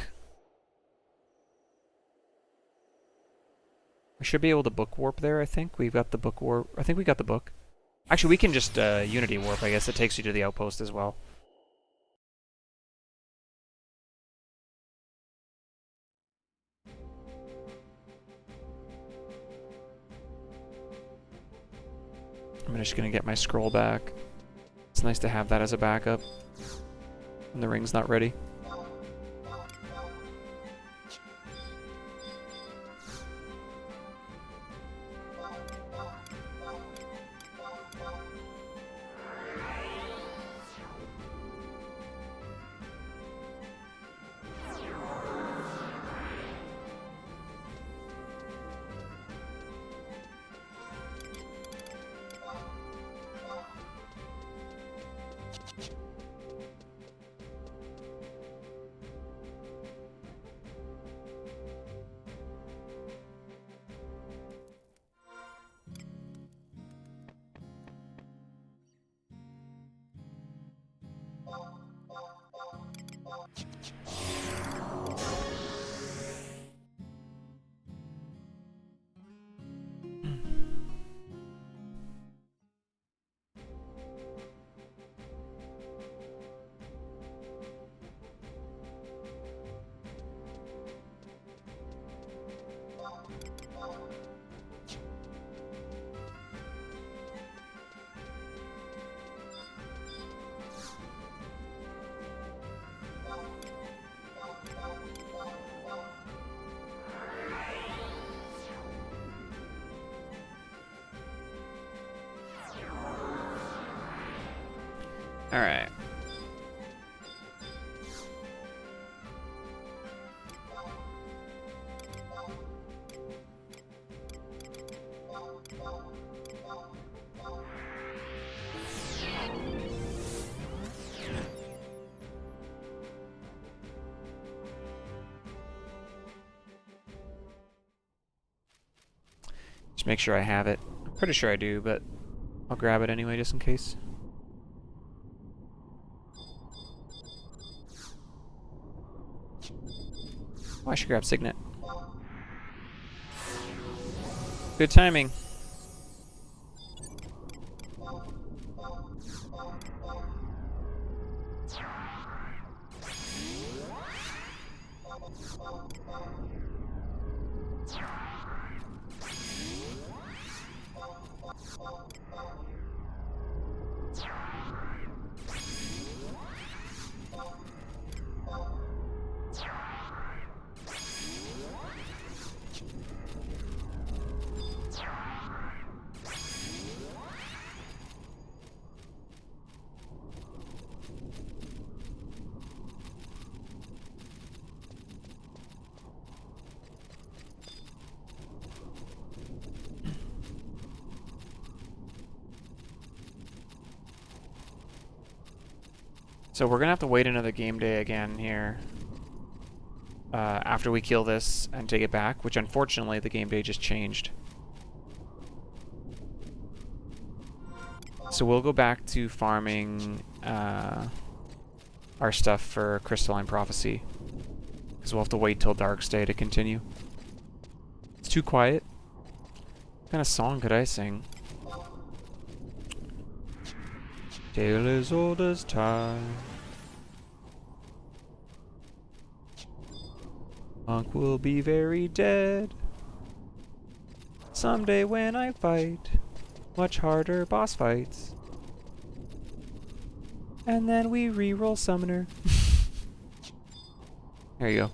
We should be able to book warp there, I think. We've got the book warp. I think we got the book. Actually, we can just Unity warp, I guess. It takes you to the outpost as well. I'm just going to get my scroll back. It's nice to have that as a backup when the ring's not ready. All right. Just make sure I have it. I'm pretty sure I do, but I'll grab it anyway just in case. Oh, I should grab Signet. Good timing. So we're gonna have to wait another game day again here. After we kill this and take it back, which unfortunately the game day just changed. So we'll go back to farming our stuff for Crystalline Prophecy. Because we'll have to wait till Darkstay to continue. It's too quiet. What kind of song could I sing? Tale as old as time. Monk will be very dead. Someday when I fight much harder boss fights. And then we re-roll Summoner. There you go.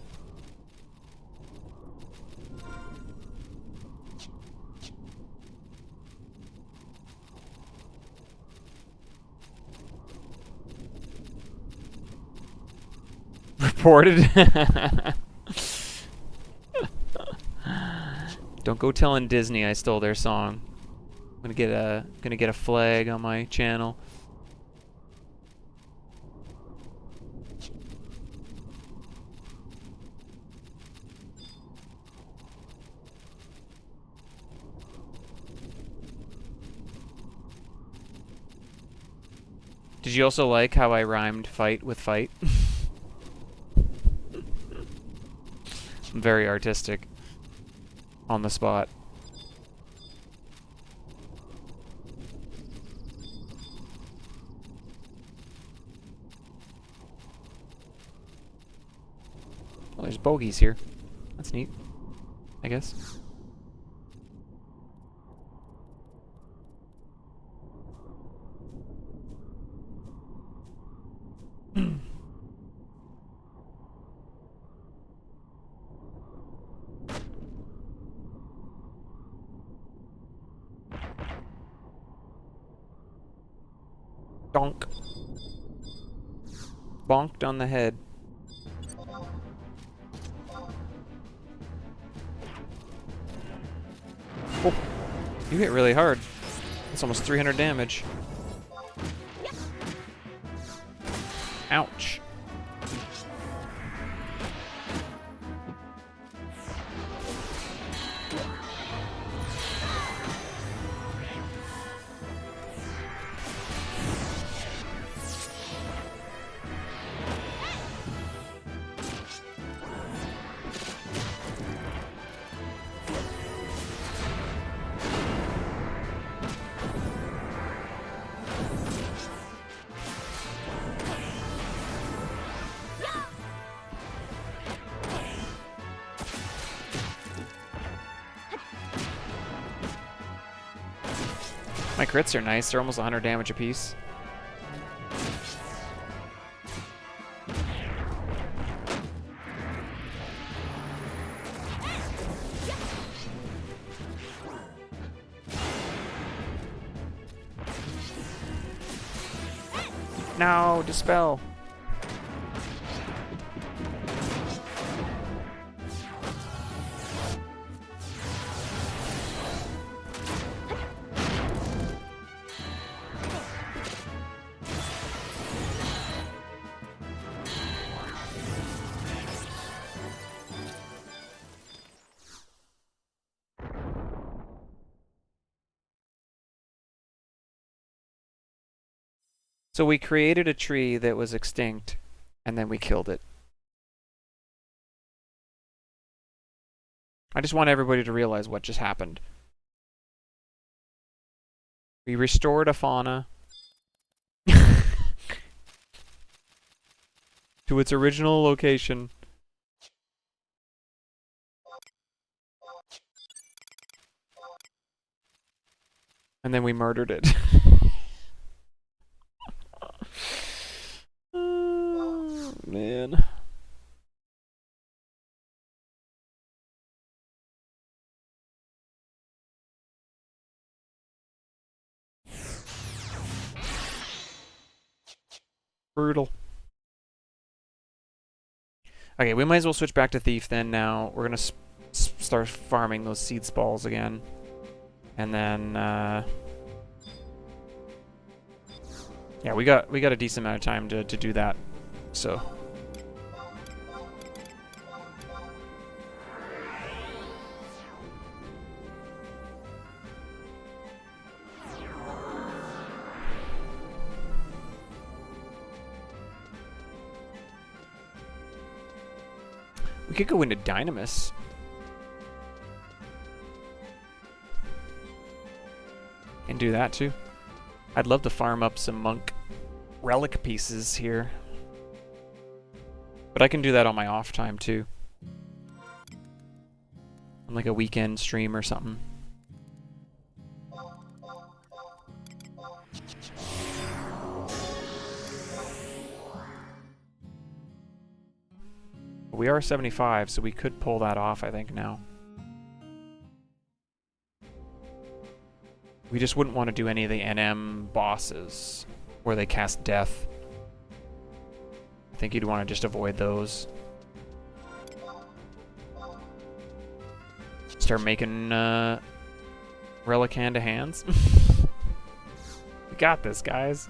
Reported. Don't go telling Disney I stole their song. I'm gonna get a flag on my channel. Did you also like how I rhymed fight with fight? I'm very artistic. On the spot. Well, there's bogeys here. That's neat, I guess. Donk. Bonked on the head. Oh, you hit really hard. That's almost 300 damage. Ouch. My crits are nice. They're almost 100 damage apiece. No, dispel. So we created a tree that was extinct, and then we killed it. I just want everybody to realize what just happened. We restored a fauna to its original location. And then we murdered it. Oh, man. Brutal. Okay, we might as well switch back to Thief then now. We're gonna start farming those seed spalls again. And then, Yeah, we got a decent amount of time to do that. So we could go into Dynamis. And do that too. I'd love to farm up some monk relic pieces here. But I can do that on my off time too. On like a weekend stream or something. We are 75, so we could pull that off, I think, now. We just wouldn't want to do any of the NM bosses where they cast death. I think you'd want to just avoid those. Start making relic hand to hands. We got this, guys.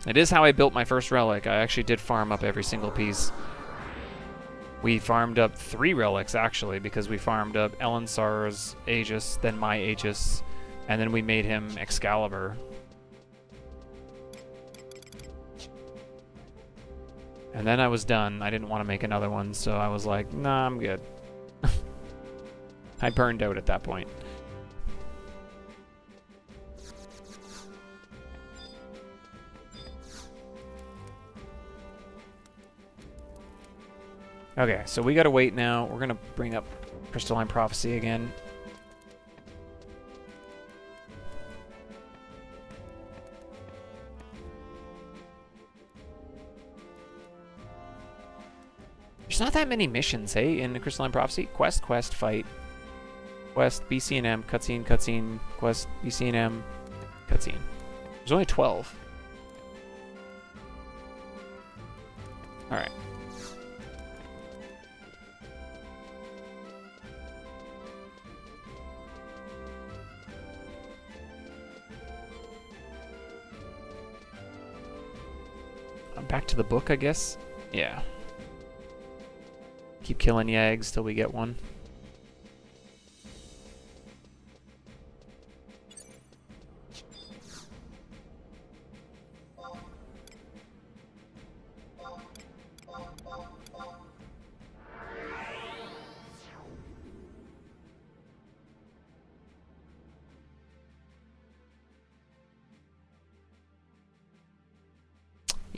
It is how I built my first relic. I actually did farm up every single piece. We farmed up 3 relics, actually, because we farmed up Elensar's Aegis, then my Aegis, and then we made him Excalibur. And then I was done. I didn't want to make another one, so I was like, nah, I'm good. I burned out at that point. Okay, so we gotta wait now. We're gonna bring up Crystalline Prophecy again. There's not that many missions, hey, in the Crystalline Prophecy. Quest, quest, fight. Quest, BC&M, cutscene, cutscene, quest, BC&M, cutscene. There's only 12. Alright. Back to the book, I guess? Yeah. Keep killing Yags till we get one.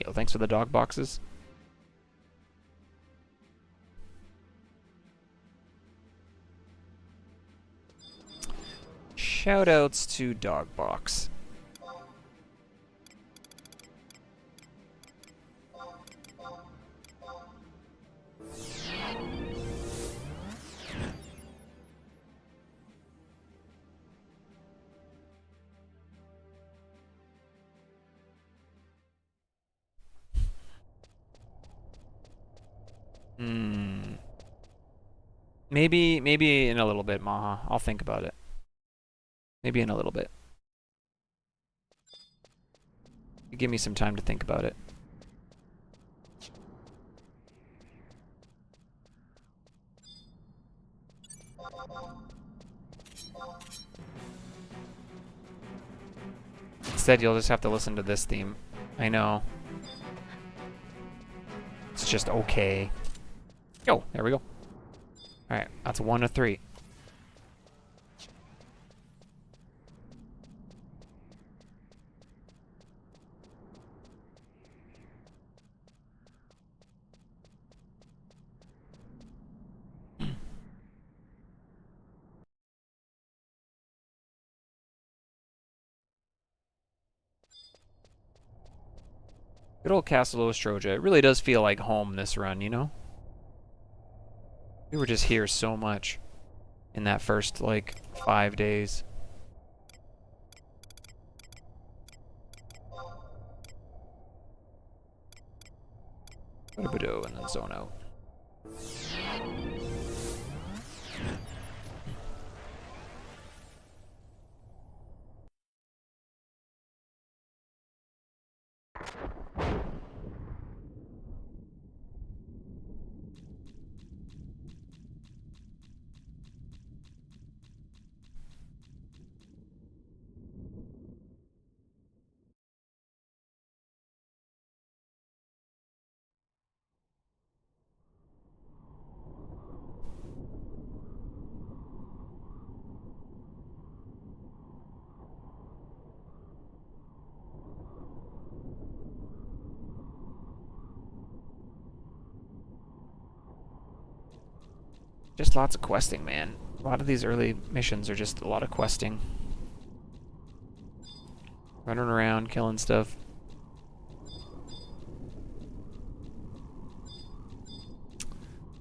Yo, thanks for the dog boxes. Shoutouts to Dogbox. Maybe in a little bit, Maha. I'll think about it. Maybe in a little bit. Give me some time to think about it. Instead, you'll just have to listen to this theme. I know. It's just okay. Yo, there we go. Alright, that's 1 of 3. Good old Castle Ostroja. It really does feel like home this run, you know? We were just here so much in that first, like, 5 days. And then zone out. Just lots of questing, man. A lot of these early missions are just a lot of questing. Running around, killing stuff.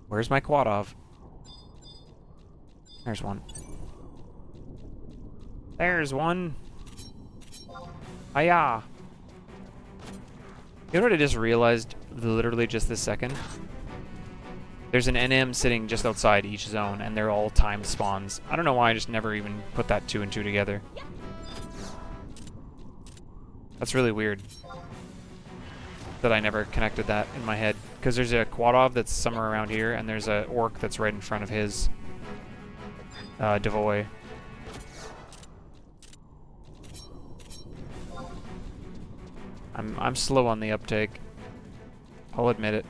Where's my Quadov? There's one. There's one. Hiya! You know what I just realized literally just this second? There's an NM sitting just outside each zone, and they're all timed spawns. I don't know why I just never even put that 2 and 2 together. That's really weird that I never connected that in my head. Because there's a Quadov that's somewhere around here, and there's a Orc that's right in front of his Devoy. I'm slow on the uptake. I'll admit it.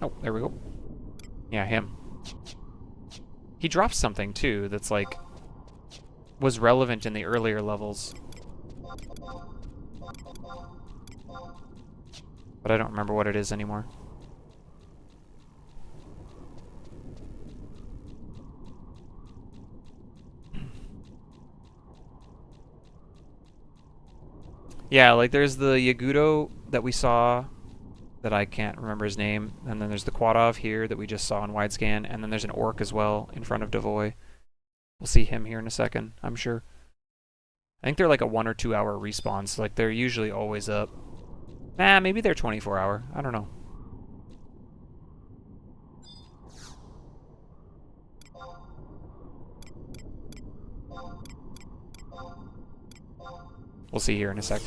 Oh, there we go. Yeah, him. He drops something too that's like was relevant in the earlier levels. But I don't remember what it is anymore. Yeah, like there's the Yagudo that we saw that I can't remember his name, and then there's the Quadov here that we just saw in wide scan, and then there's an Orc as well in front of Devoy. We'll see him here in a second, I'm sure. I think they're like a 1 or 2 hour respawn, so like they're usually always up. Nah, maybe they're 24 hour. I don't know. We'll see here in a sec.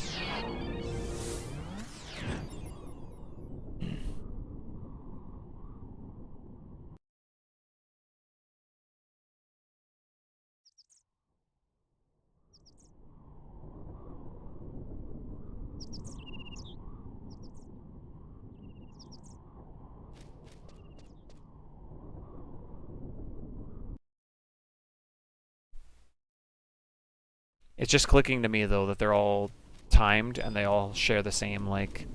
It's just clicking to me, though, that they're all timed and they all share the same, like,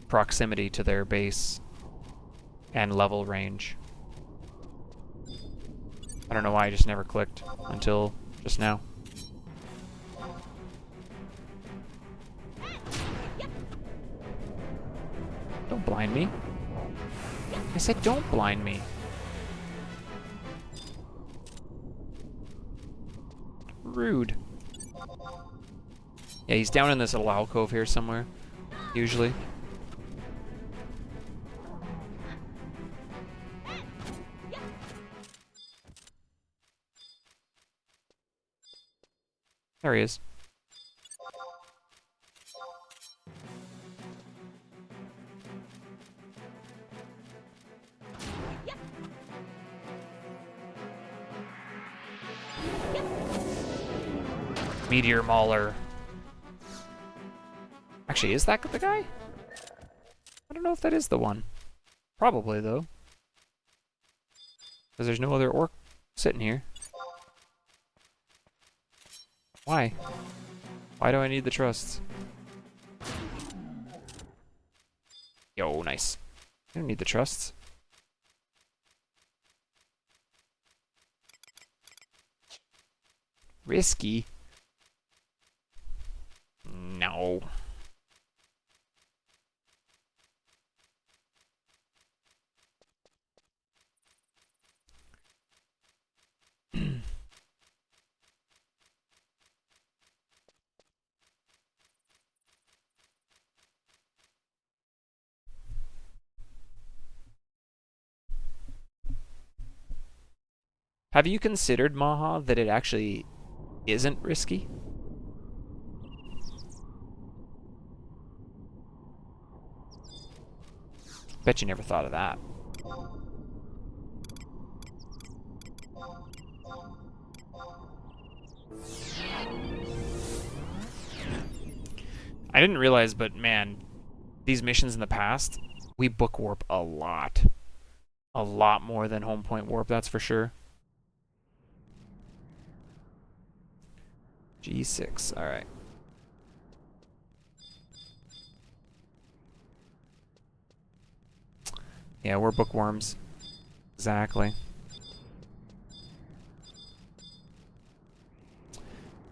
proximity to their base and level range. I don't know why I just never clicked until just now. Don't blind me. I said don't blind me. Rude. Yeah, he's down in this little alcove here somewhere, usually. There he is. Meteor Mauler. Actually, is that the guy? I don't know if that is the one. Probably, though. Because there's no other orc sitting here. Why? Why do I need the trusts? Yo, nice. I don't need the trusts. Risky? No. Have you considered, Maha, that it actually isn't risky? Bet you never thought of that. I didn't realize, but man, these missions in the past, we book warp a lot. A lot more than home point warp, that's for sure. G6, alright. Yeah, we're bookworms. Exactly.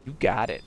You got it.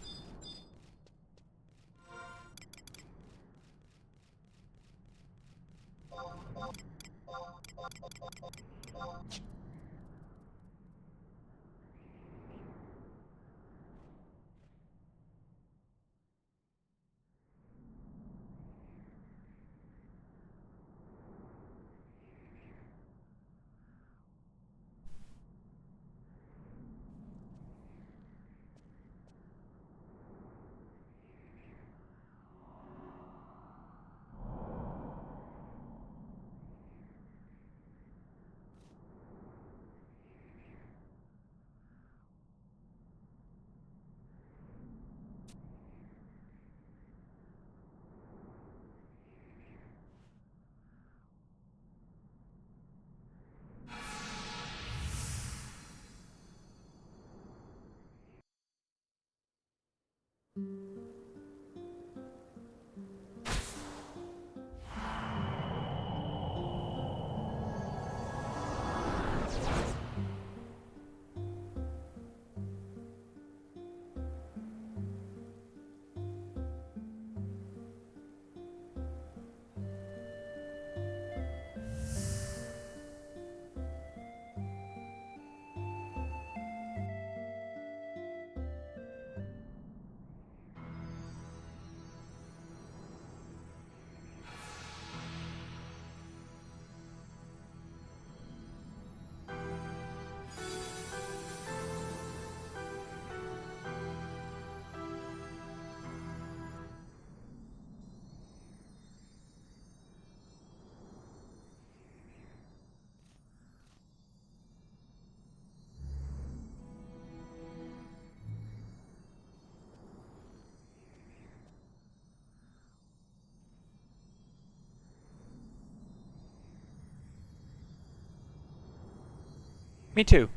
Me too.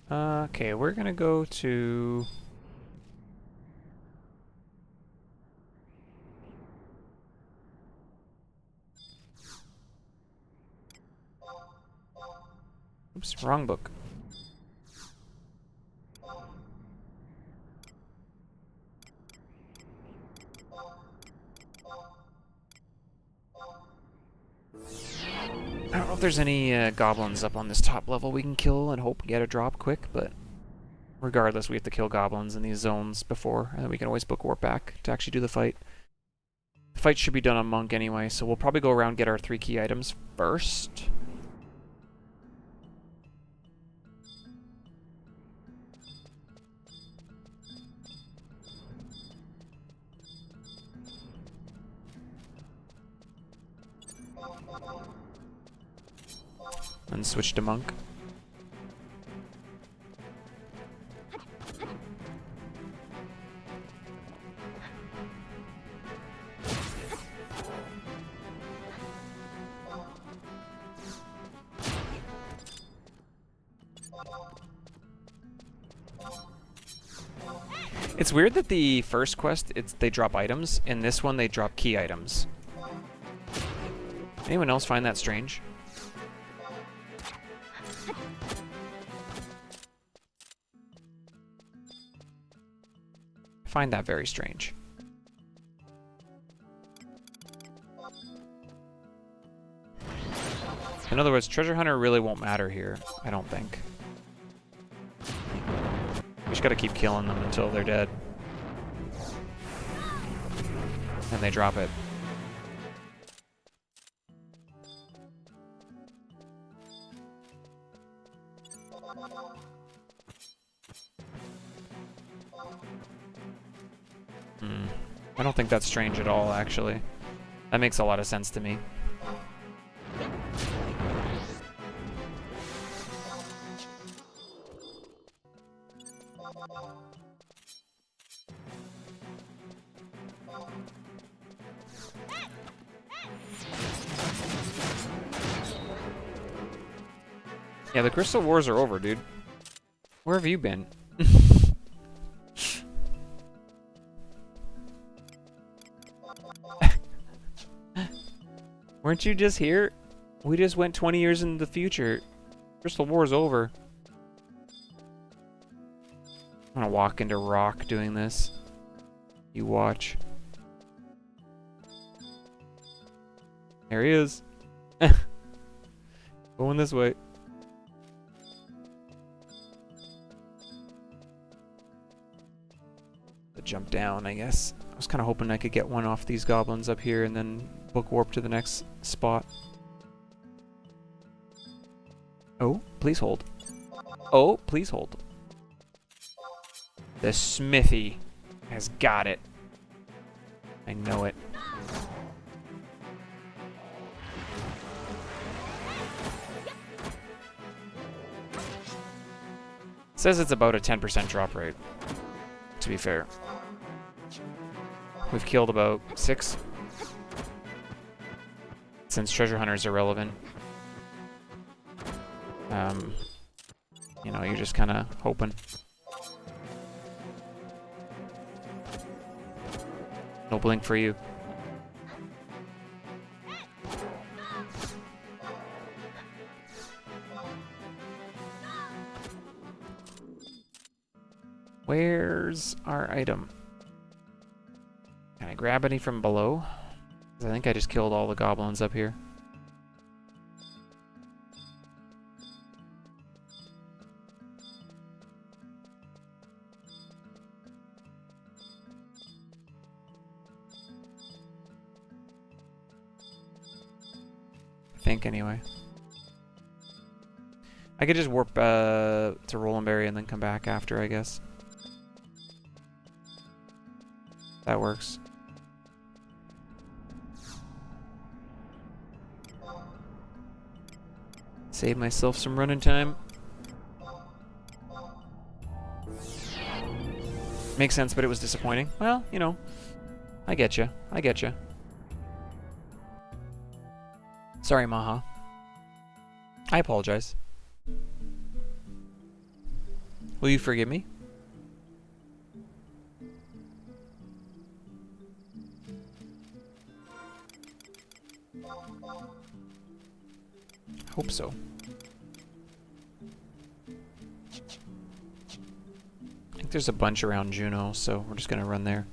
Okay, we're gonna go to... Oops, wrong book. I don't know if there's any goblins up on this top level we can kill and hope get a drop quick, but regardless, we have to kill goblins in these zones before, and then we can always book warp back to actually do the fight. The fight should be done on Monk anyway, so we'll probably go around and get our 3 key items first. And switch to Monk. It's weird that the first quest, they drop items. In this one, they drop key items. Anyone else find that strange? I find that very strange. In other words, Treasure Hunter really won't matter here, I don't think. We just gotta keep killing them until they're dead. And they drop it. I don't think that's strange at all, actually. That makes a lot of sense to me. Yeah, the Crystal Wars are over, dude. Where have you been? Weren't you just here? We just went 20 years into the future. Crystal War's over. I'm gonna walk into rock doing this. You watch. There he is. Going this way. Jump down, I guess. I was kind of hoping I could get one off these goblins up here and then book warp to the next spot. Oh, please hold. Oh, please hold. The smithy has got it. I know it. It says it's about a 10% drop rate, to be fair. We've killed about 6 since treasure hunters are relevant. You know, you're just kind of hoping. No blink for you. Where's our item? Can I grab any from below? 'Cause I think I just killed all the goblins up here. I think, anyway. I could just warp to Rolandberry and then come back after, I guess. That works. Save myself some running time. Makes sense, but it was disappointing. Well, you know, I get you. I get you. Sorry, Maha. I apologize. Will you forgive me? Hope so. I think there's a bunch around Juno, so we're just gonna run there.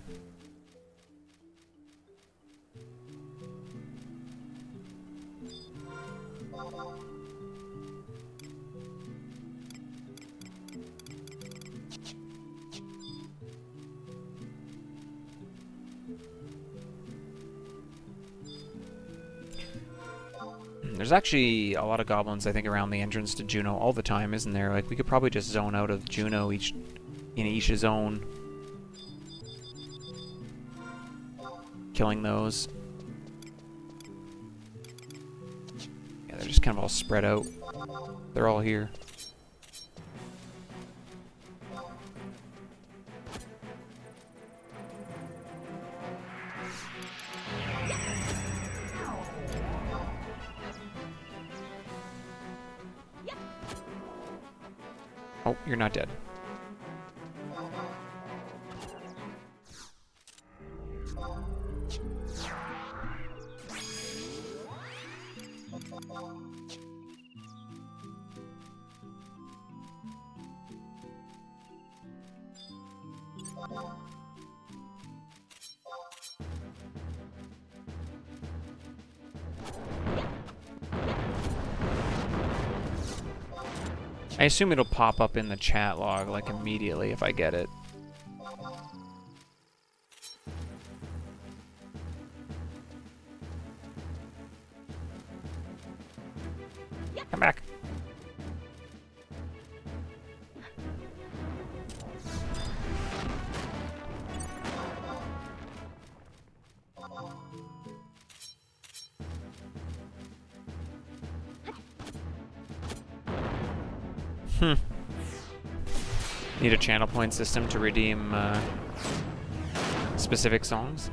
There's actually a lot of goblins, I think, around the entrance to Juno all the time, isn't there? Like, we could probably just zone out of Juno in each zone. Killing those. Yeah, they're just kind of all spread out. They're all here. Oh, you're not dead. I assume it'll pop up in the chat log like immediately if I get it. Come back. Need a channel point system to redeem specific songs?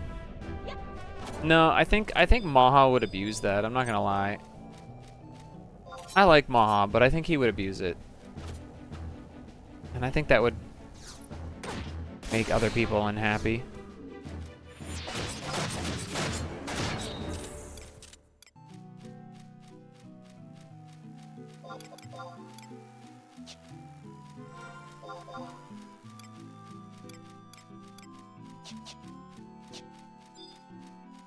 No, I think Maha would abuse that. I'm not gonna lie. I like Maha, but I think he would abuse it, and I think that would make other people unhappy.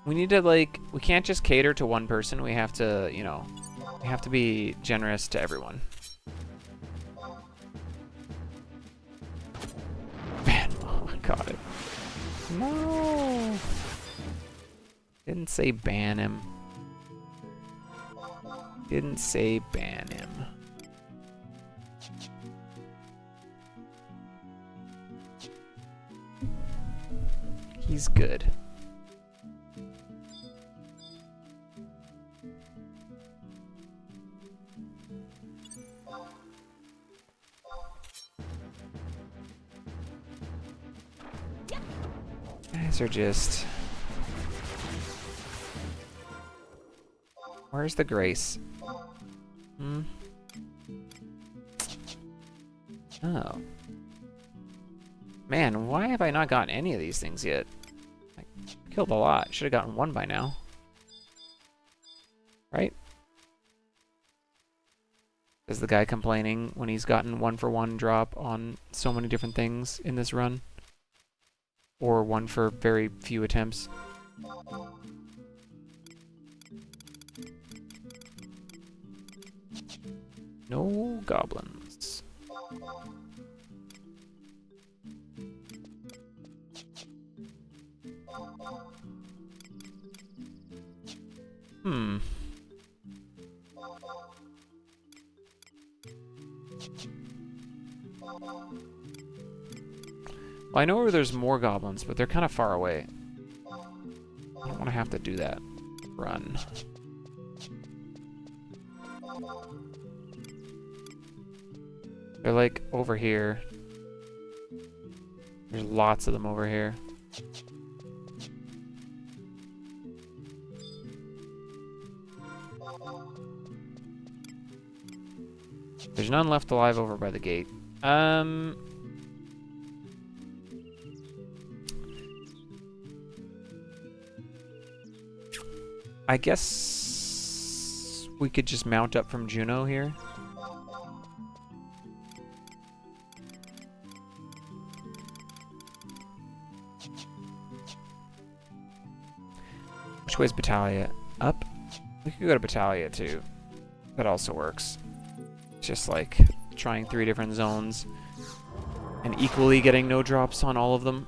We need to, like, we can't just cater to one person. We have to, you know, we have to be generous to everyone. Man, oh, I got it. No. Didn't say ban him. Didn't say ban him. He's good. Guys are just... Where's the grace? Oh. Man, why have I not gotten any of these things yet? I killed a lot. Should have gotten one by now. Right? Is the guy complaining when he's gotten 1-for-1 drop on so many different things in this run? Or 1 for very few attempts? No goblins. Well, I know where there's more goblins, but they're kind of far away. I don't want to have to do that. Run. They're like over here. There's lots of them over here. There's none left alive over by the gate. I guess we could just mount up from Juno here. Which way's Battalia? Up? We could go to Battalia too. That also works. Just like trying 3 different zones and equally getting no drops on all of them.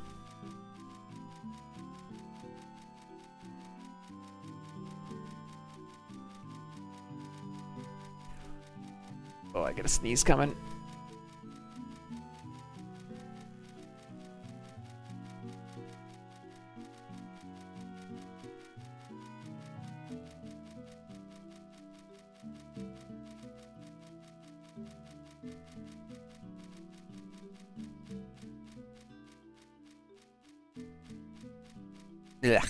Oh, I get a sneeze coming. Ugh.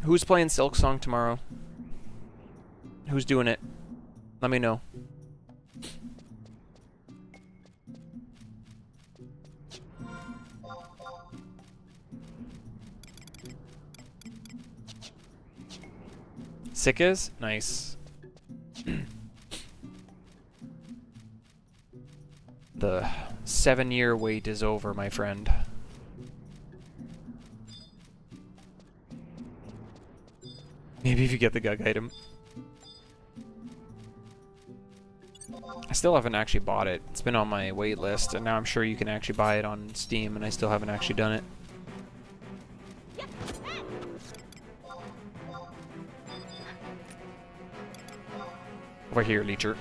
Who's playing Silk Song tomorrow? Who's doing it? Let me know. Sick is? Nice. The 7-year wait is over, my friend. Maybe if you get the Gug item. I still haven't actually bought it. It's been on my wait list, and now I'm sure you can actually buy it on Steam, and I still haven't actually done it. Over here, Leecher.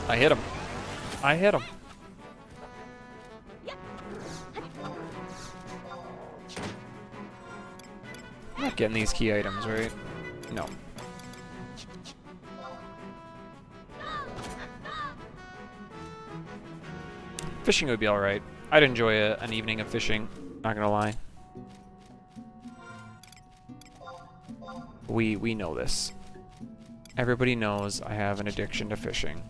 I hit him. I hit him. I'm not getting these key items, right? No. Fishing would be alright. I'd enjoy an evening of fishing, not gonna lie. We know this. Everybody knows I have an addiction to fishing.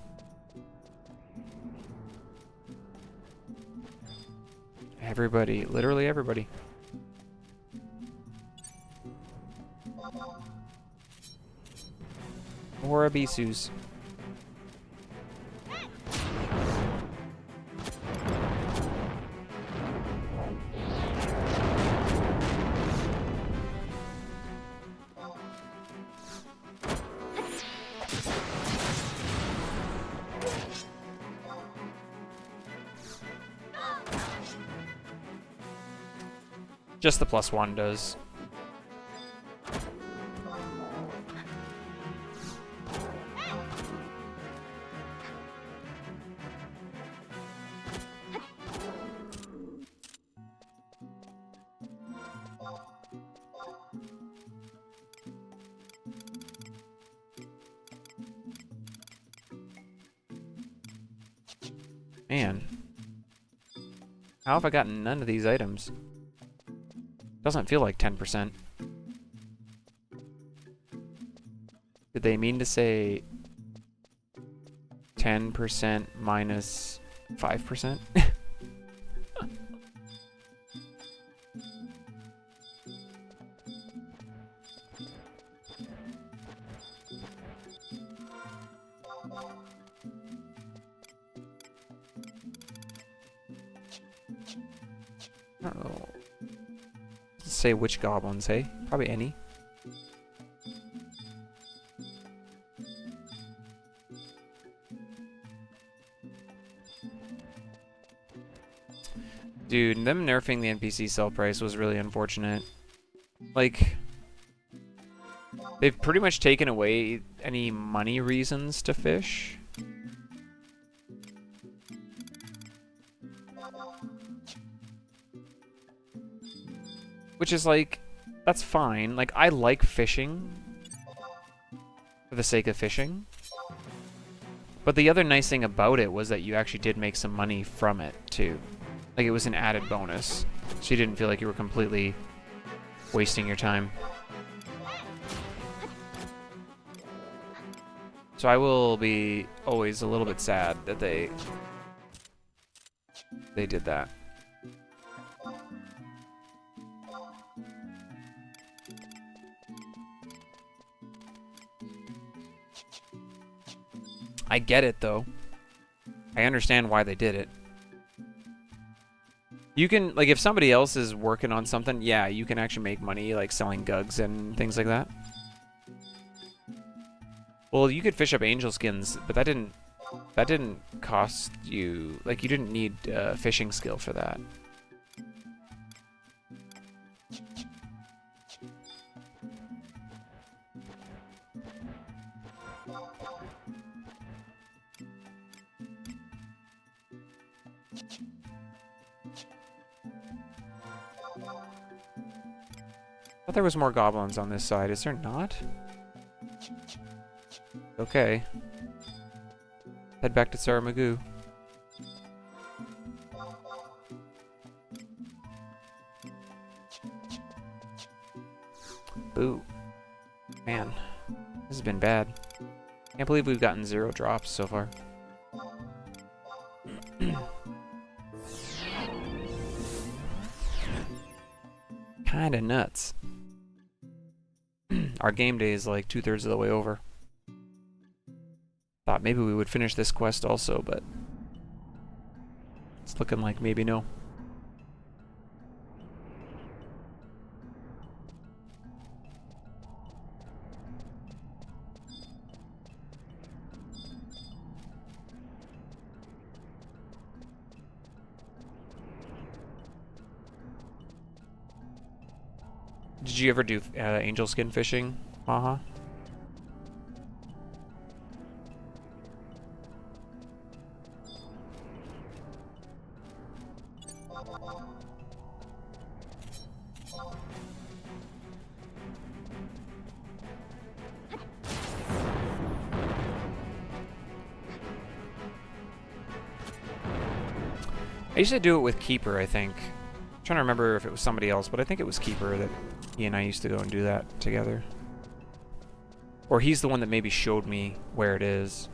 Everybody, literally everybody. Or Abisus. Just the +1 does. Man. How have I gotten none of these items? Doesn't feel like 10%. Did they mean to say 10% minus 5%? I don't know. Say which goblins, hey? Probably any. Dude, them nerfing the NPC sell price was really unfortunate. Like, they've pretty much taken away any money reasons to fish. Which is like, that's fine. Like, I like fishing for the sake of fishing. But the other nice thing about it was that you actually did make some money from it, too. Like, it was an added bonus. So you didn't feel like you were completely wasting your time. So I will be always a little bit sad that they did that. I get it, though. I understand why they did it. You can, like, if somebody else is working on something, yeah, you can actually make money, like, selling gugs and things like that. Well, you could fish up angel skins, but that didn't cost you, like, you didn't need fishing skill for that. I thought there was more goblins on this side. Is there not? Okay. Head back to Saramagoo. Boo. Man. This has been bad. Can't believe we've gotten 0 drops so far. Kinda nuts. Our game day is like 2/3 of the way over. Thought maybe we would finish this quest also, but it's looking like maybe no. Did you ever do angel skin fishing? Uh-huh. I used to do it with Keeper, I think. I'm trying to remember if it was somebody else, but I think it was Keeper that he and I used to go and do that together. Or he's the one that maybe showed me where it is.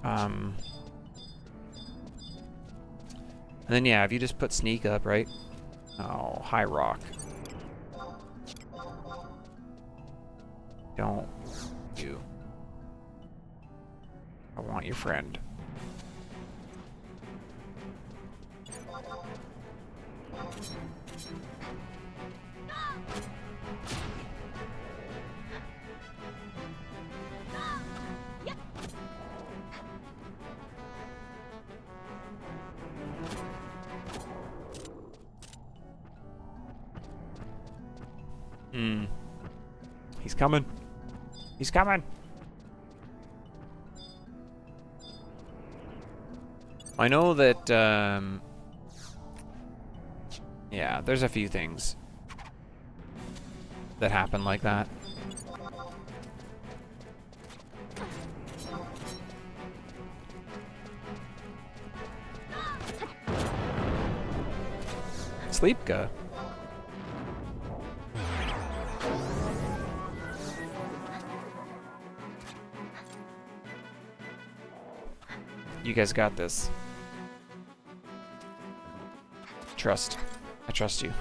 And then yeah, if you just put sneak up, right? Oh, high rock. Don't you. I want your friend. He's coming. He's coming. I know that, yeah, there's a few things that happen like that. Sleepka. You guys got this. Trust. I trust you.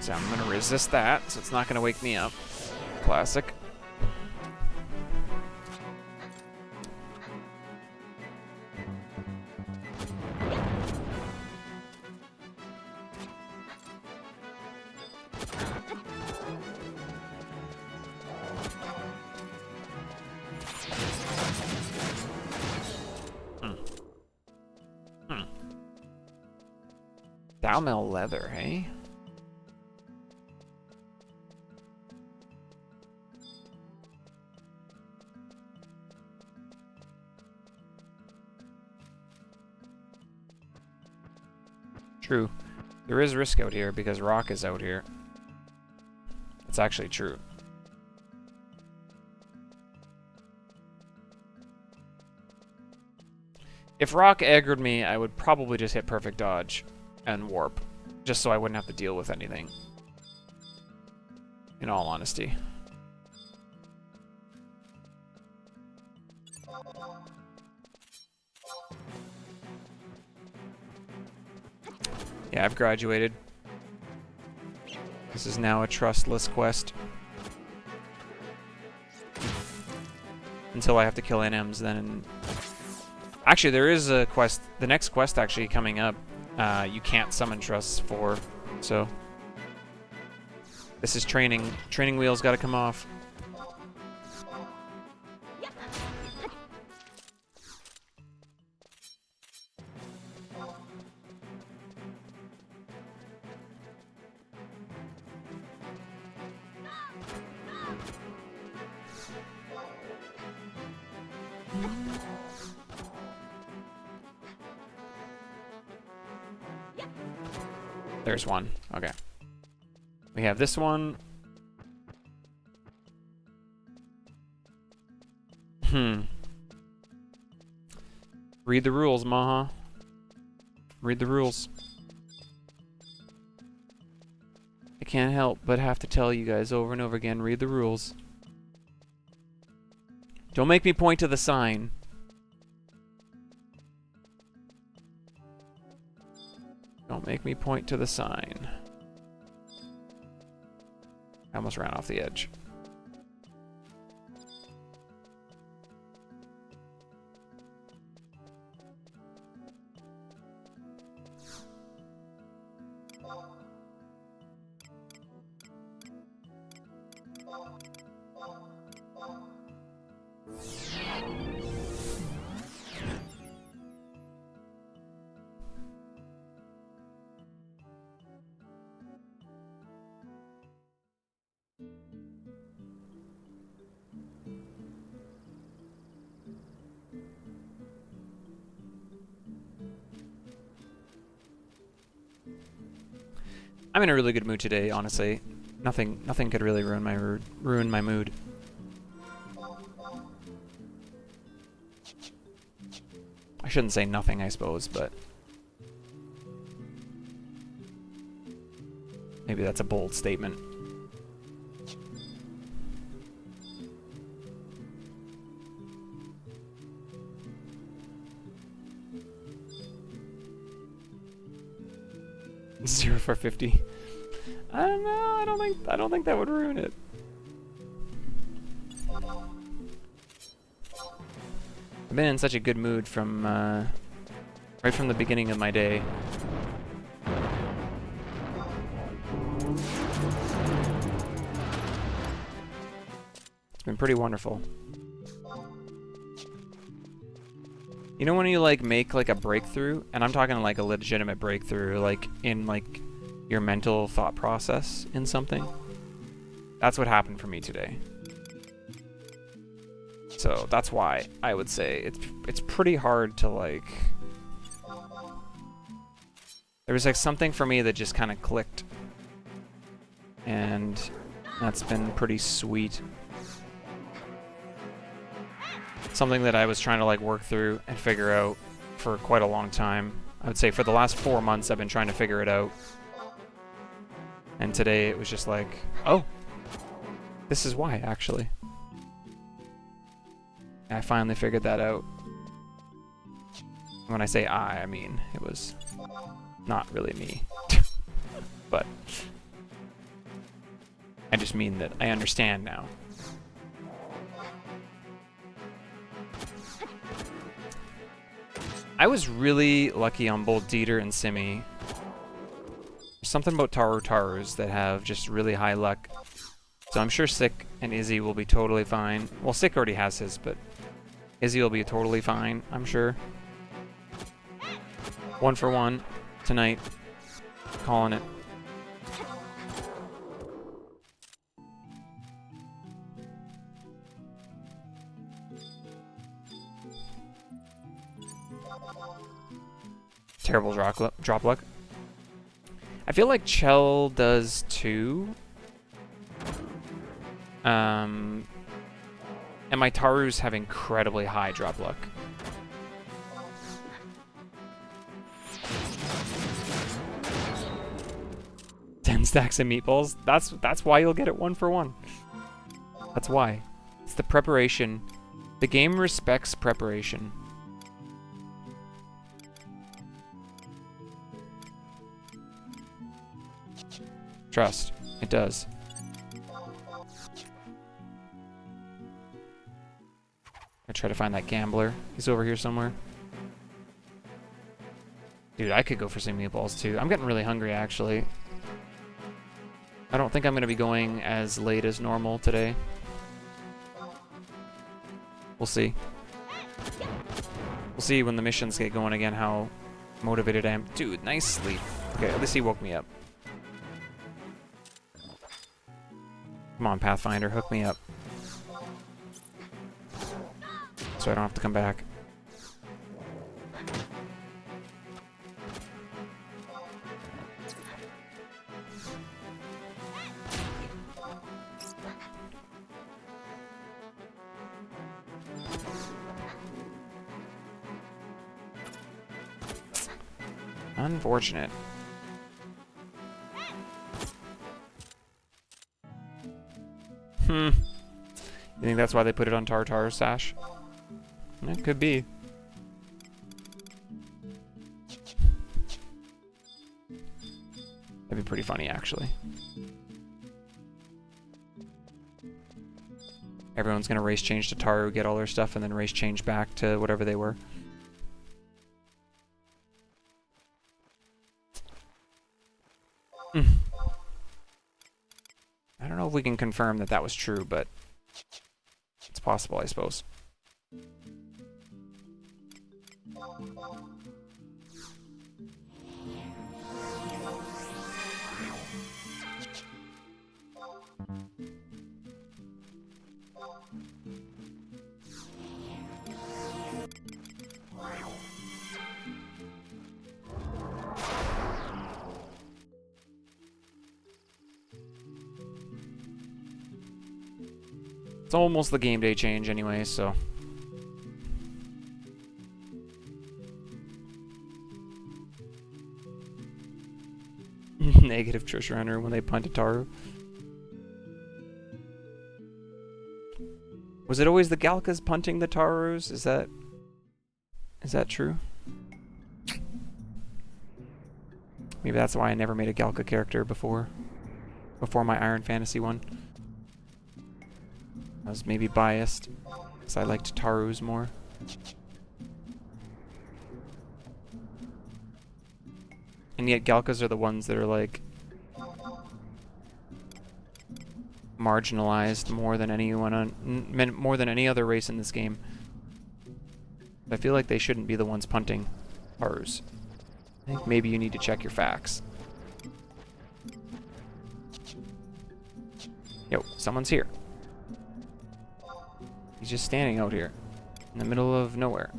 So I'm gonna resist that, so it's not gonna wake me up. Classic. Dowmill leather, hey? True. There is risk out here because Rock is out here. It's actually true. If Rock aggroed me, I would probably just hit perfect dodge and warp, just so I wouldn't have to deal with anything. In all honesty. Yeah, I've graduated. This is now a trustless quest. Until I have to kill NMs, then... Actually, there is a quest, the next quest actually coming up. You can't summon trusts for, so... This is training. Training wheels gotta come off. There's one. Okay. We have this one. Read the rules, Maha. Read the rules. I can't help but have to tell you guys over and over again, read the rules. Don't make me point to the sign. Don't make me point to the sign. I almost ran off the edge. I'm in a really good mood today, honestly. Nothing could really ruin my mood. I shouldn't say nothing, I suppose, but maybe that's a bold statement. Zero for 50. I don't know. I don't think that would ruin it. I've been in such a good mood from right from the beginning of my day. It's been pretty wonderful. You know when you like make like a breakthrough, and I'm talking like a legitimate breakthrough, like in like your mental thought process in something? That's what happened for me today. So that's why I would say it's pretty hard to like... There was like something for me that just kind of clicked. And that's been pretty sweet. Something that I was trying to like work through and figure out for quite a long time. I would say for the last 4 months I've been trying to figure it out. And today it was just like, oh, this is why actually. And I finally figured that out. When I say I mean it was not really me. But I just mean that I understand now. I was really lucky on both Dieter and Simi. There's something about Tarus that have just really high luck. So I'm sure Sick and Izzy will be totally fine. Well, Sick already has his, but Izzy will be totally fine, I'm sure. 1 for 1 tonight. Calling it. Terrible drop luck. I feel like Chell does too. And my Tarus have incredibly high drop luck. Ten stacks of meatballs. That's why you'll get it 1 for 1. That's why. It's the preparation. The game respects preparation. Trust. It does. I try to find that gambler. He's over here somewhere. Dude, I could go for some meatballs too. I'm getting really hungry actually. I don't think I'm going to be going as late as normal today. We'll see. We'll see when the missions get going again how motivated I am. Dude, nice sleep. Okay, at least he woke me up. Come on, Pathfinder, hook me up. So I don't have to come back. Unfortunate. You think that's why they put it on Tartar's sash? It could be. pretty funny, actually. Everyone's gonna race change to Taru, get all their stuff, and then race change back to whatever they were. I don't know if we can confirm that that was true, but it's possible, I suppose. It's almost the game day change anyway, so. Negative Treasure Hunter when they punted Taru. Was it always the Galkas punting the Tarus? Is that true? Maybe that's why I never made a Galka character before my Iron Fantasy one. I was maybe biased, because I liked Tarus more. And yet Galkas are the ones that are like marginalized more than more than any other race in this game. I feel like they shouldn't be the ones punting Tarus. I think maybe you need to check your facts. Yo, someone's here. He's just standing out here in the middle of nowhere.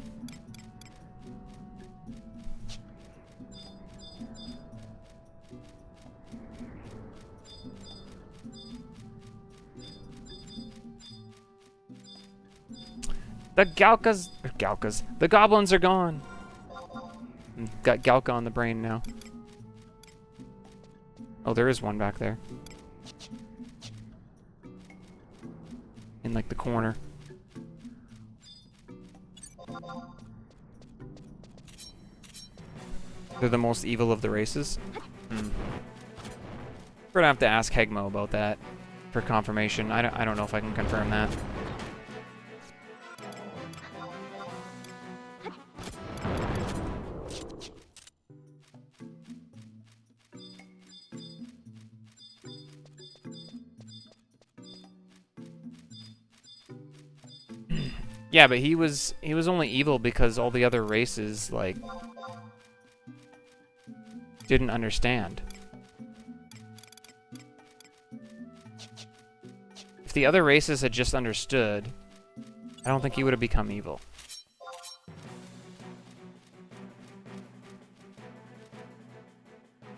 The Galkas, the goblins are gone. Got Galka on the brain now. Oh, there is one back there. In like the corner. They're the most evil of the races. We're gonna have to ask Hegmo about that for confirmation. I don't know if I can confirm that. Yeah, but he was only evil because all the other races like didn't understand. If the other races had just understood, I don't think he would have become evil.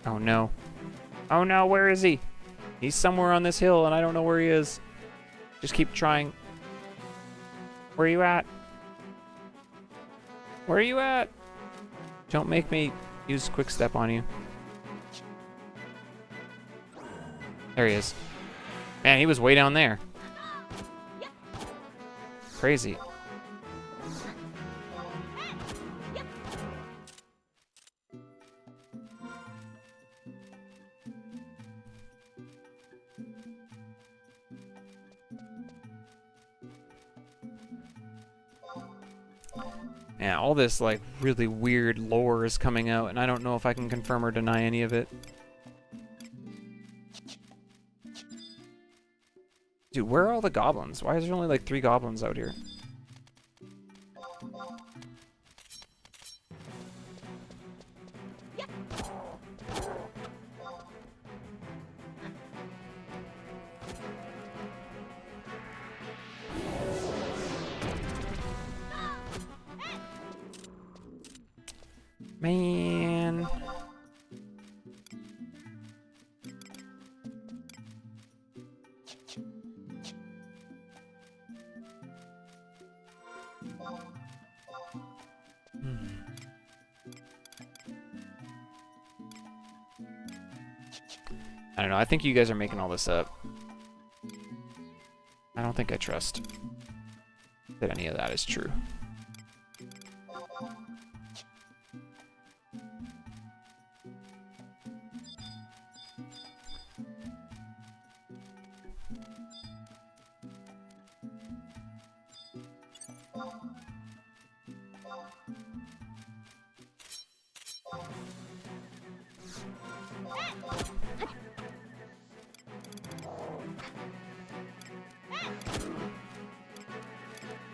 Oh no. Oh no, where is he? He's somewhere on this hill and I don't know where he is. Just keep trying. Where are you at? Where are you at? Don't make me use quick step on you. There he is. Man, he was way down there. Crazy. Yeah, all this like really weird lore is coming out, and I don't know if I can confirm or deny any of it. Dude, where are all the goblins? Why is there only like 3 goblins out here? Man. I don't know. I think you guys are making all this up. I don't think I trust that any of that is true.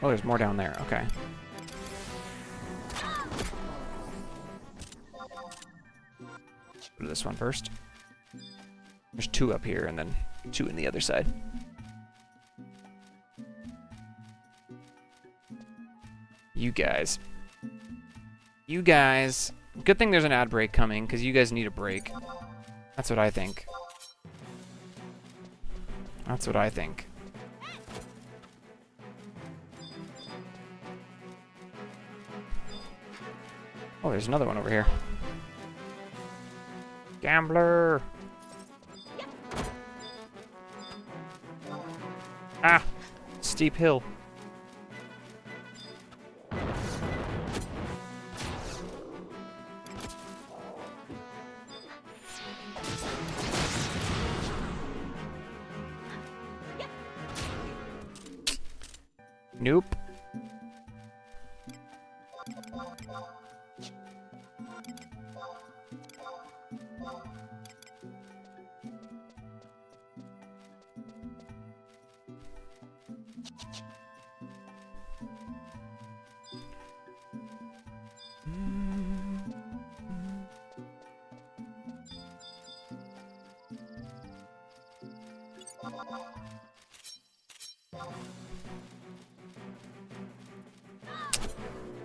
Oh, there's more down there. Okay. Go to this one first. There's 2 up here and then 2 in the other side. You guys. You guys. Good thing there's an ad break coming, because you guys need a break. That's what I think. That's what I think. Oh, there's another one over here. Gambler! Ah! Steep hill. Nope.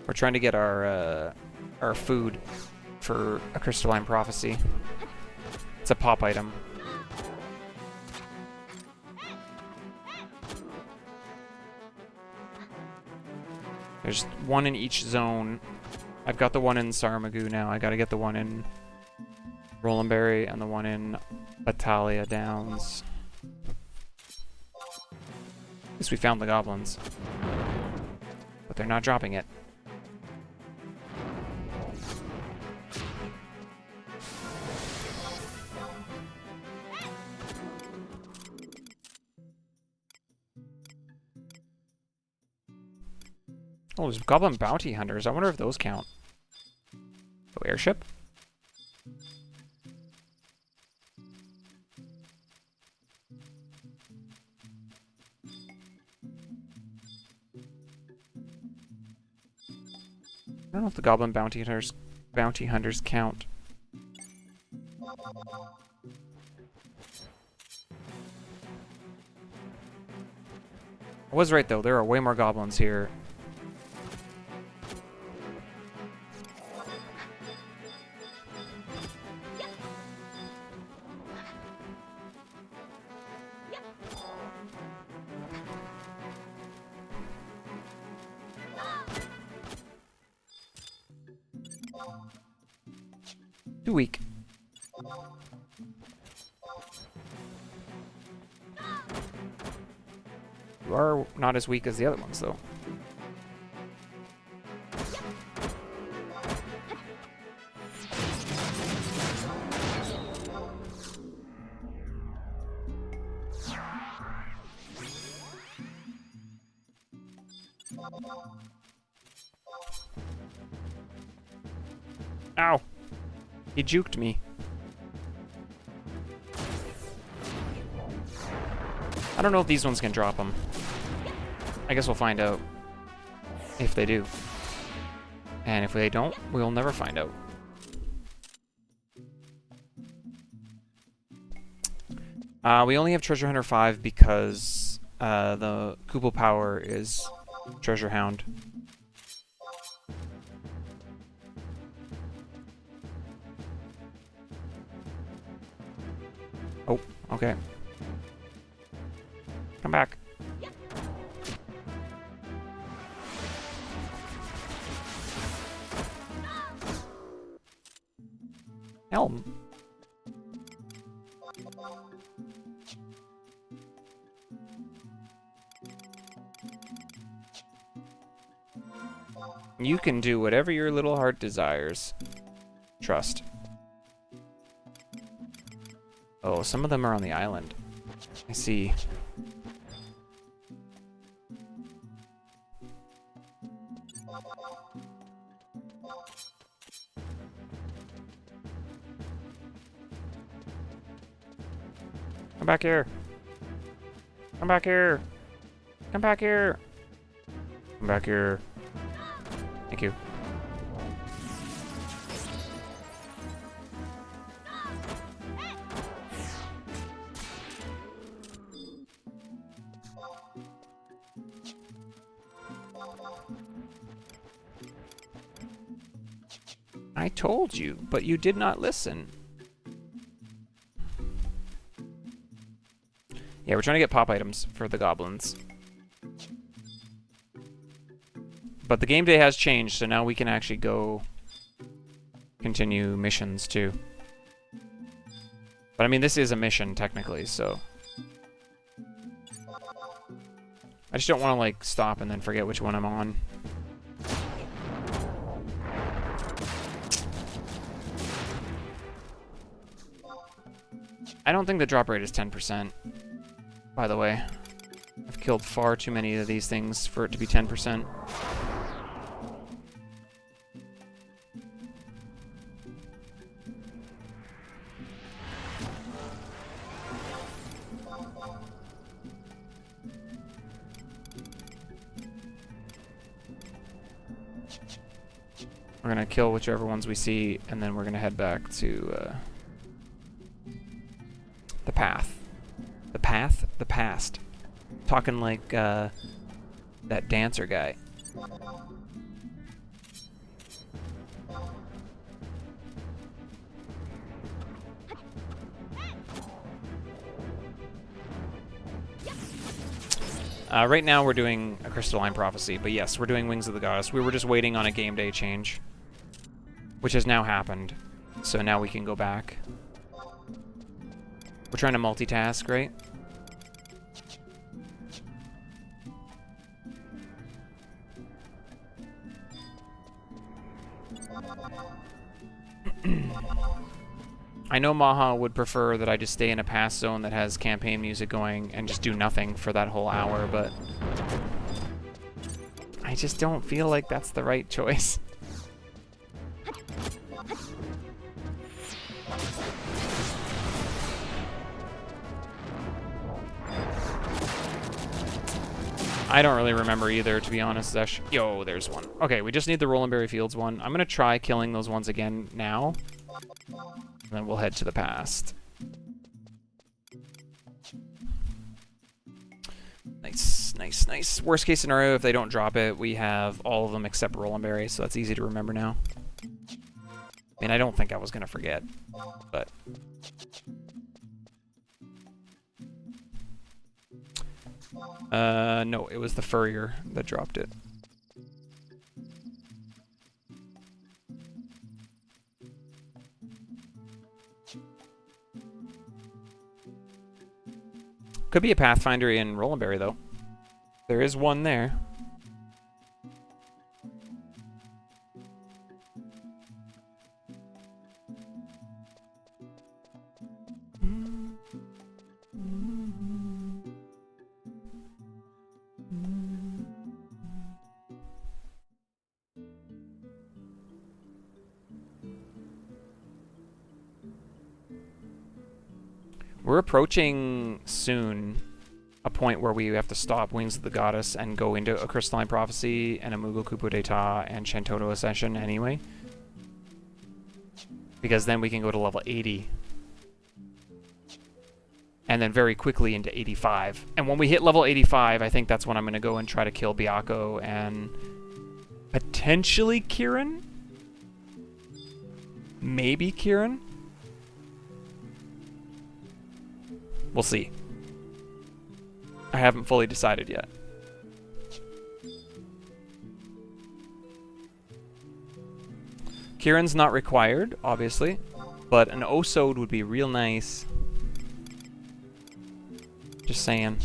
We're trying to get our food for a crystalline prophecy. It's a pop item. There's 1 in each zone. I've got the 1 in Saramagoo now. I gotta get the 1 in Rolandberry and the 1 in Battalia Downs. At least we found the goblins. But they're not dropping it. Oh, there's goblin bounty hunters. I wonder if those count. Oh, airship? I don't know if the goblin bounty hunters count. I was right though, there are way more goblins here. Too weak. You are not as weak as the other ones, though. Ow! He juked me. I don't know if these ones can drop them. I guess we'll find out if they do. And if they don't, we'll never find out. We only have Treasure Hunter 5 because the Koopa power is Treasure Hound. Oh, okay. Come back. Helm. You can do whatever your little heart desires. Trust. Oh, some of them are on the island. I see. Come back here. Come back here. Come back here. Come back here. Thank you. I told you, but you did not listen. Yeah, we're trying to get pop items for the goblins. But the game day has changed, so now we can actually go continue missions too. But I mean, this is a mission technically, so I just don't want to like stop and then forget which one I'm on. I don't think the drop rate is 10%, by the way. I've killed far too many of these things for it to be 10%. We're gonna kill whichever ones we see, and then we're gonna head back to the path. The path? The past. Talking like that dancer guy. Right now we're doing a Crystalline Prophecy, but yes, we're doing Wings of the Goddess. We were just waiting on a game day change, which has now happened. So now we can go back. We're trying to multitask, right? I know Maha would prefer that I just stay in a pass zone that has campaign music going and just do nothing for that whole hour, but I just don't feel like that's the right choice. I don't really remember either, to be honest, Zesh. Yo, there's one. Okay, we just need the Rolandberry Fields one. I'm gonna try killing those ones again now. And then we'll head to the past. Nice, nice, nice. Worst case scenario, if they don't drop it, we have all of them except Rolandberry, so that's easy to remember now. I mean, I don't think I was gonna forget, but... no, it was the Furrier that dropped it. Could be a Pathfinder in Rolandberry, though. There is one there. We're approaching soon a point where we have to stop Wings of the Goddess and go into a Crystalline Prophecy and a Moogle Kupo d'Etat and Shantoto Ascension anyway. Because then we can go to level 80. And then very quickly into 85. And when we hit level 85, I think that's when I'm going to go and try to kill Byakko and potentially Kieran? Maybe Kieran? We'll see. I haven't fully decided yet. Kieran's not required, obviously, but an Osode would be real nice. Just saying.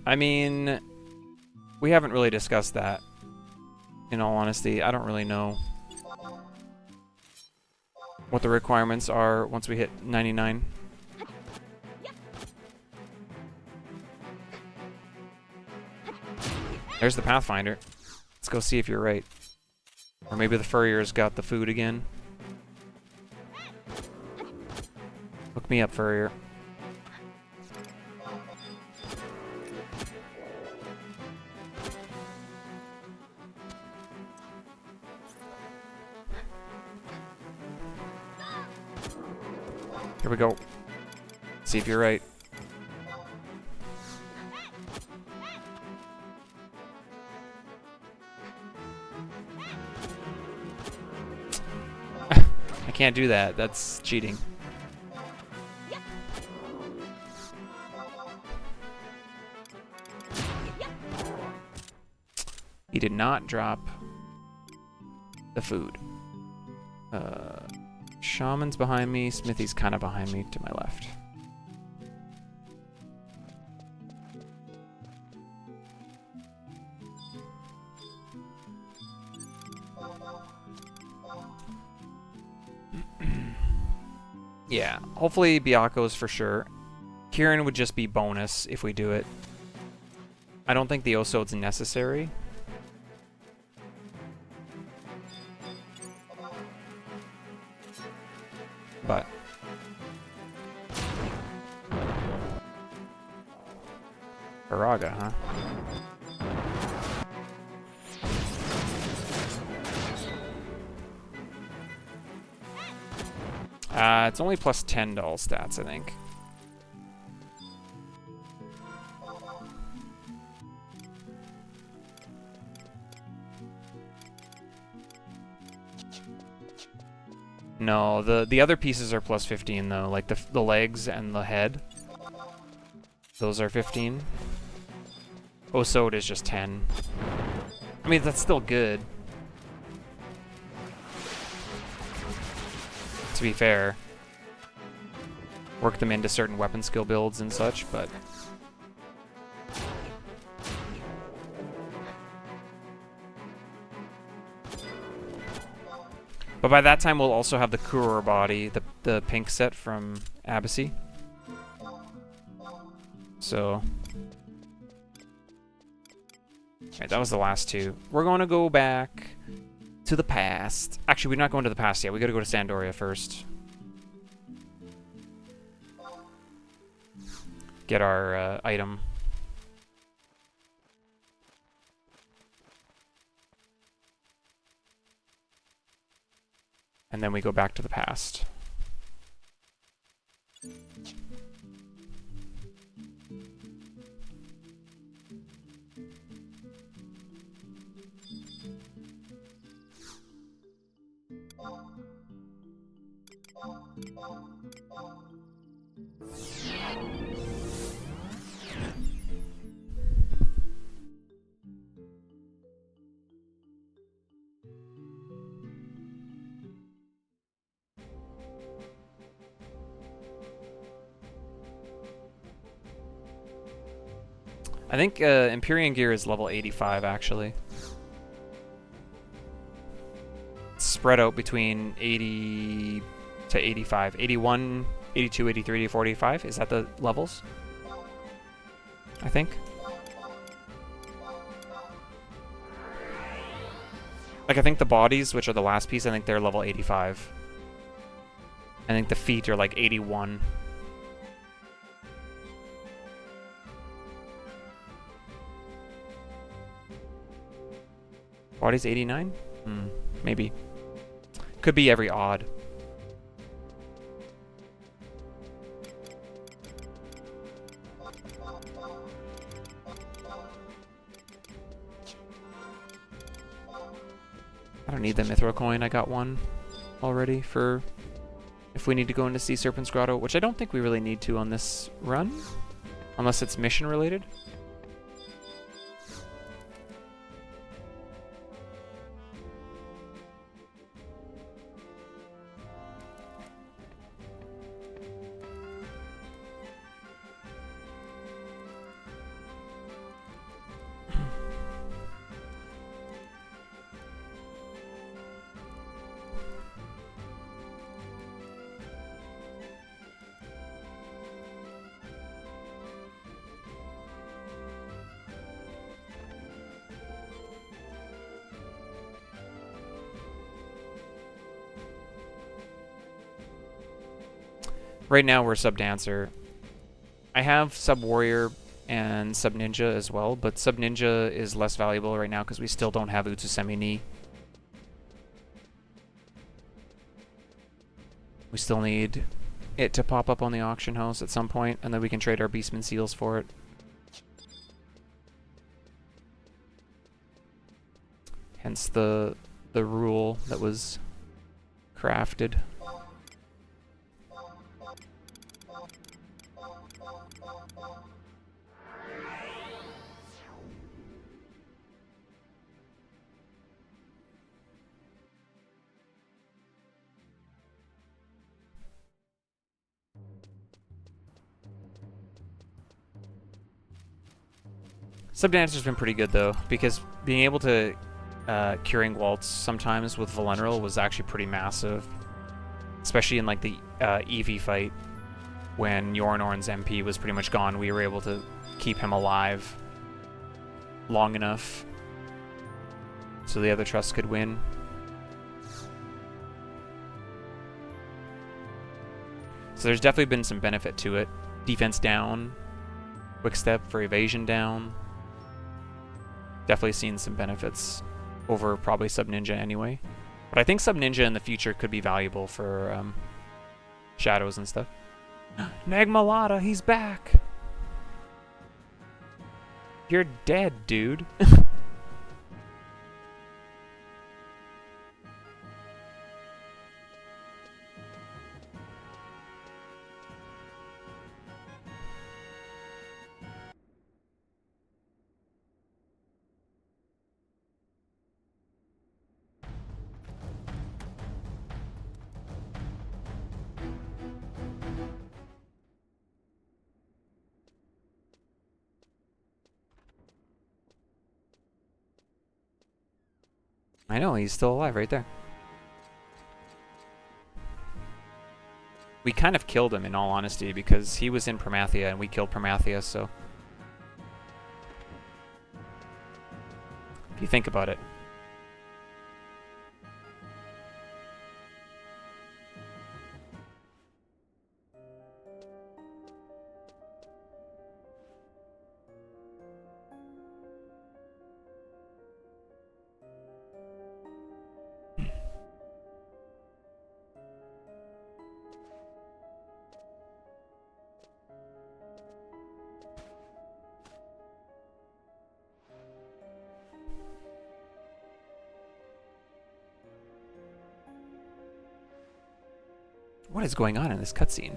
I mean... we haven't really discussed that, in all honesty. I don't really know what the requirements are once we hit 99. There's the Pathfinder. Let's go see if you're right. Or maybe the Furrier's got the food again. Look me up, Furrier. Here we go. See if you're right. I can't do that. That's cheating. He did not drop the food. Shaman's behind me. Smithy's kind of behind me to my left. Yeah, hopefully Byaku's for sure. Kieran would just be bonus if we do it. I don't think the Osode's necessary. But Baraga, huh? It's only plus 10 to all stats, I think. No, the other pieces are plus 15 though, like the legs and the head. Those are 15. Osode is just 10. I mean, that's still good. To be fair. Work them into certain weapon skill builds and such, but... But by that time, we'll also have the Kuror body, the pink set from Abyssy. So... Alright, that was the last two. We're going to go back to the past. Actually, we're not going to the past yet. We got to go to Sandoria first. Get our item. And then we go back to the past. I think Empyrean gear is level 85, actually. It's spread out between 80 to 85. 81, 82, 83, 84, 85. Is that the levels? I think. Like, I think the bodies, which are the last piece, I think they're level 85. I think the feet are like 81. Body's 89? Maybe. Could be every odd. I don't need the Mithril coin. I got one already for if we need to go into Sea Serpent's Grotto, which I don't think we really need to on this run, unless it's mission related. Right now we're Sub Dancer. I have Sub Warrior and Sub Ninja as well, but Sub Ninja is less valuable right now because we still don't have Utsusemi Ni. We still need it to pop up on the auction house at some point, and then we can trade our Beastman Seals for it. Hence the rule that was crafted. Subdancer's been pretty good though, because being able to curing Waltz sometimes with Valenral was actually pretty massive. Especially in like the Eevee fight, when Yornorn's MP was pretty much gone, we were able to keep him alive long enough so the other trust could win. So there's definitely been some benefit to it. Defense down, quick step for evasion down. Definitely seen some benefits over probably Sub Ninja anyway. But I think Sub Ninja in the future could be valuable for shadows and stuff. Nagmalada, he's back! You're dead, dude. I know, he's still alive right there. We kind of killed him in all honesty because he was in Promathia and we killed Promathia, so... If you think about it. What is going on in this cutscene?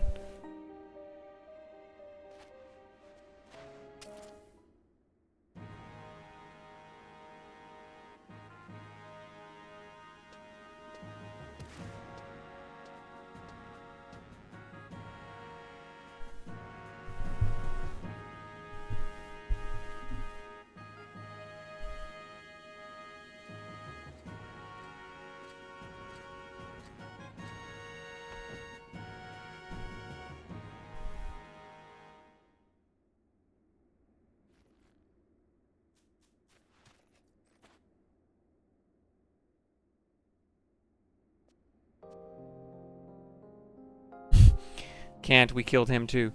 Can't, we killed him too.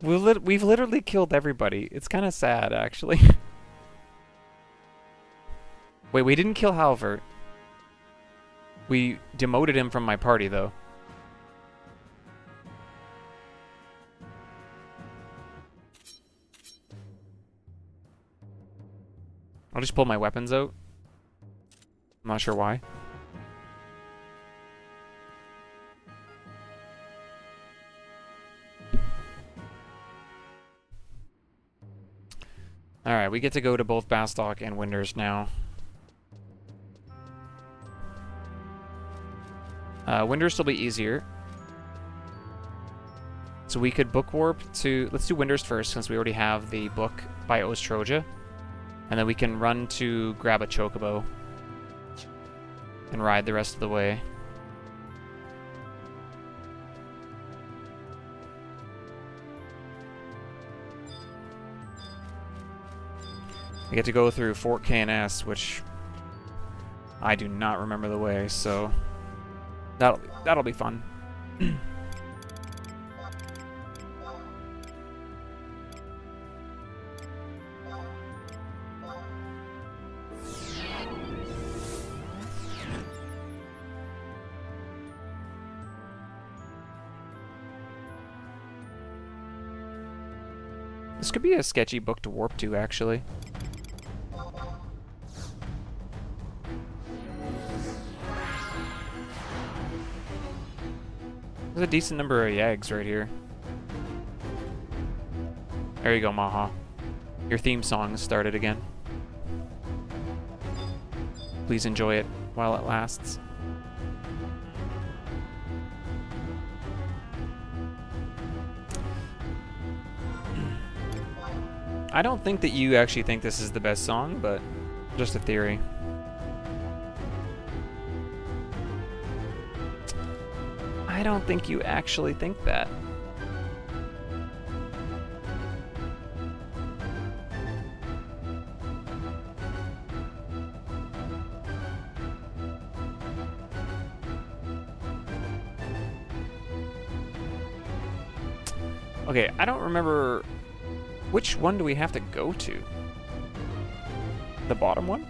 We've literally killed everybody. It's kind of sad, actually. Wait, we didn't kill Halvert. We demoted him from my party, though. I'll just pull my weapons out. I'm not sure why. Alright, we get to go to both Bastok and Winders now. Winders will be easier. So we could book warp to... Let's do Winders first, since we already have the book by Ostroja. And then we can run to grab a Chocobo. And ride the rest of the way. I get to go through Fort KNS, which I do not remember the way, so that'll be fun. This could be a sketchy book to warp to, actually. There's a decent number of Yags right here. There you go, Maha. Your theme song started again. Please enjoy it while it lasts. I don't think that you actually think this is the best song, but just a theory. I don't think you actually think that. Okay, I don't remember. Which one do we have to go to? The bottom one?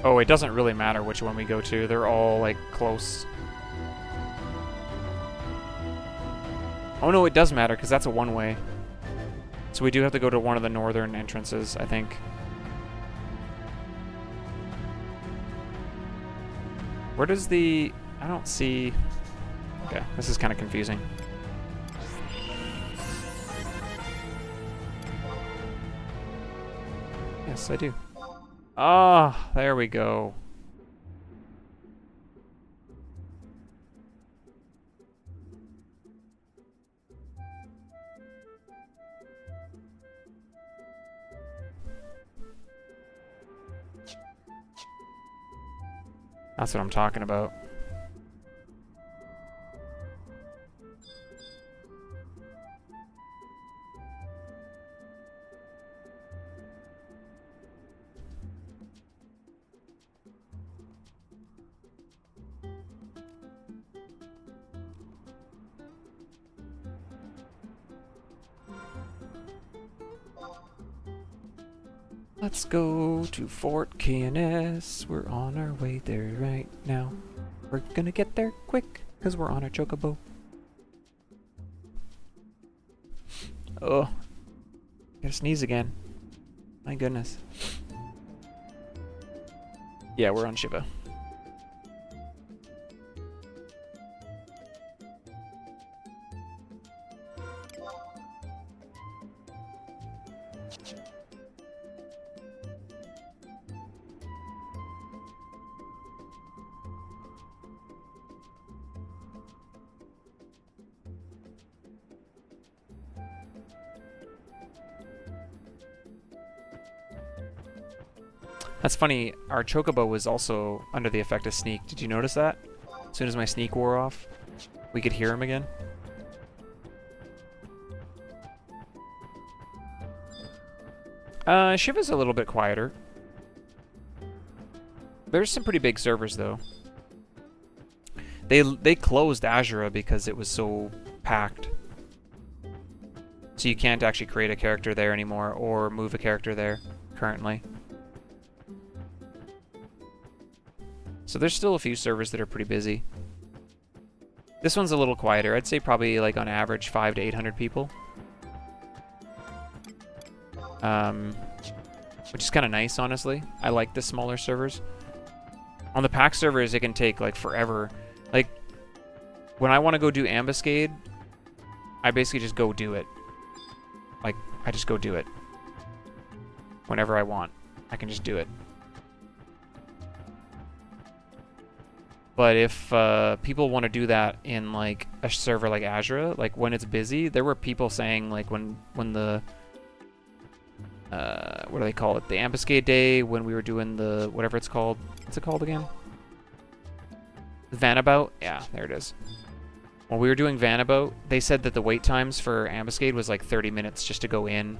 Oh, it doesn't really matter which one we go to. They're all, like, close. Oh, no, it does matter, because that's a one-way. So we do have to go to one of the northern entrances, I think. Where does the... I don't see... Okay, this is kind of confusing. Yes, I do. Ah, there we go. That's what I'm talking about. Let's go to Fort KNS. We're on our way there right now. We're gonna get there quick, because we're on a chocobo. Oh. Gotta sneeze again. My goodness. Yeah, we're on Shiva. That's funny, our chocobo was also under the effect of sneak. Did you notice that? As soon as my sneak wore off, we could hear him again. Shiva's a little bit quieter. There's some pretty big servers though. They closed Azura because it was so packed. So you can't actually create a character there anymore or move a character there currently. So there's still a few servers that are pretty busy. This one's a little quieter. I'd say probably like on average 500 to 800 people. Which is kind of nice, honestly. I like the smaller servers. On the pack servers, it can take like forever. Like when I want to go do Ambuscade, I basically just go do it. Like I just go do it. Whenever I want, I can just do it. But if people want to do that in like a server like Azura, like when it's busy, there were people saying like when the what do they call it? The Ambuscade Day, when we were doing the whatever it's called. What's it called again? The Vanabout? Yeah, there it is. When we were doing Vanabout, they said that the wait times for Ambuscade was like 30 minutes just to go in.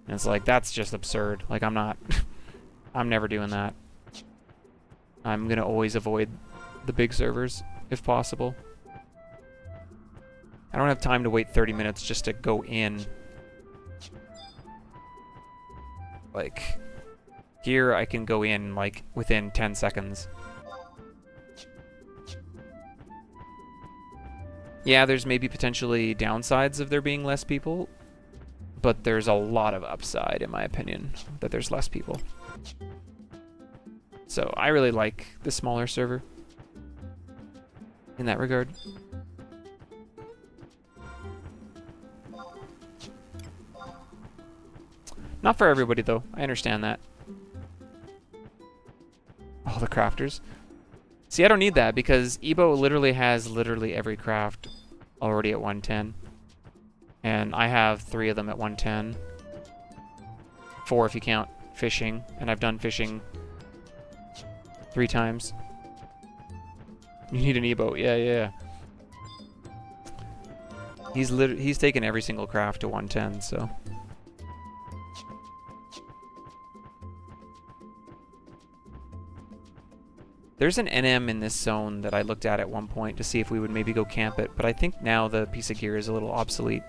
And it's like, that's just absurd. Like, I'm not... I'm never doing that. I'm gonna always avoid the big servers, if possible. I don't have time to wait 30 minutes just to go in. Like, here I can go in, like, within 10 seconds. Yeah, there's maybe potentially downsides of there being less people, but there's a lot of upside, in my opinion, that there's less people. So I really like the smaller server in that regard. Not for everybody, though. I understand that. Oh, the crafters. See, I don't need that because Ebo literally has every craft already at 110. And I have 3 of them at 110. 4 if you count fishing. And I've done fishing 3 times. You need an Ebo. Yeah. He's taken every single craft to 110, so... There's an NM in this zone that I looked at one point to see if we would maybe go camp it, but I think now the piece of gear is a little obsolete.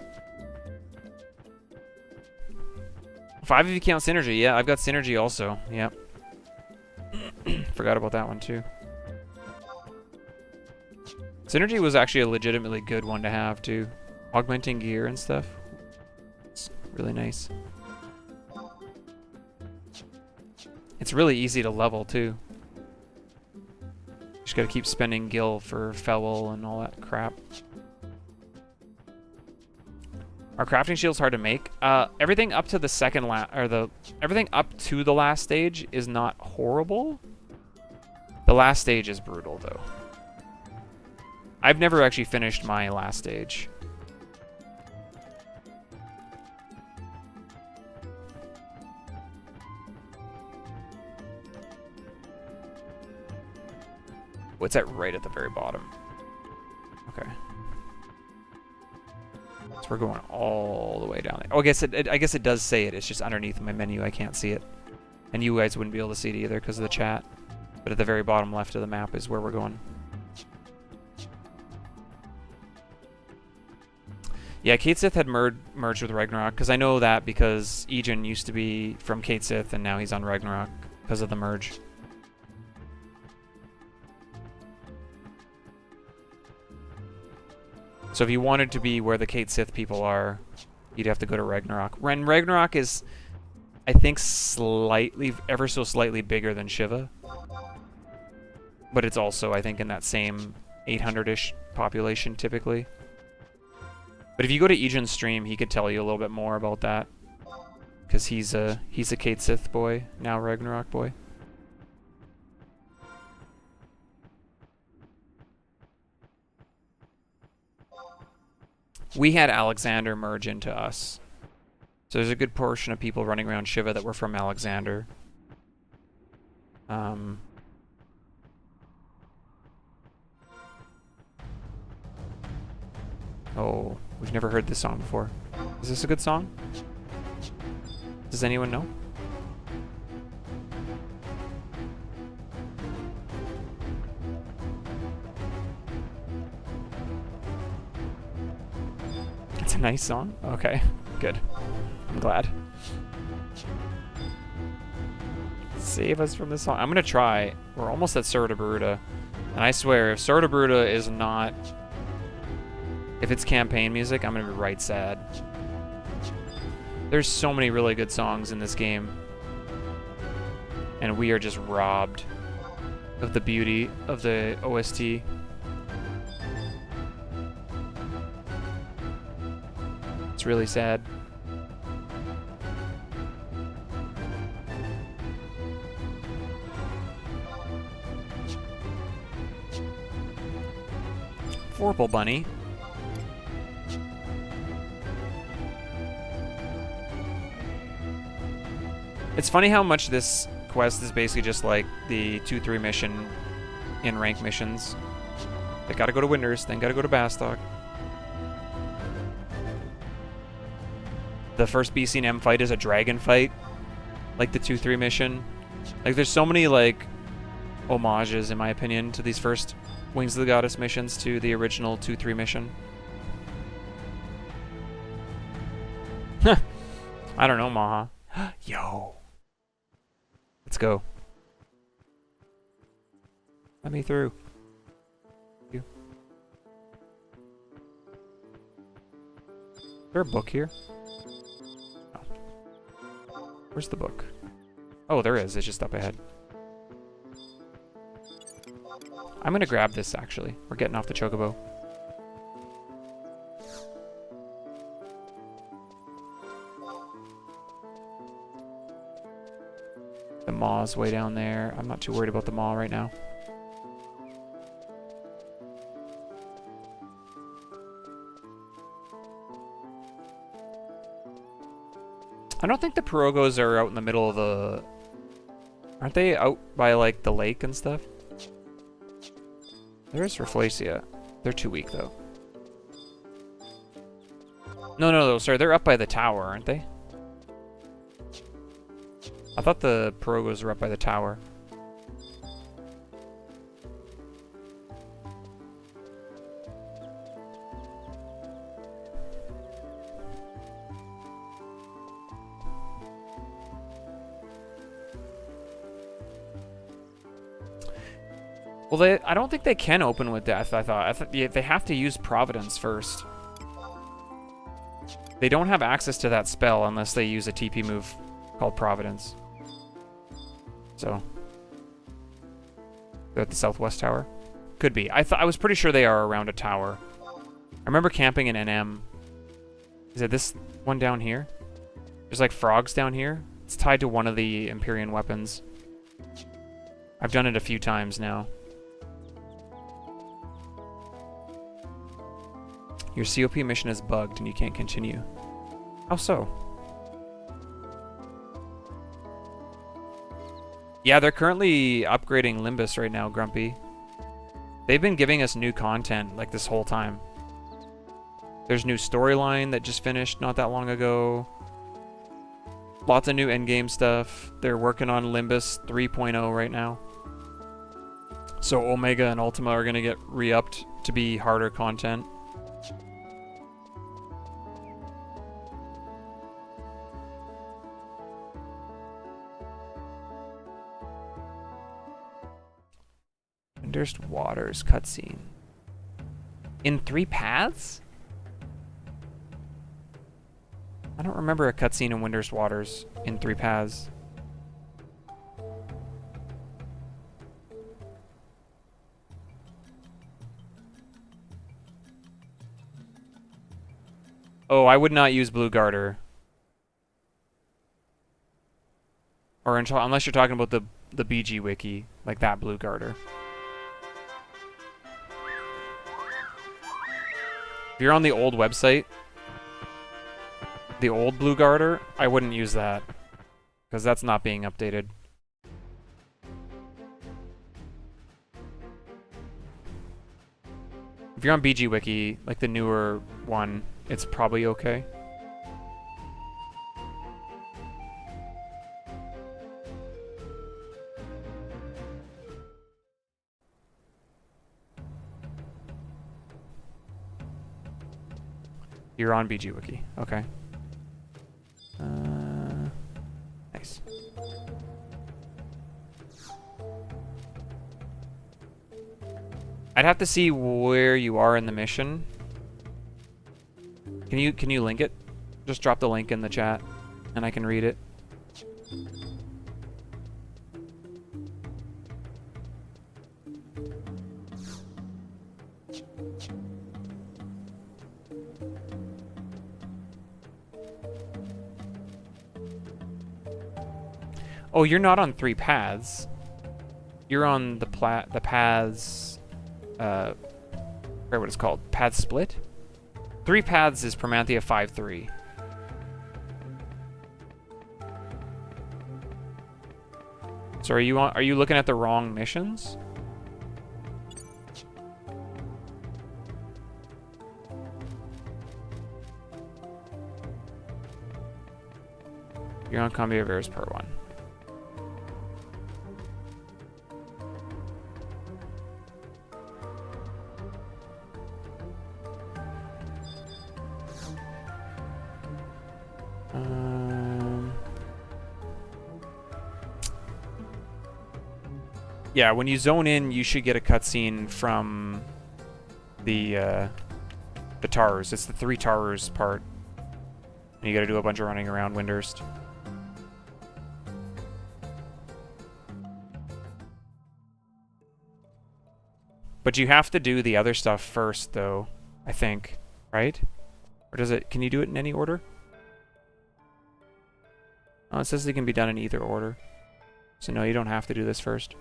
5 if you count synergy. Yeah, I've got synergy also. Yep. Forgot about that one too. Synergy was actually a legitimately good one to have too. Augmenting gear and stuff. It's really nice. It's really easy to level too. Just gotta keep spending gil for Foul and all that crap. Our crafting shield's hard to make. Everything up to the everything up to the last stage is not horrible. The last stage is brutal though. I've never actually finished my last stage. What's that right at the very bottom? Okay. So we're going all the way down there. Oh, I guess it does say it. It's just underneath my menu. I can't see it. And you guys wouldn't be able to see it either because of the chat. But at the very bottom left of the map is where we're going. Yeah, Kate Sith had merged with Ragnarok, because I know that because Ejin used to be from Kate Sith and now he's on Ragnarok because of the merge. So if you wanted to be where the Kate Sith people are, you'd have to go to Ragnarok. And Ragnarok is, I think, ever so slightly bigger than Shiva. But it's also, I think, in that same 800-ish population, typically. But if you go to Ejin's stream, he could tell you a little bit more about that. Because he's a Kate Sith boy, now Ragnarok boy. We had Alexander merge into us. So there's a good portion of people running around Shiva that were from Alexander. Oh, we've never heard this song before. Is this a good song? Does anyone know? It's a nice song? Okay, good. I'm glad. Save us from this song. I'm gonna try. We're almost at Sorta Bruta. And I swear, if Sorta Bruta is not... If it's campaign music, I'm gonna be right sad. There's so many really good songs in this game. And we are just robbed of the beauty of the OST. It's really sad. Vorpal Bunny. It's funny how much this quest is basically just like the 2-3 mission in rank missions. They gotta go to Winters, then gotta go to Bastock. The first BC&M fight is a dragon fight, like the 2-3 mission. Like, there's so many, like, homages, in my opinion, to these first Wings of the Goddess missions to the original 2-3 mission. I don't know, Maha. Yo. Let's go. Let me through. You. Is there a book here? Oh. Where's the book? Oh, there is. It's just up ahead. I'm gonna grab this, actually. We're getting off the chocobo. The maw's way down there. I'm not too worried about the maw right now. I don't think the pirogos are out in the middle of the... Aren't they out by, like, the lake and stuff? There's Rafflesia. They're too weak, though. No, sorry. They're up by the tower, aren't they? I thought the pirogos were up by the tower. Well, I don't think they can open with death, I thought. They have to use Providence first. They don't have access to that spell unless they use a TP move called Providence. So. They're at the southwest tower? Could be. I was pretty sure they are around a tower. I remember camping in NM. Is it this one down here? There's like frogs down here. It's tied to one of the Empyrean weapons. I've done it a few times now. Your COP mission is bugged and you can't continue. How so? Yeah, they're currently upgrading Limbus right now, Grumpy. They've been giving us new content like this whole time. There's new storyline that just finished not that long ago. Lots of new endgame stuff. They're working on Limbus 3.0 right now. So Omega and Ultima are going to get re-upped to be harder content. Windurst Waters cutscene. In 3 paths? I don't remember a cutscene in Windurst Waters in 3 paths. Oh, I would not use Blue Garter. Or unless you're talking about the BG wiki, like that Blue Garter. If you're on the old website, the old Blue Garter, I wouldn't use that. Because that's not being updated. If you're on BG Wiki, like the newer one, it's probably okay. You're on BG Wiki. Okay. Nice. I'd have to see where you are in the mission. Can you link it? Just drop the link in the chat and I can read it. Oh, you're not on 3 paths. You're on the paths. I forget what it's called. Path split. 3 paths is Promanthea 5-3. So are you looking at the wrong missions? You're on combi of errors part 1. Yeah, when you zone in, you should get a cutscene from the Tars. It's the 3 Tars part. And you gotta do a bunch of running around Windurst. But you have to do the other stuff first, though, I think. Right? Or does it... Can you do it in any order? Oh, it says it can be done in either order. So no, you don't have to do this first.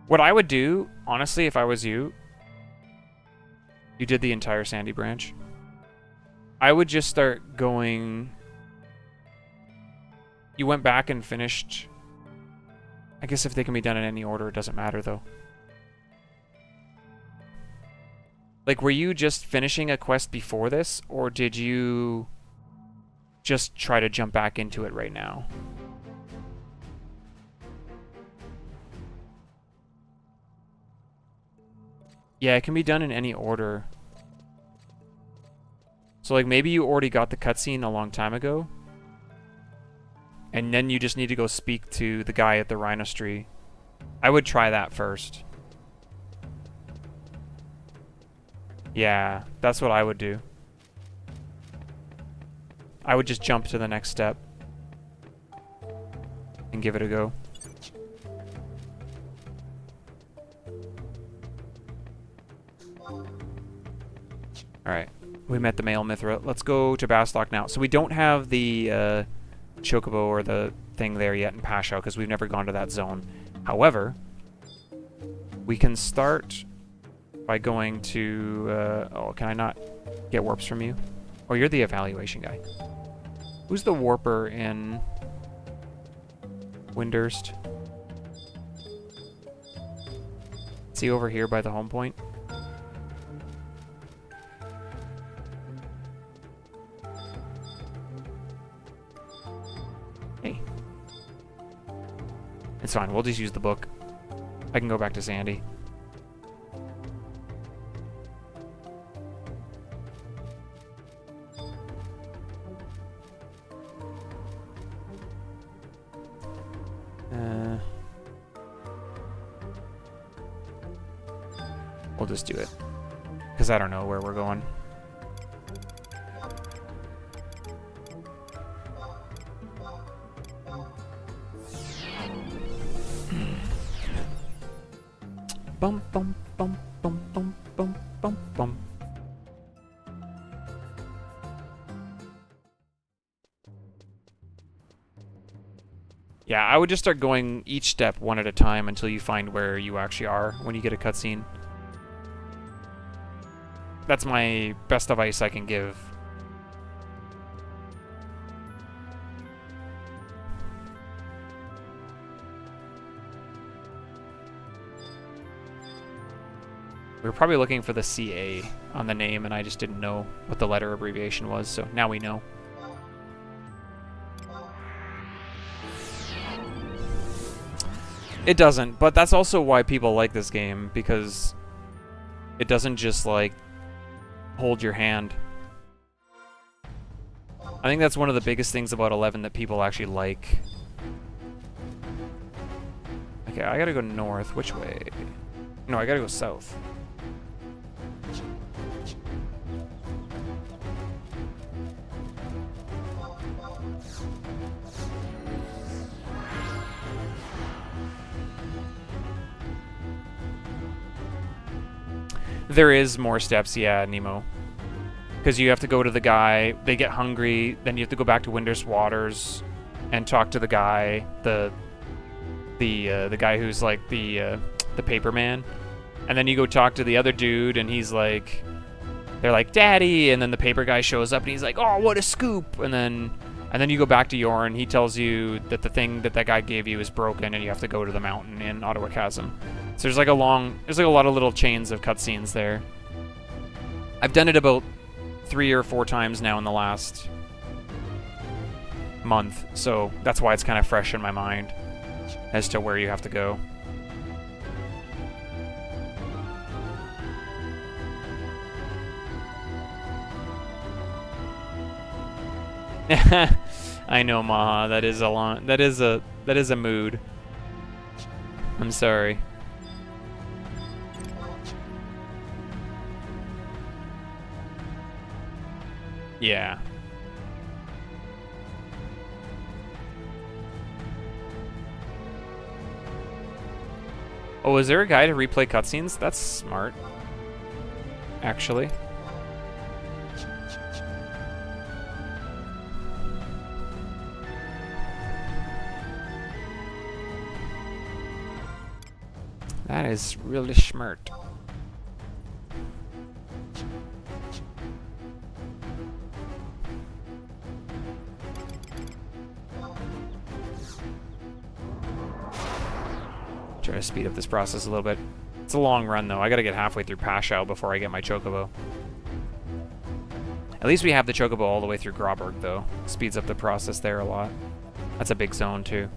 What I would do, honestly, if I was you, you did the entire Sandy branch, I would just start going... You went back and finished... I guess if they can be done in any order, it doesn't matter, though. Like, were you just finishing a quest before this, or did you just try to jump back into it right now? Yeah, it can be done in any order. So, like, maybe you already got the cutscene a long time ago, and then you just need to go speak to the guy at the Rhinostree. I would try that first. Yeah, that's what I would do. I would just jump to the next step and give it a go. Alright, we met the male Mithra. Let's go to Bastok now. So we don't have the Chocobo or the thing there yet in Pashao because we've never gone to that zone. However, we can start by going to... oh, can I not get warps from you? Oh, you're the evaluation guy. Who's the warper in Windurst? Is he over here by the home point? Hey. It's fine, we'll just use the book. I can go back to Sandy. We'll just do it. Because I don't know where we're going. Bum bum bum bum bum bum bum bum. Yeah, I would just start going each step one at a time until you find where you actually are when you get a cutscene. That's my best advice I can give. We were probably looking for the CA on the name, and I just didn't know what the letter abbreviation was, so now we know. It doesn't, but that's also why people like this game, because it doesn't just, like, hold your hand. I think that's one of the biggest things about 11 that people actually like. Okay, I gotta go north. Which way? No, I gotta go south. There is more steps, yeah, Nemo. Because you have to go to the guy, they get hungry, then you have to go back to Windurst Waters and talk to the guy, the guy who's like the paper man. And then you go talk to the other dude, and he's like, they're like, Daddy, and then the paper guy shows up, and he's like, oh, what a scoop! And then you go back to Yorn, he tells you that the thing that guy gave you is broken, and you have to go to the mountain in Ottawa Chasm. So there's like a lot of little chains of cutscenes there. I've done it about 3 or 4 times now in the last month, so that's why it's kind of fresh in my mind as to where you have to go. I know, Maha. That is a mood. I'm sorry. Yeah. Oh, is there a guy to replay cutscenes? That's smart. Actually. That is really smart. Try to speed up this process a little bit. It's a long run, though. I gotta get halfway through Pashao before I get my Chocobo. At least we have the Chocobo all the way through Grauberg, though. Speeds up the process there a lot. That's a big zone, too.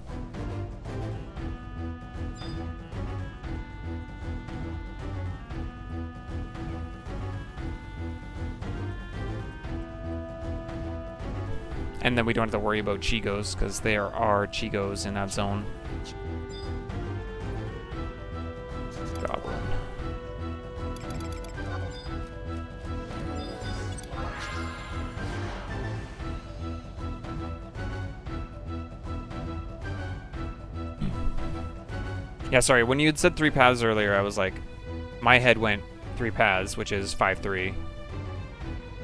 And then we don't have to worry about Chigos, because there are Chigos in that zone. Goblin. Yeah, sorry, when you had said 3 paths earlier, I was like, my head went 3 paths, which is 5-3.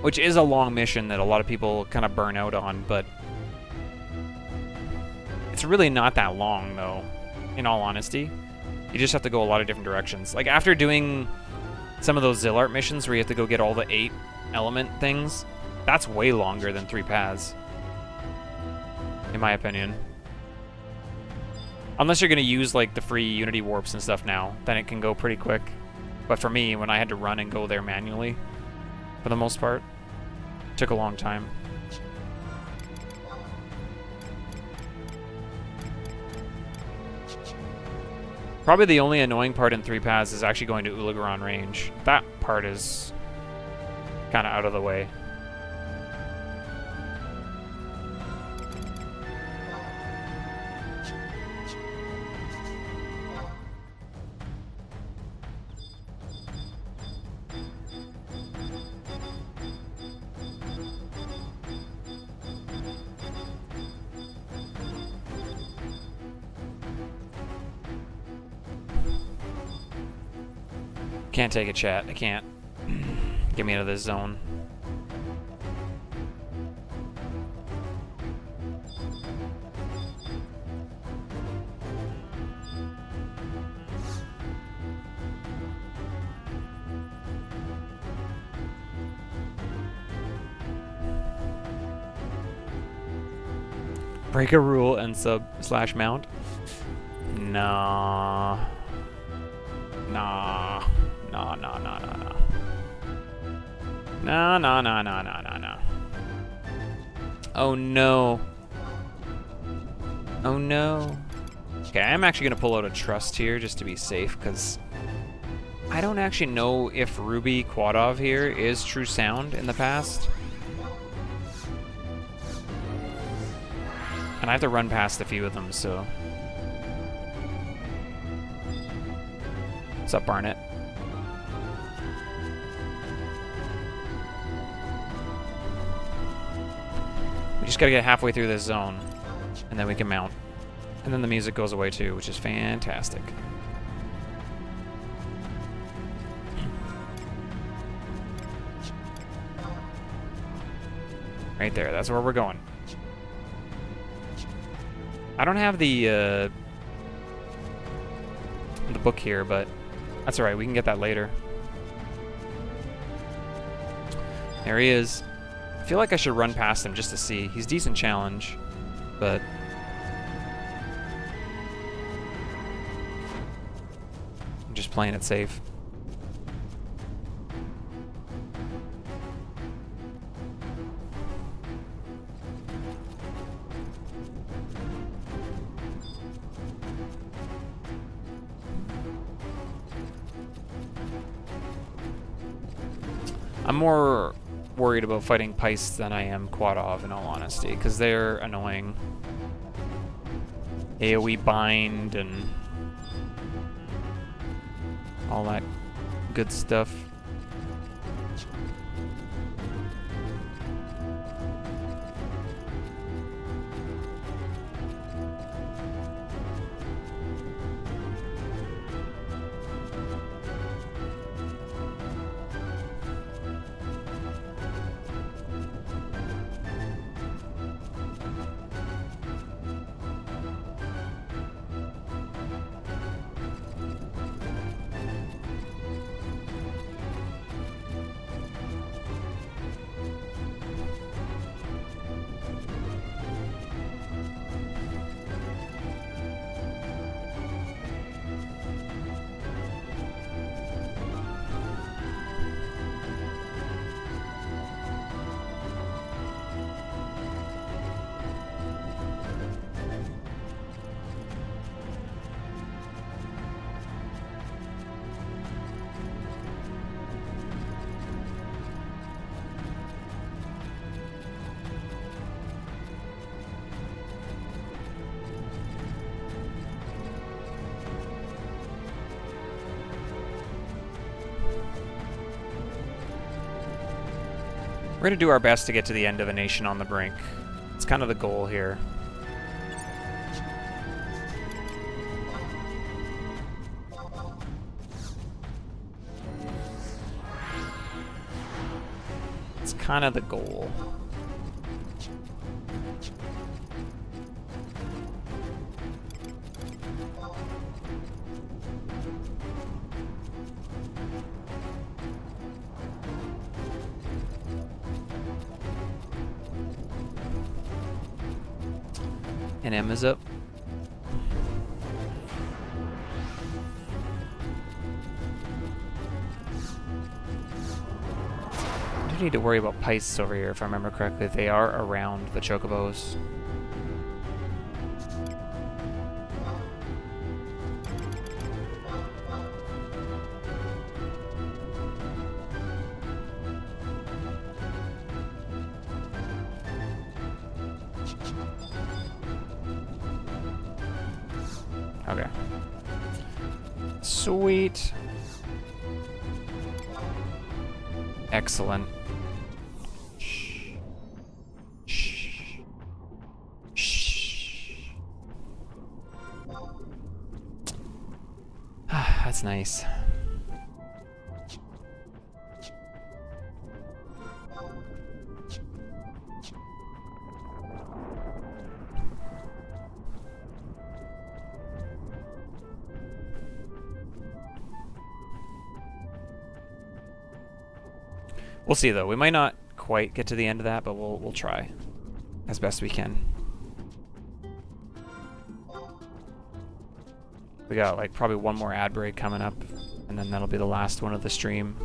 Which is a long mission that a lot of people kind of burn out on, but it's really not that long, though, in all honesty. You just have to go a lot of different directions. Like, after doing some of those Zillart missions where you have to go get all the 8 element things, that's way longer than 3 paths, in my opinion. Unless you're going to use, like, the free Unity warps and stuff now, then it can go pretty quick. But for me, when I had to run and go there manually, for the most part, it took a long time. Probably the only annoying part in 3 paths is actually going to Ulagaron range. That part is kind of out of the way. Can't take a chat. I can't. Get me out of this zone. Break a rule and sub/mount? Nah. Nah. No, no, no, no, no. No, no, no, no, no, no, no. Oh, no. Oh, no. Okay, I'm actually going to pull out a trust here just to be safe, because I don't actually know if Ruby Quadov here is true sound in the past. And I have to run past a few of them, so... What's up, Barnett? We just gotta get halfway through this zone, and then we can mount. And then the music goes away too, which is fantastic. Right there, that's where we're going. I don't have the book here, but that's alright, we can get that later. There he is. I feel like I should run past him just to see. He's decent challenge, but... playing it safe. I'm more worried about fighting Pice than I am Quadov, in all honesty, because they're annoying. AoE bind and all that good stuff. We're going to do our best to get to the end of A Nation on the Brink. It's kind of the goal here. It's kind of the goal. And M is up. I do need to worry about Pice over here, if I remember correctly. They are around the Chocobos. Okay. Sweet. Excellent. Shh. Shh. Shh. That's nice. We'll see though. We might not quite get to the end of that, but we'll try as best we can. We got like probably one more ad break coming up, and then that'll be the last one of the stream.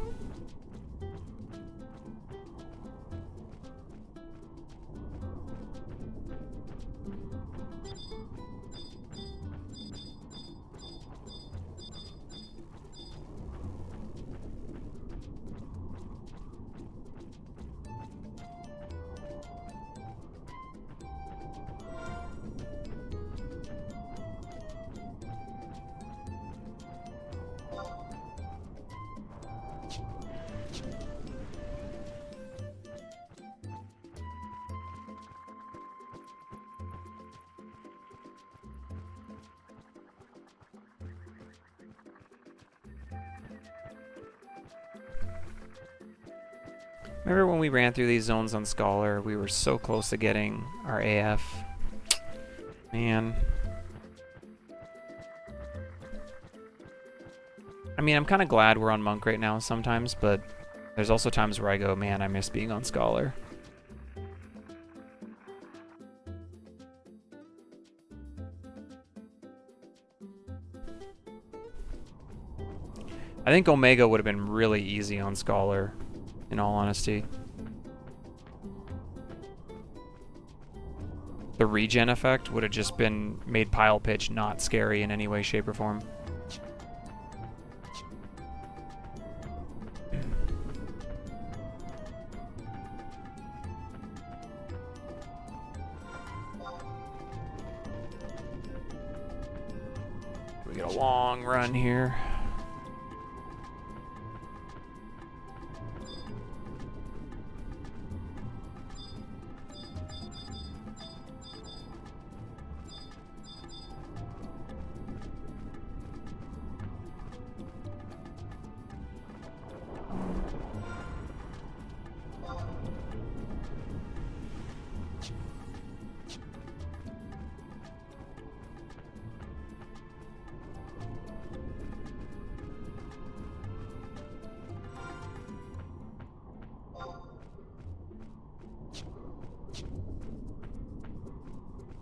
Remember when we ran through these zones on Scholar, we were so close to getting our AF. Man. I mean, I'm kind of glad we're on Monk right now sometimes, but there's also times where I go, man, I miss being on Scholar. I think Omega would have been really easy on Scholar, in all honesty. The regen effect would have just been made Pile Pitch not scary in any way, shape, or form. We get a long run here.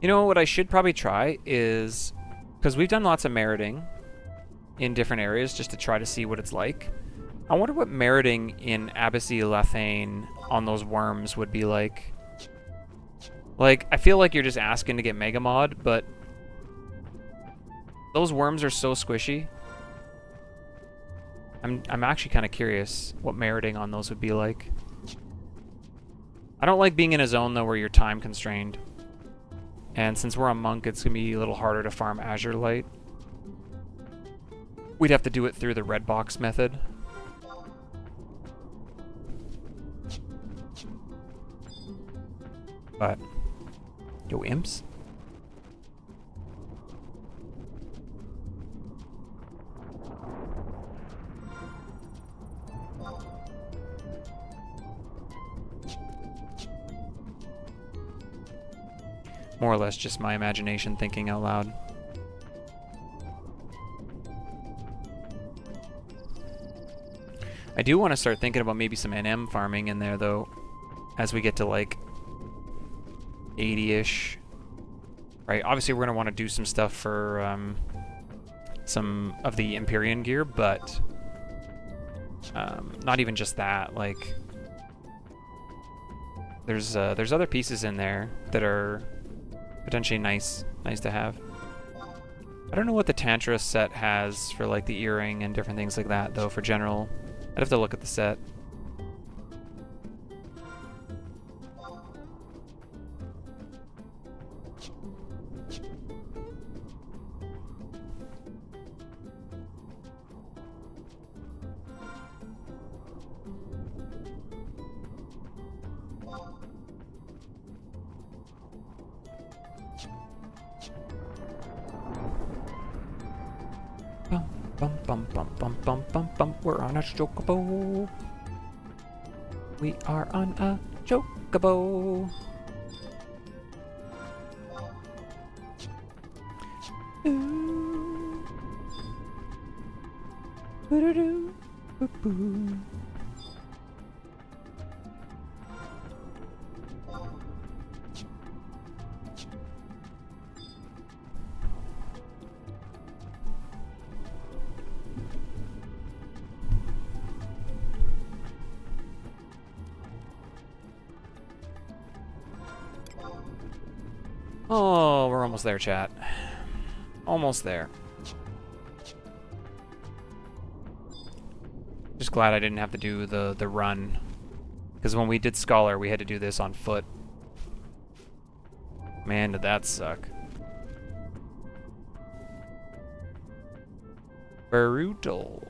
You know what I should probably try is, because we've done lots of meriting in different areas just to try to see what it's like. I wonder what meriting in Abyssy Lethane on those worms would be like. Like, I feel like you're just asking to get Mega Mod, but those worms are so squishy. I'm actually kind of curious what meriting on those would be like. I don't like being in a zone though where you're time constrained. And since we're on Monk, it's going to be a little harder to farm Azure Light. We'd have to do it through the red box method. But, yo, imps? More or less just my imagination thinking out loud. I do want to start thinking about maybe some NM farming in there, though, as we get to, like, 80-ish. Right, obviously we're going to want to do some stuff for some of the Empyrean gear, but not even just that. Like, there's other pieces in there that are potentially nice to have. I don't know what the Tantra set has for like the earring and different things like that though for general. I'd have to look at the set. We're on a chocobo. We are on a chocobo. Ooh. Boo-doo-doo. Boo-boo. Oh, we're almost there, chat. Almost there. Just glad I didn't have to do the run. Because when we did Scholar, we had to do this on foot. Man, did that suck. Brutal.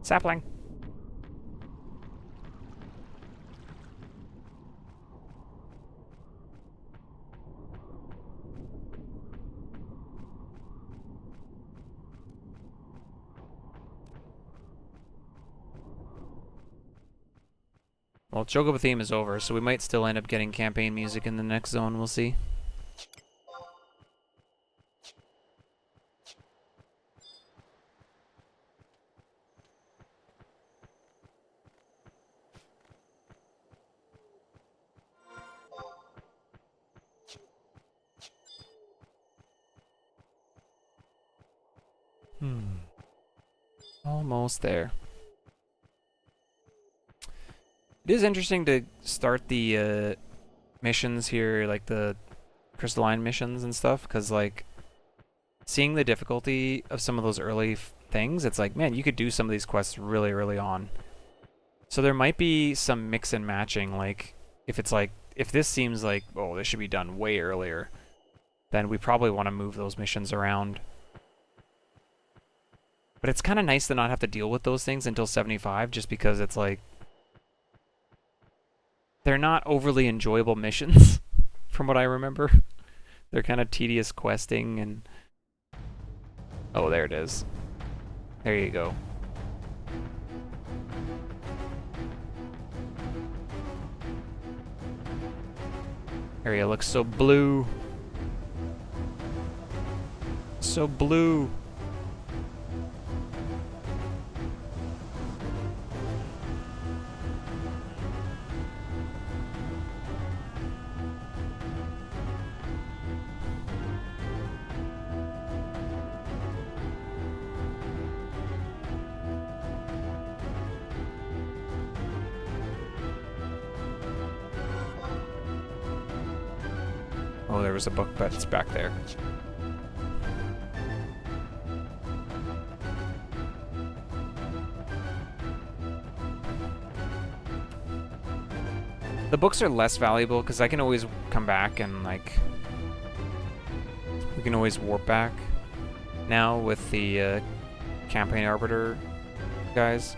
Sapling. Well, Chocobo theme is over, so we might still end up getting campaign music in the next zone. We'll see. Almost there. It is interesting to start the missions here, like the crystalline missions and stuff, because like seeing the difficulty of some of those early things, it's like, man, you could do some of these quests really early on. So there might be some mix and matching, like if it's like, if this seems like, oh, this should be done way earlier, then we probably want to move those missions around. But it's kind of nice to not have to deal with those things until 75, just because it's like, they're not overly enjoyable missions, from what I remember. They're kind of tedious questing and... Oh, there it is. There you go. Area looks so blue. So blue. Oh, there was a book, but it's back there. The books are less valuable because I can always come back and like... We can always warp back now with the Campaign Arbiter guys.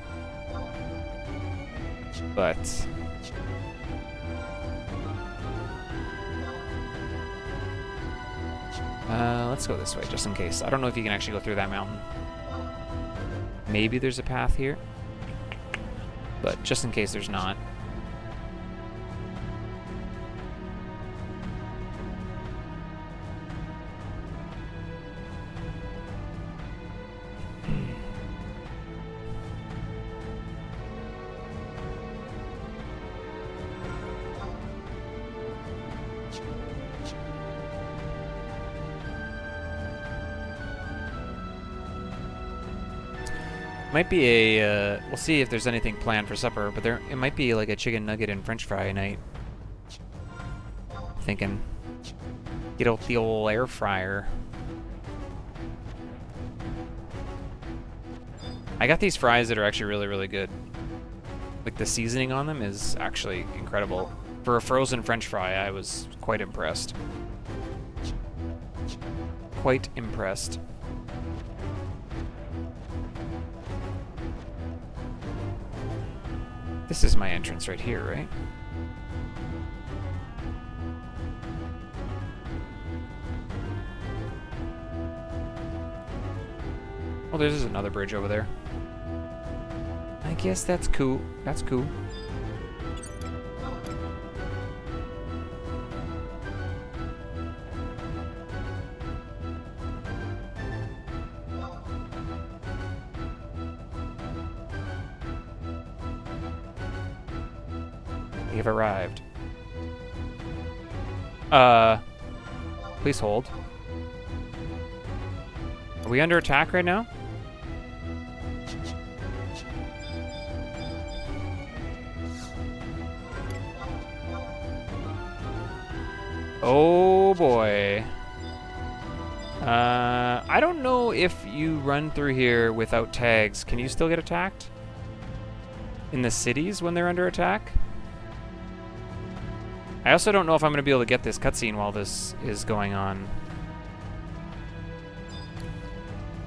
But... let's go this way, just in case. I don't know if you can actually go through that mountain. Maybe there's a path here. But just in case there's not. Might be a, we'll see if there's anything planned for supper, but it might be like a chicken nugget and french fry night. Thinking, get out the old air fryer. I got these fries that are actually really, really good. Like the seasoning on them is actually incredible. For a frozen french fry, I was quite impressed. Quite impressed. This is my entrance right here, right? Well, there's another bridge over there. I guess that's cool. That's cool. We have arrived. Please hold. Are we under attack right now? Oh boy. I don't know if you run through here without tags. Can you still get attacked? In the cities when they're under attack? I also don't know if I'm going to be able to get this cutscene while this is going on.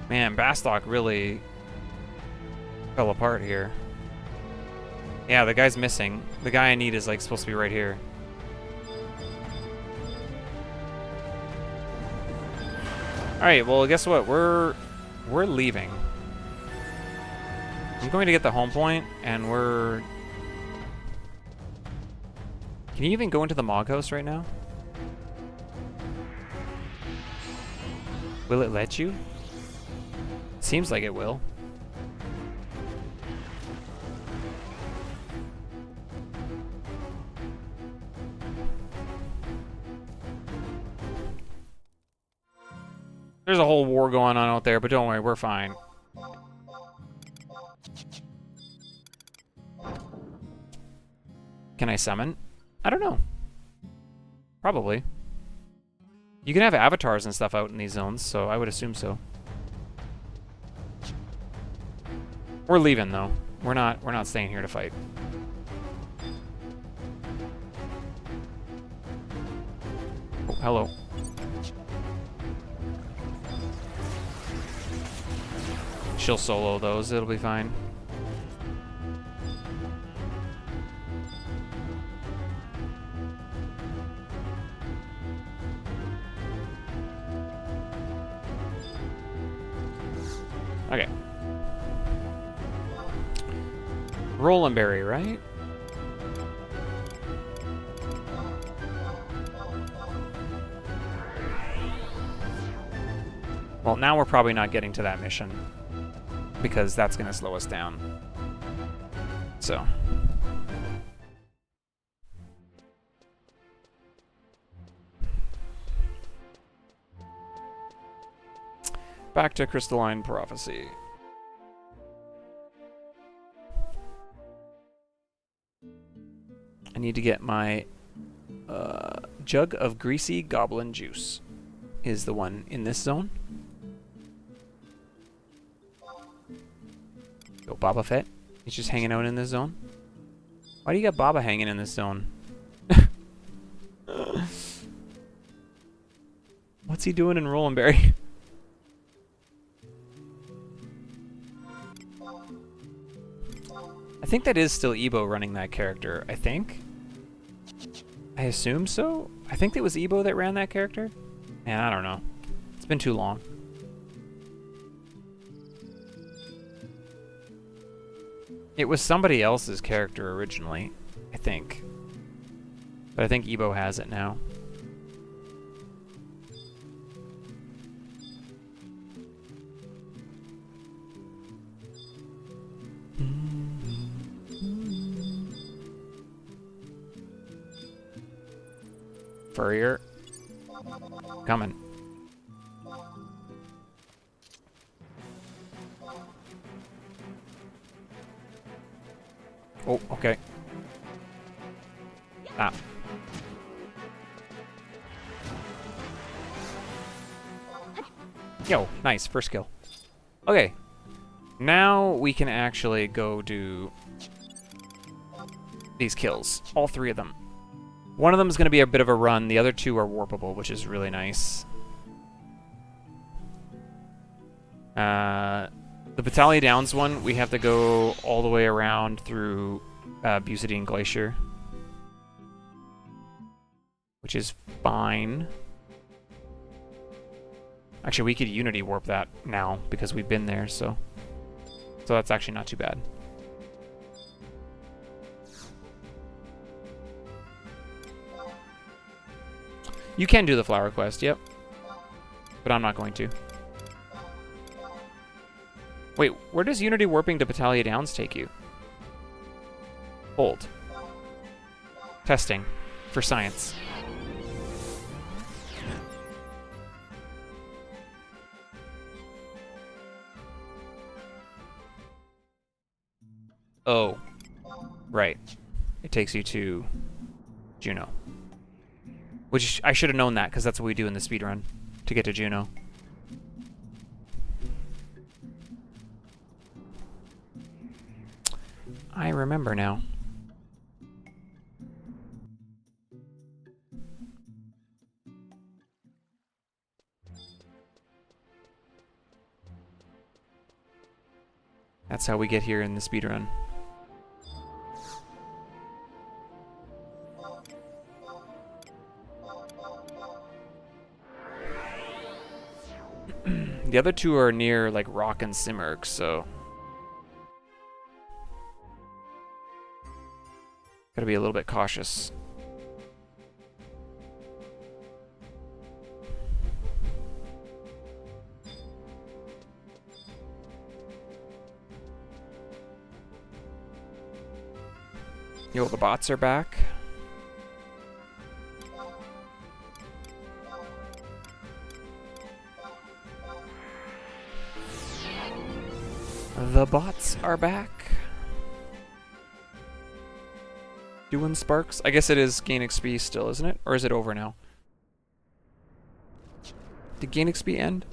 Man, Bastok really fell apart here. Yeah, the guy's missing. The guy I need is like supposed to be right here. Alright, well guess what? We're leaving. I'm going to get the home point and we're... Can you even go into the Mog House right now? Will it let you? Seems like it will. There's a whole war going on out there, but don't worry, we're fine. Can I summon? I don't know. Probably. You can have avatars and stuff out in these zones, so I would assume so. We're leaving though. We're not staying here to fight. Oh, hello. She'll solo those, it'll be fine. Okay. Roland Berry, right? Well, now we're probably not getting to that mission because that's going to slow us down. So. Back to Crystalline Prophecy. I need to get my jug of greasy goblin juice. Is the one in this zone. Yo, Boba Fett. He's just hanging out in this zone. Why do you got Boba hanging in this zone? What's he doing in Roland Berry? I think that is still Ebo running that character, I think. I assume so. I think it was Ebo that ran that character. Man, I don't know. It's been too long. It was somebody else's character originally, I think. But I think Ebo has it now. Furrier. Coming. Oh, okay. Ah. Yo, nice, first kill. Okay. Now we can actually go do these kills. All three of them. One of them is going to be a bit of a run. The other two are warpable, which is really nice. The Battalion Downs one, we have to go all the way around through Bucidine Glacier. Which is fine. Actually, we could Unity Warp that now because we've been there, so that's actually not too bad. You can do the flower quest, yep. But I'm not going to. Wait, where does Unity Warping to Battalion Downs take you? Hold. Testing. For science. Oh. Right. It takes you to Juno. Which I should have known that, because that's what we do in the speedrun to get to Juno. I remember now. That's how we get here in the speedrun. The other two are near, like, Rock and Simurgh, so gotta be a little bit cautious. Yo, the bots are back. The bots are back. Doing sparks? I guess it is gain XP still, isn't it? Or is it over now? Did gain XP end?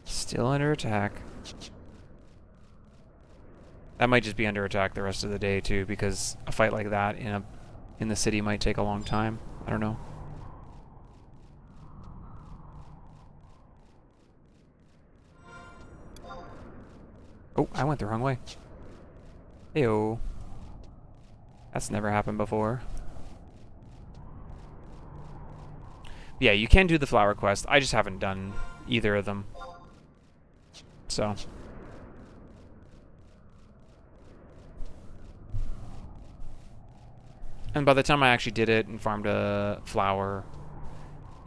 Still under attack. That might just be under attack the rest of the day too, because a fight like that in the city might take a long time. I don't know. Oh, I went the wrong way. Heyo. That's never happened before. Yeah, you can do the flower quest. I just haven't done either of them. So. And by the time I actually did it and farmed a flower,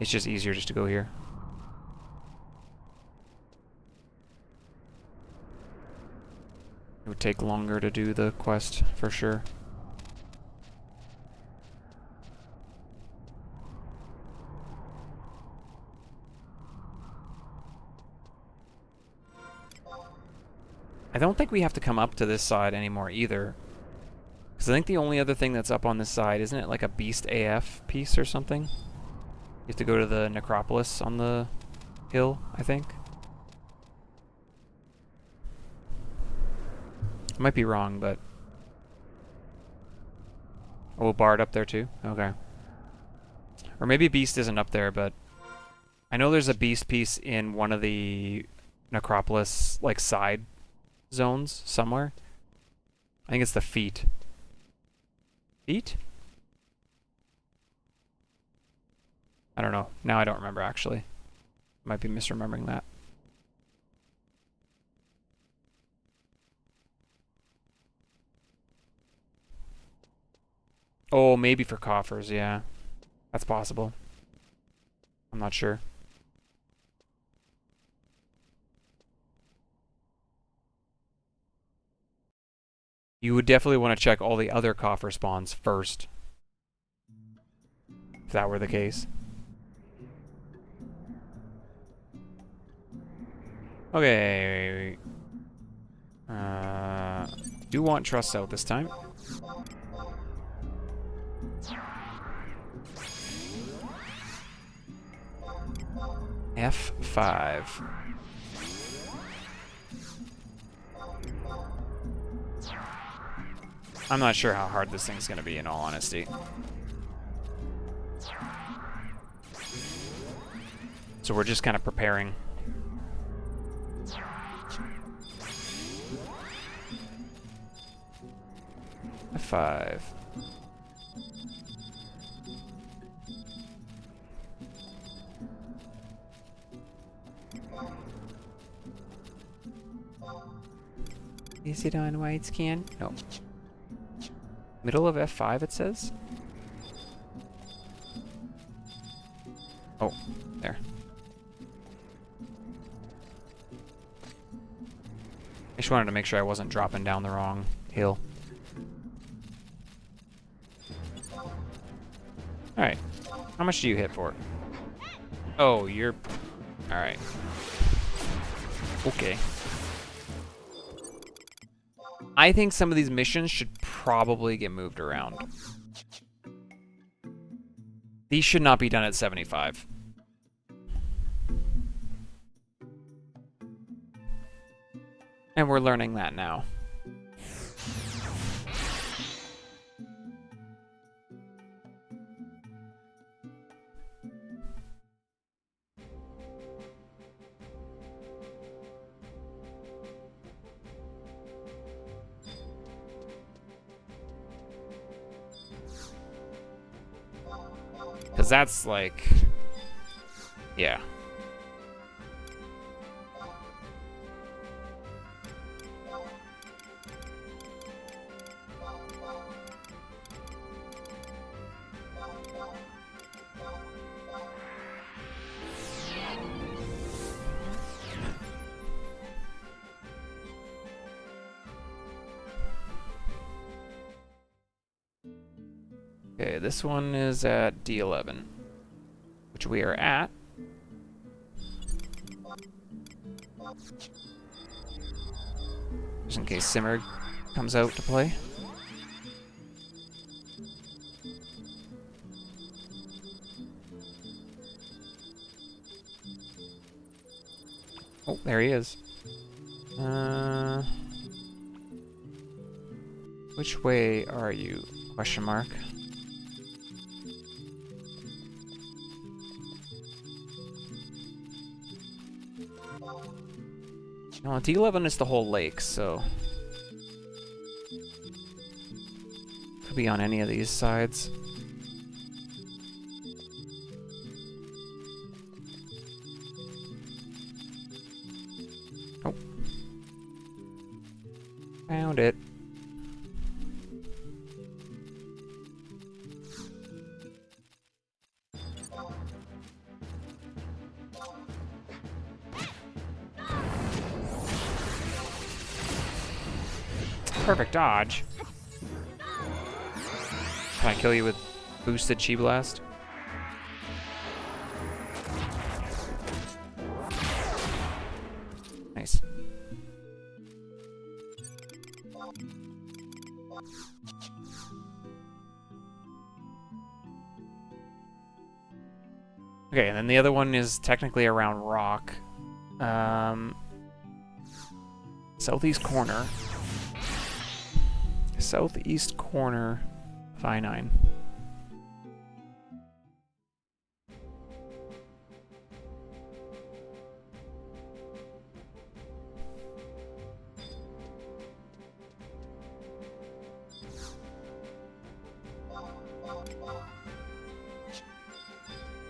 it's just easier just to go here. It would take longer to do the quest, for sure. I don't think we have to come up to this side anymore either. Because I think the only other thing that's up on this side, isn't it like a Beast AF piece or something? You have to go to the necropolis on the hill, I think. I might be wrong, but... Oh, Bard up there too? Okay. Or maybe Beast isn't up there, but... I know there's a Beast piece in one of the necropolis, like, side zones somewhere. I think it's the feet. Feet? I don't know. Now I don't remember, actually. Might be misremembering that. Oh, maybe for coffers, yeah. That's possible. I'm not sure. You would definitely want to check all the other coffer spawns first. If that were the case. Okay. Do want trust out this time. F5. I'm not sure how hard this thing's gonna be, in all honesty. So we're just kind of preparing. F5. Is it on widescan? No. Middle of F5, it says? Oh, there. I just wanted to make sure I wasn't dropping down the wrong hill. Alright. How much do you hit for? Oh, you're... Alright. Okay. I think some of these missions should probably get moved around. These should not be done at 75. And we're learning that now. that's like... Yeah. Okay, this one is at D11, which we are at. Just in case Simmer comes out to play. Oh, there he is. Which way are you? Question mark. No, D11 is the whole lake, so... Could be on any of these sides. Oh. Found it. Perfect dodge. Can I kill you with boosted Chi Blast? Nice. Okay, and then the other one is technically around rock. Southeast corner. Southeast corner of I-9.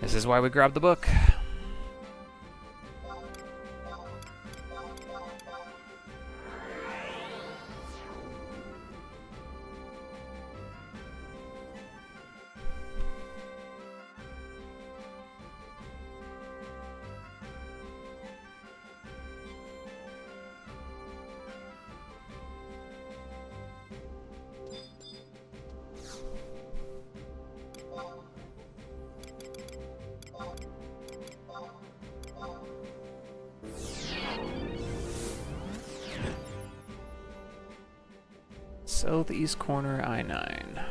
This is why we grabbed the book. Southeast corner, I-9.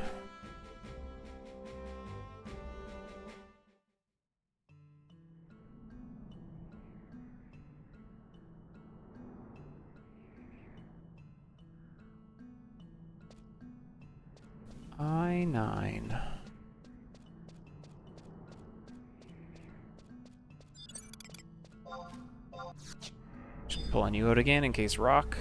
I-9. Just pulling you out again in case rock.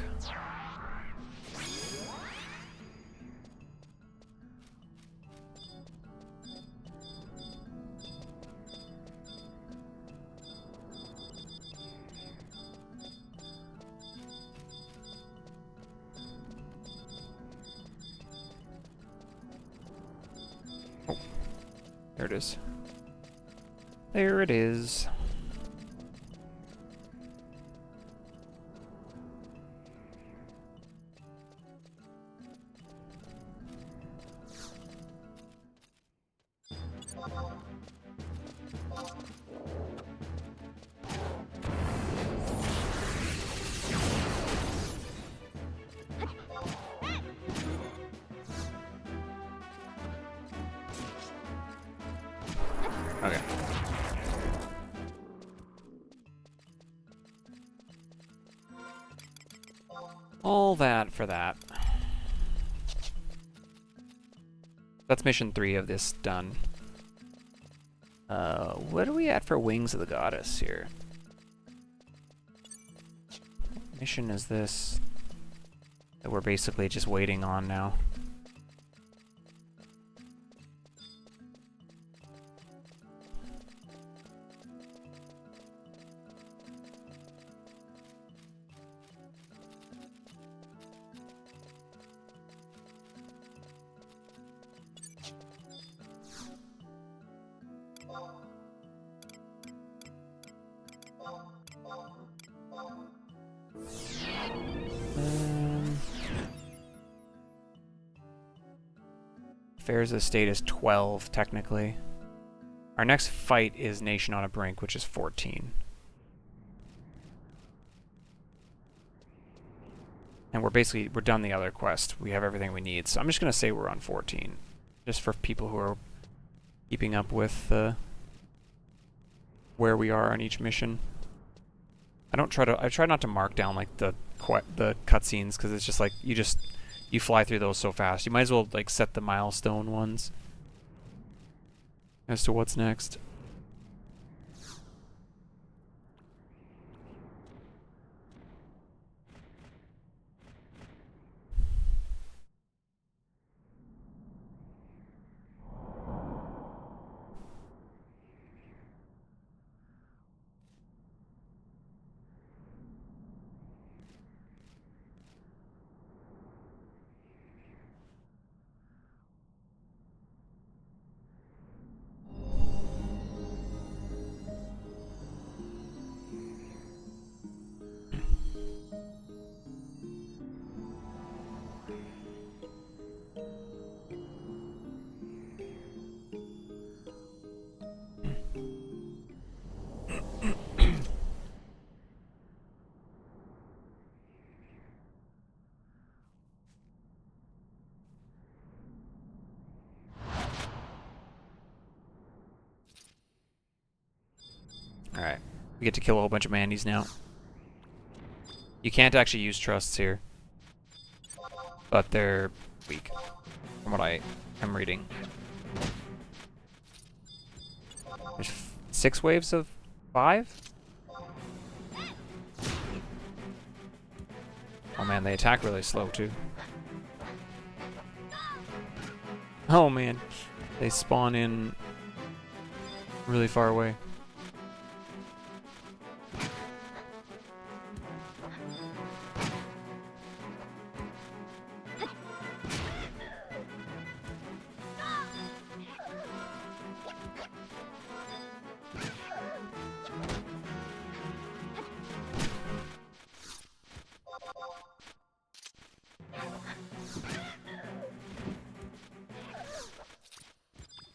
There it is. There it is. Okay. All that for that. That's mission 3 of this done. What are we at for Wings of the Goddess here? What mission is this that we're basically just waiting on now? Affairs estate is 12, technically. Our next fight is Nation on a Brink, which is 14. And we're done the other quest. We have everything we need. So I'm just going to say we're on 14. Just for people who are keeping up with where we are on each mission. I try not to mark down like the cutscenes, because it's just like you fly through those so fast. You might as well like set the milestone ones as to what's next. Alright. We get to kill a whole bunch of Mandies now. You can't actually use trusts here. But they're weak, from what I am reading. There's 6 waves of 5? Oh man, they attack really slow too. Oh man, they spawn in really far away.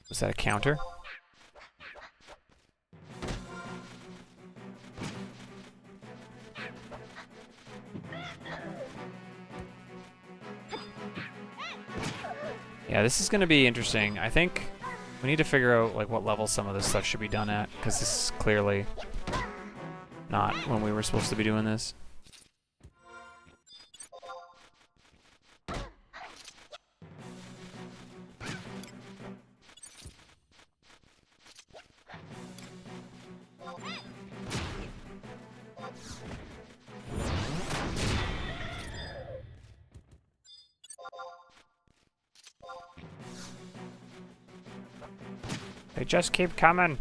Was that a counter? Yeah, this is going to be interesting. I think we need to figure out like what level some of this stuff should be done at, because this is clearly not when we were supposed to be doing this. They just keep coming.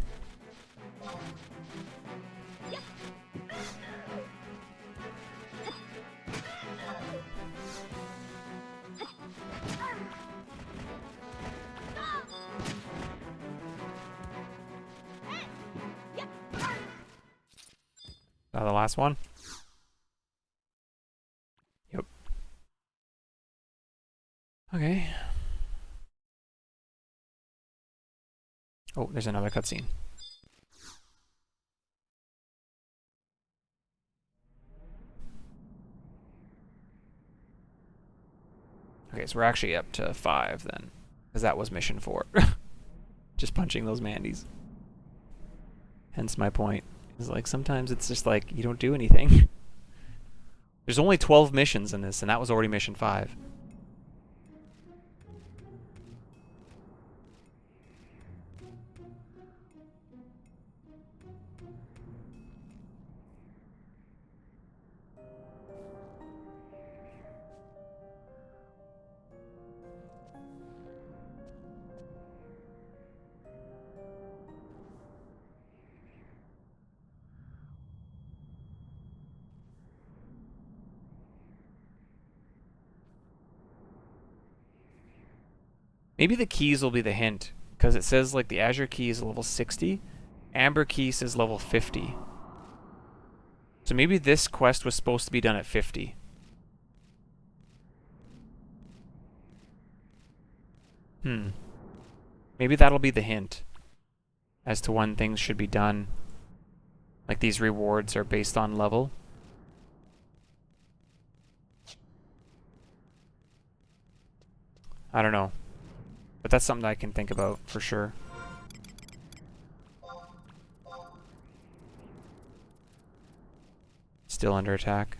The last one? Yep. Okay. Oh, there's another cutscene. Okay, so we're actually up to 5 then, because that was mission 4. Just punching those Mandies. Hence my point. Is like sometimes it's just like you don't do anything. There's only 12 missions in this, and that was already mission 5. Maybe the keys will be the hint, Because it says like the Azure key is level 60. Amber key says level 50. So maybe this quest was supposed to be done at 50. Maybe that'll be the hint as to when things should be done. Like these rewards are based on level. I don't know. But that's something I can think about for sure. Still under attack.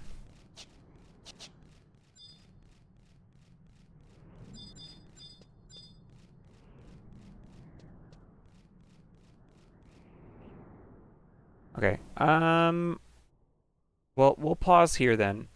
Okay. Well, we'll pause here then.